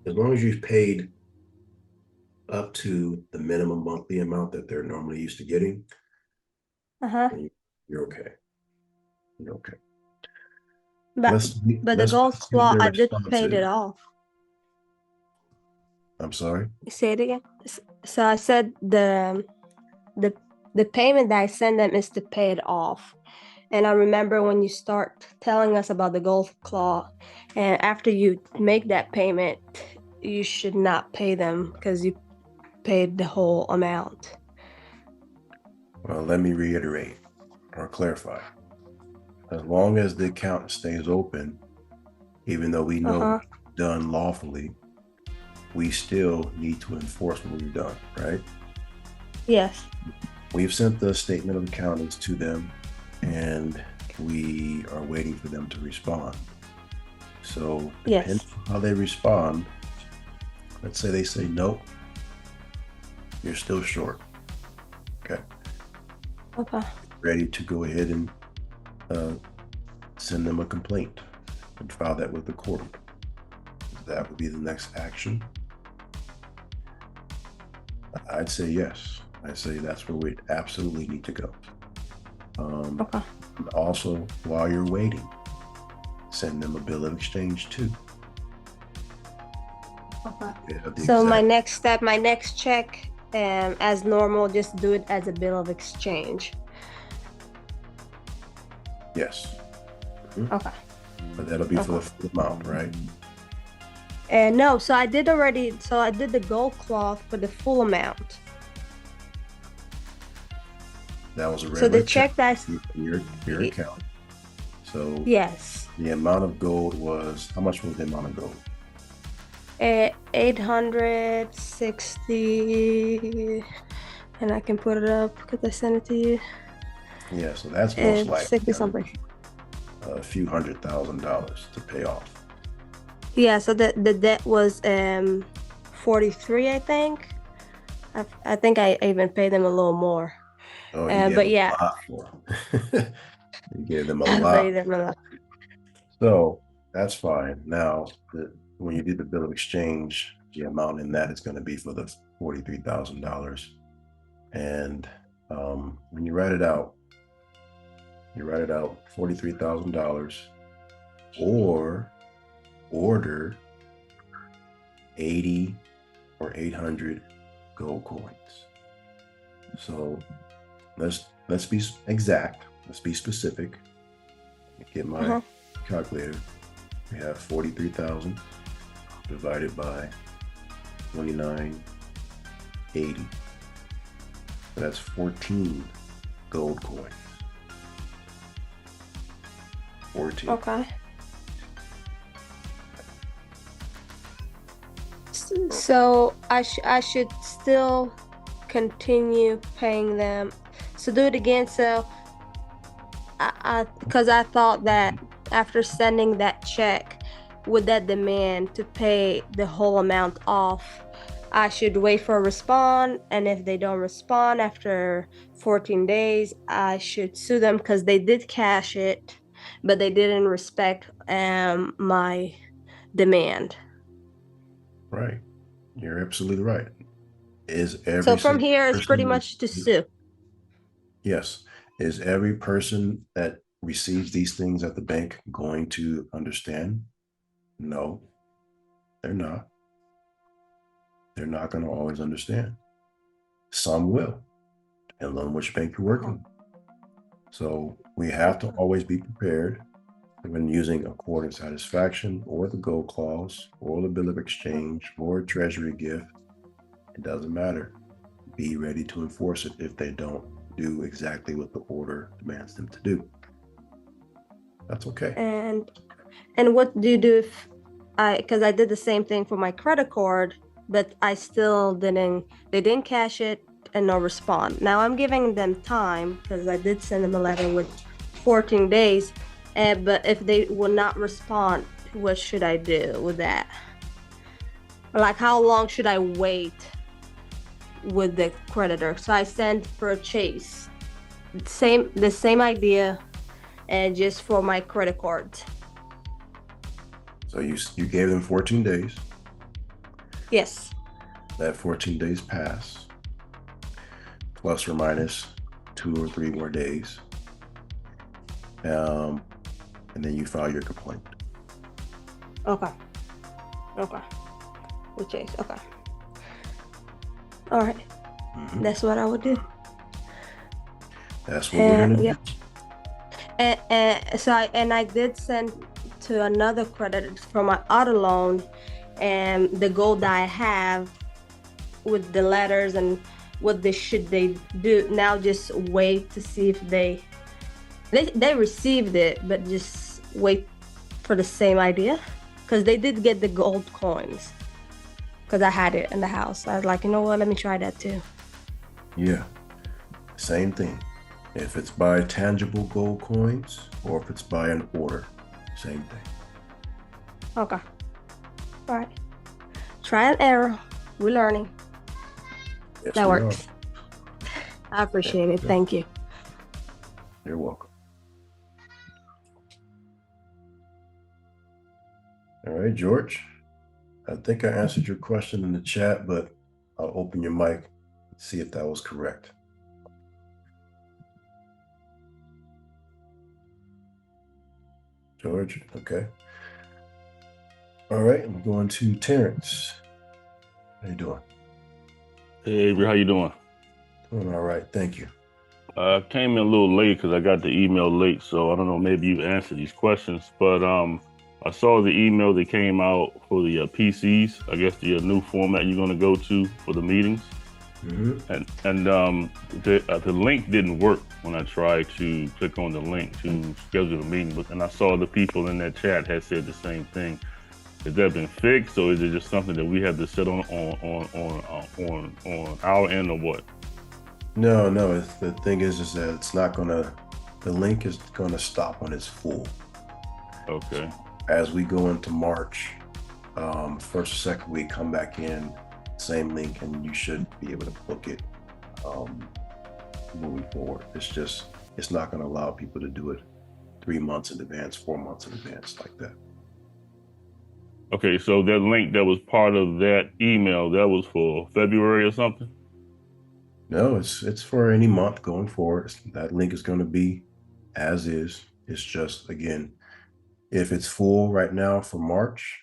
As long as you've paid up to the minimum monthly amount that they're normally used to getting, you're okay. You're okay. But the gold cloth, I did pay it off. I'm sorry? Say it again. So I said the payment that I send them is to pay it off. And I remember when you start telling us about the gold claw, and after you make that payment, you should not pay them because you paid the whole amount. Well, let me reiterate or clarify. As long as the account stays open, even though we know it's done lawfully, we still need to enforce what we've done, right? Yes. We've sent the statement of accountants to them, and we are waiting for them to respond. So depending on how they respond, let's say they say nope, you're still short. Okay. Okay. Ready to go ahead and send them a complaint and file that with the court. That would be the next action. I'd say yes. I say that's where we absolutely need to go. Okay. And also, while you're waiting, send them a bill of exchange too. Okay. So my next check, as normal, just do it as a bill of exchange. Yes. Mm-hmm. Okay. But that'll be for the full amount, right? No, so I did the gold cloth for the full amount. That was a regular so the check that's your account. So yes. The amount of gold was, how much was the amount of gold? 860, and I can put it up because I sent it to you. Yeah, so that's most likely 60 something. A few $100,000 to pay off. Yeah, so the debt was 43, I think. I think I even paid them a little more. Oh, but yeah. You gave them a lot. So that's fine. Now, when you do the bill of exchange, the amount in that is going to be for the $43,000. And when you write it out, $43,000, or order 80 or 800 gold coins. So let's be exact. Let's be specific. Get my calculator. We have 43,000 divided by 29.80. So that's 14 gold coins. 14. Okay. So I should still continue paying them. So do it again. So because I thought that after sending that check with that demand to pay the whole amount off, I should wait for a response, and if they don't respond after 14 days, I should sue them because they did cash it, but they didn't respect my demand. Right. You're absolutely right. So from here is pretty much to sue. Yes. Is every person that receives these things at the bank going to understand? No, they're not. They're not going to always understand. Some will, depending on which bank you're working with. So we have to always be prepared when using accord and satisfaction, or the gold clause, or the bill of exchange, or a treasury gift. It doesn't matter. Be ready to enforce it if they don't do exactly what the order demands them to do. That's okay. And what do you do if because I did the same thing for my credit card, but I still they didn't cash it and no respond. Now I'm giving them time because I did send them a letter with 14 days. But if they will not respond, what should I do with that? Like, how long should I wait with the creditor? So I sent for Chase, the same idea, and just for my credit cards. So you gave them 14 days. Yes. That 14 days pass, plus or minus 2 or 3 more days. And then you file your complaint. Okay. With Chase. Okay. All right. That's what I would do. That's what we're gonna do. I did send to another credit for my auto loan, and the goal that I have with the letters and what should they do now. Just wait to see if they received it, but just wait for the same idea, because they did get the gold coins, because I had it in the house. I was like, you know what, let me try that too. Yeah, same thing. If it's by tangible gold coins or if it's by an order, same thing. Okay. All right. Try and error. We're learning. Yes, That we works. I appreciate it. Thank you. You're welcome. All right, George. I think I answered your question in the chat, but I'll open your mic and see if that was correct. George, okay. All right, I'm going to Terrence. How you doing? Hey, Avery, how you doing? Doing all right, thank you. I came in a little late because I got the email late, so I don't know, maybe you answered these questions, but I saw the email that came out for the PCs, I guess the new format you're going to go to for the meetings. Mm-hmm. And the link didn't work when I tried to click on the link to schedule the meeting, and I saw the people in that chat had said the same thing. Has that been fixed, or is it just something that we have to set on our end, or what? No. The thing is that it's not gonna. The link is gonna stop when it's full. Okay. As we go into March, first or second week, come back in, same link, and you should be able to book it moving forward. It's not going to allow people to do it 3 months in advance, 4 months in advance like that. Okay, so that link that was part of that email, that was for February or something? No, it's for any month going forward. That link is going to be as is. It's just, again, if it's full right now for March,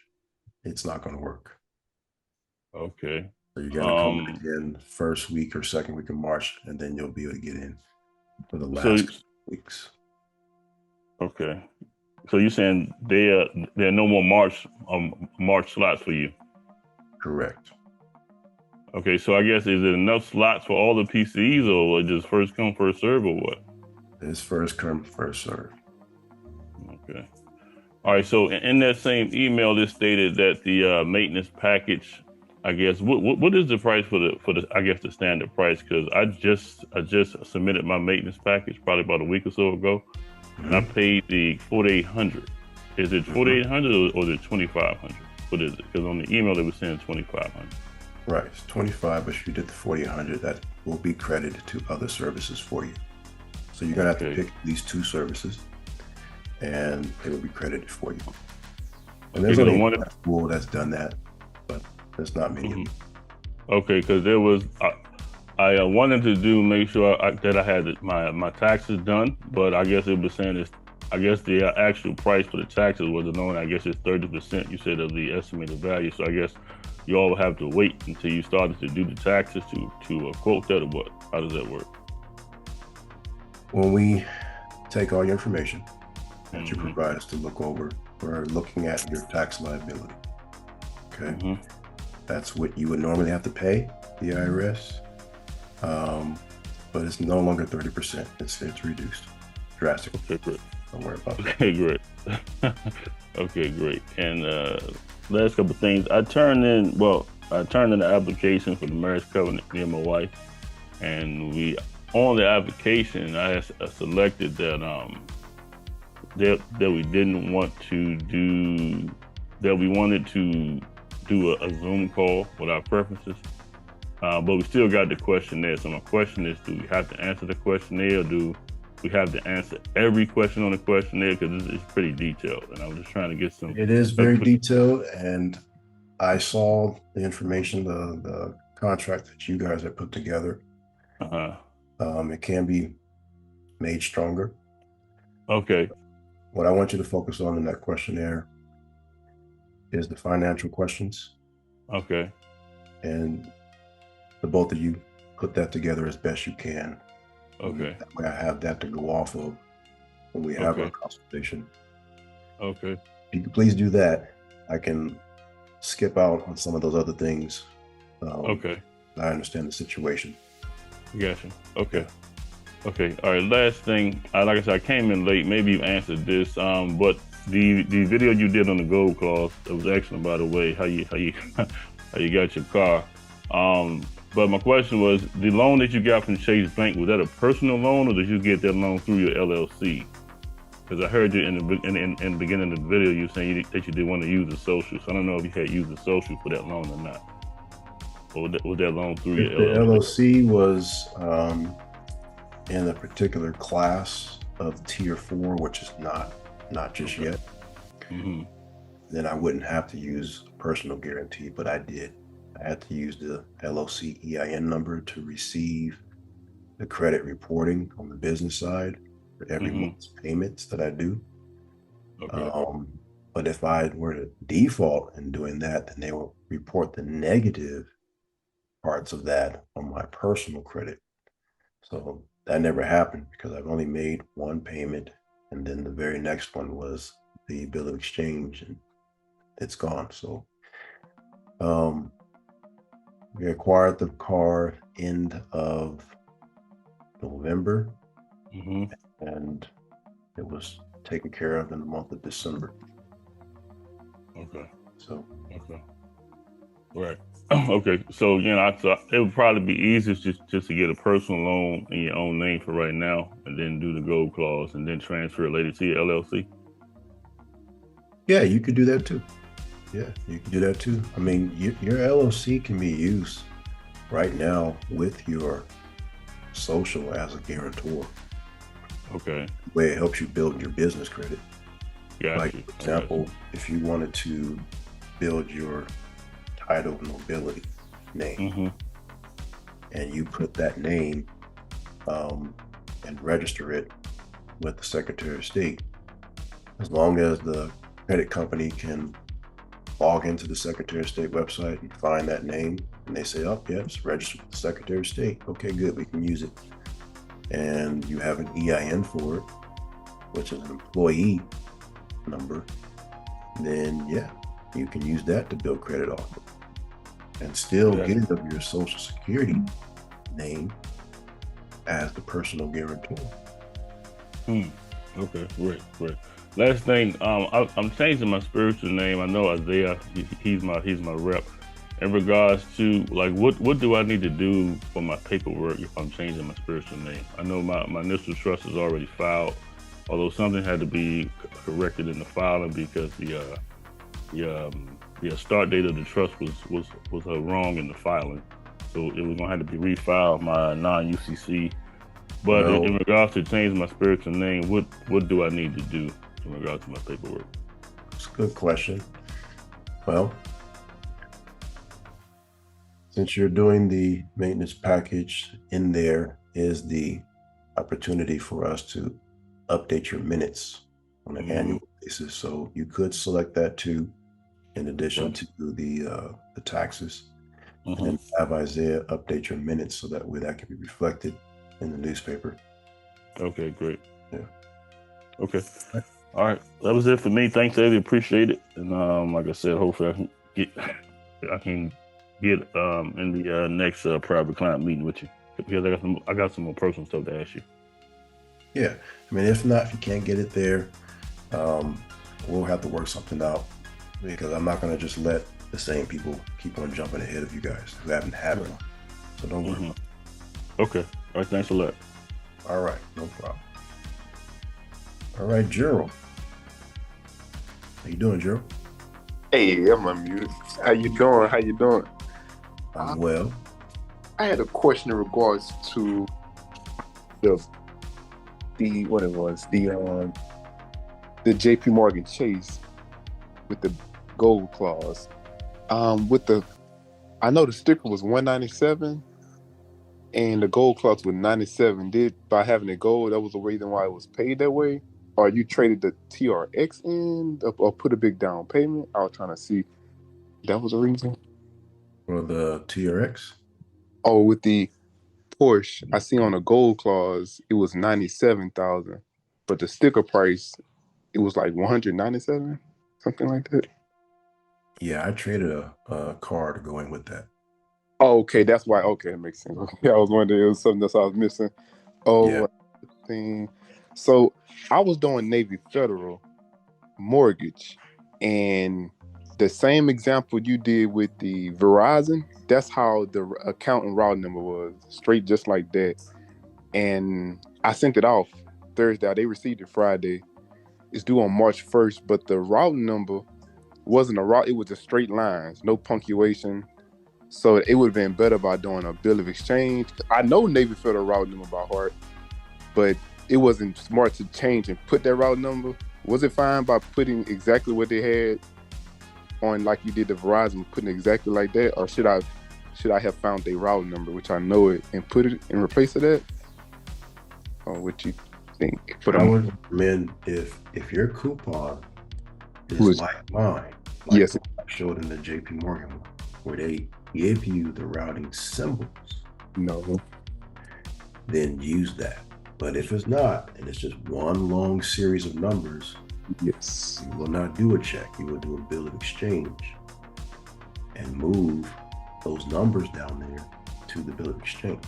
it's not going to work. Okay. So you're going to come in again first week or second week of March, and then you'll be able to get in for the last weeks. Okay. So you're saying there are no more March slots for you? Correct. Okay, so I guess, is it enough slots for all the PCs, or just first come, first serve, or what? It's first come, first serve. Okay. All right, so in that same email, it stated that the maintenance package, I guess, what is the price for the I guess the standard price? Because I just submitted my maintenance package probably about a week or so ago, and I paid the $4,800. Is it $4,800 or is it $2,500? What is it? Because on the email they were saying $2,500. Right, it's $25, but if you did the $4,800, that will be credited to other services for you. So you're gonna have to pick these 2 services, and it will be credited for you. And there's only one school that's done that, but there's not many of them. Okay, because there was, I wanted to make sure that I had my taxes done, but I guess it was saying I guess the actual price for the taxes wasn't known. I guess it's 30%, you said, of the estimated value. So I guess you all have to wait until you started to do the taxes to quote that, or what? How does that work? When we take all your information that you provide us to look over, we're looking at your tax liability. Okay. That's what you would normally have to pay the IRS. But it's no longer 30%. It's reduced drastically. Okay, great. Don't worry about that. Okay, great. Okay, great. And last couple of things. I turned in the application for the marriage covenant, me and my wife, and on the application I selected that we didn't want to do, that we wanted to do a Zoom call with our preferences, but we still got the questionnaire. So my question is, do we have to answer the questionnaire, or do we have to answer every question on the questionnaire? Because it's pretty detailed, and I was just trying to get some. It is very detailed, and I saw the information, the contract that you guys have put together. It can be made stronger. Okay. What I want you to focus on in that questionnaire is the financial questions. Okay. And the both of you put that together as best you can. Okay. That way I have that to go off of when we have our Okay. consultation. Okay. If you could please do that, I can skip out on some of those other things. Okay. I understand the situation. Gotcha. Okay. Okay. All right. Last thing, like I said, I came in late. Maybe you answered this, but the video you did on the gold clause, it was excellent, by the way. How you how you got your car. But my question was, the loan that you got from Chase Bank, was that a personal loan, or did you get that loan through your LLC? Because I heard you in the beginning of the video, you saying that you didn't want to use the social. So I don't know if you had used the social for that loan or not. Or was that loan through your The LLC? LLC was in a particular class of tier 4, which is not just yet. Mm-hmm. Then I wouldn't have to use personal guarantee, but I did. I had to use the LLC EIN number to receive the credit reporting on the business side for every month's payments that I do. Okay. But if I were to default in doing that, then they will report the negative parts of that on my personal credit. So that never happened because I've only made one payment, and then the very next one was the bill of exchange, and it's gone. So we acquired the car end of November, and it was taken care of in the month of December. Okay. So okay. Right. Okay. So it would probably be easiest just to get a personal loan in your own name for right now, and then do the gold clause, and then transfer it later to your LLC. Yeah, you could do that too. Yeah, you can do that too. I mean, your LLC can be used right now with your social as a guarantor. Okay. Way it helps you build your business credit. Gotcha. Like, for example, if you wanted to build your title nobility name, and you put that name and register it with the Secretary of State, as long as the credit company can log into the Secretary of State website and find that name, and they say, oh, yeah, it's registered with the Secretary of State. Okay, good, we can use it. And you have an EIN for it, which is an employee number, then yeah, you can use that to build credit off of, and still give your social security name as the personal guarantor. Okay, great. Last thing, I'm changing my spiritual name. I know Isaiah, he's my rep. In regards to, like, what do I need to do for my paperwork if I'm changing my spiritual name? I know my initial trust is already filed, although something had to be corrected in the filing because the start date of the trust was wrong in the filing, so it was gonna have to be refiled, my non-UCC. But in regards to changing my spiritual name, what do I need to do in regards to my paperwork? It's a good question. Well, since you're doing the maintenance package, in there is the opportunity for us to update your minutes on an annual basis. So you could select that too, in addition to the taxes, and have Isaiah update your minutes so that way that can be reflected in the newspaper. Okay, great. Yeah. Okay. All right. That was it for me. Thanks, Eddie. Appreciate it. And like I said, hopefully I can get in the next private client meeting with you, because I got some more personal stuff to ask you. Yeah. I mean, if not, if you can't get it there, we'll have to work something out, because I'm not going to just let the same people keep on jumping ahead of you guys who haven't had one. So don't worry. Okay. All right. Thanks a lot. All right. No problem. All right, Gerald. How you doing, Gerald? Hey, I'm unmuted. How you doing? I'm well. I had a question in regards to the JPMorgan Chase with the gold clause. I know the sticker was $197 and the gold clause was $97. By having the gold, that was the reason why it was paid that way? Or you traded the TRX in or put a big down payment? I was trying to see. That was the reason? For the TRX? Oh, with the Porsche, I see on the gold clause, it was $97,000. but the sticker price, it was like $197, something like that. Yeah, I traded a card going with that. Oh, okay, that's why. Okay, it makes sense. Okay, I was wondering, it was something else I was missing. Oh, Yeah. thing. So I was doing Navy Federal mortgage, and the same example you did with the Verizon, that's how the account and route number was, straight just like that. And I sent it off Thursday. They received it Friday. It's due on March 1st, but the route number wasn't a route. It was just straight lines, no punctuation. So it would have been better by doing a bill of exchange. I know Navy Federal route number by heart, but it wasn't smart to change and put that route number. Was it fine by putting exactly what they had on, like you did the Verizon, putting exactly like that, or should I have found a route number, which I know it, and put it in replace of that? Or what you think? But I would recommend if your coupon is like mine, like yes, I showed in the JPMorgan one, where they give you the routing symbols. No. Then use that. But if it's not, and it's just one long series of numbers, yes, you will not do a check. You will do a bill of exchange and move those numbers down there to the bill of exchange.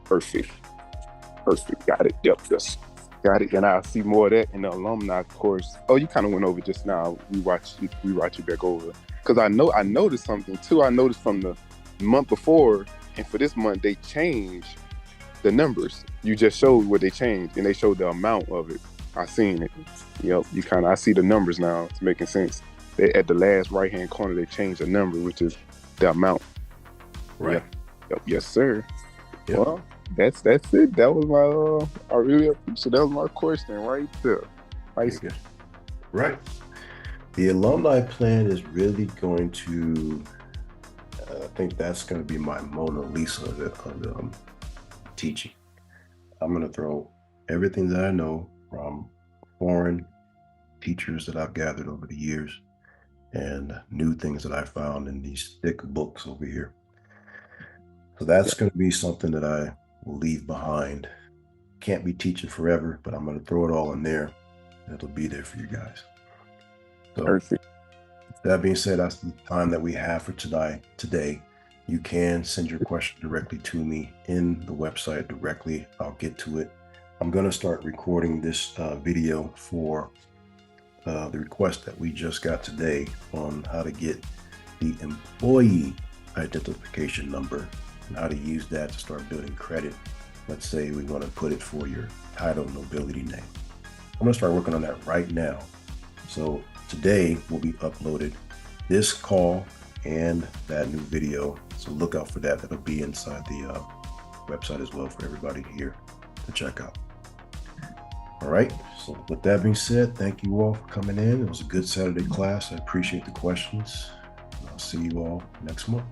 Perfect. Got it. Yep. Yes. Got it. And I'll see more of that in the alumni course. Oh, you kind of went over just now. We watch you back over. Because I noticed something too. I noticed from the month before, and for this month, they changed the numbers. You just showed what they changed, and they showed the amount of it. I seen it. Yep. I see the numbers now. It's making sense. They, at the last right-hand corner, they changed the number, which is the amount. Right. Yep. Yes, sir. Yep. Well, that's it. That was my I really appreciate. That was my question right there. Right. The alumni plan is really going to, I think that's going to be my Mona Lisa of the teaching. I'm going to throw everything that I know from foreign teachers that I've gathered over the years and new things that I found in these thick books over here. So that's going to be something that I will leave behind. Can't be teaching forever, but I'm going to throw it all in there. It'll be there for you guys. So, perfect. That being said, that's the time that we have for today. You can send your question directly to me in the website directly. I'll get to it. I'm going to start recording this video for the request that we just got today on how to get the employee identification number and how to use that to start building credit. Let's say we want to put it for your title nobility name. I'm going to start working on that right now. So today will be uploaded this call and that new video. So look out for that. That'll be inside the website as well for everybody here to check out. All right. So with that being said, thank you all for coming in. It was a good Saturday class. I appreciate the questions. I'll see you all next month.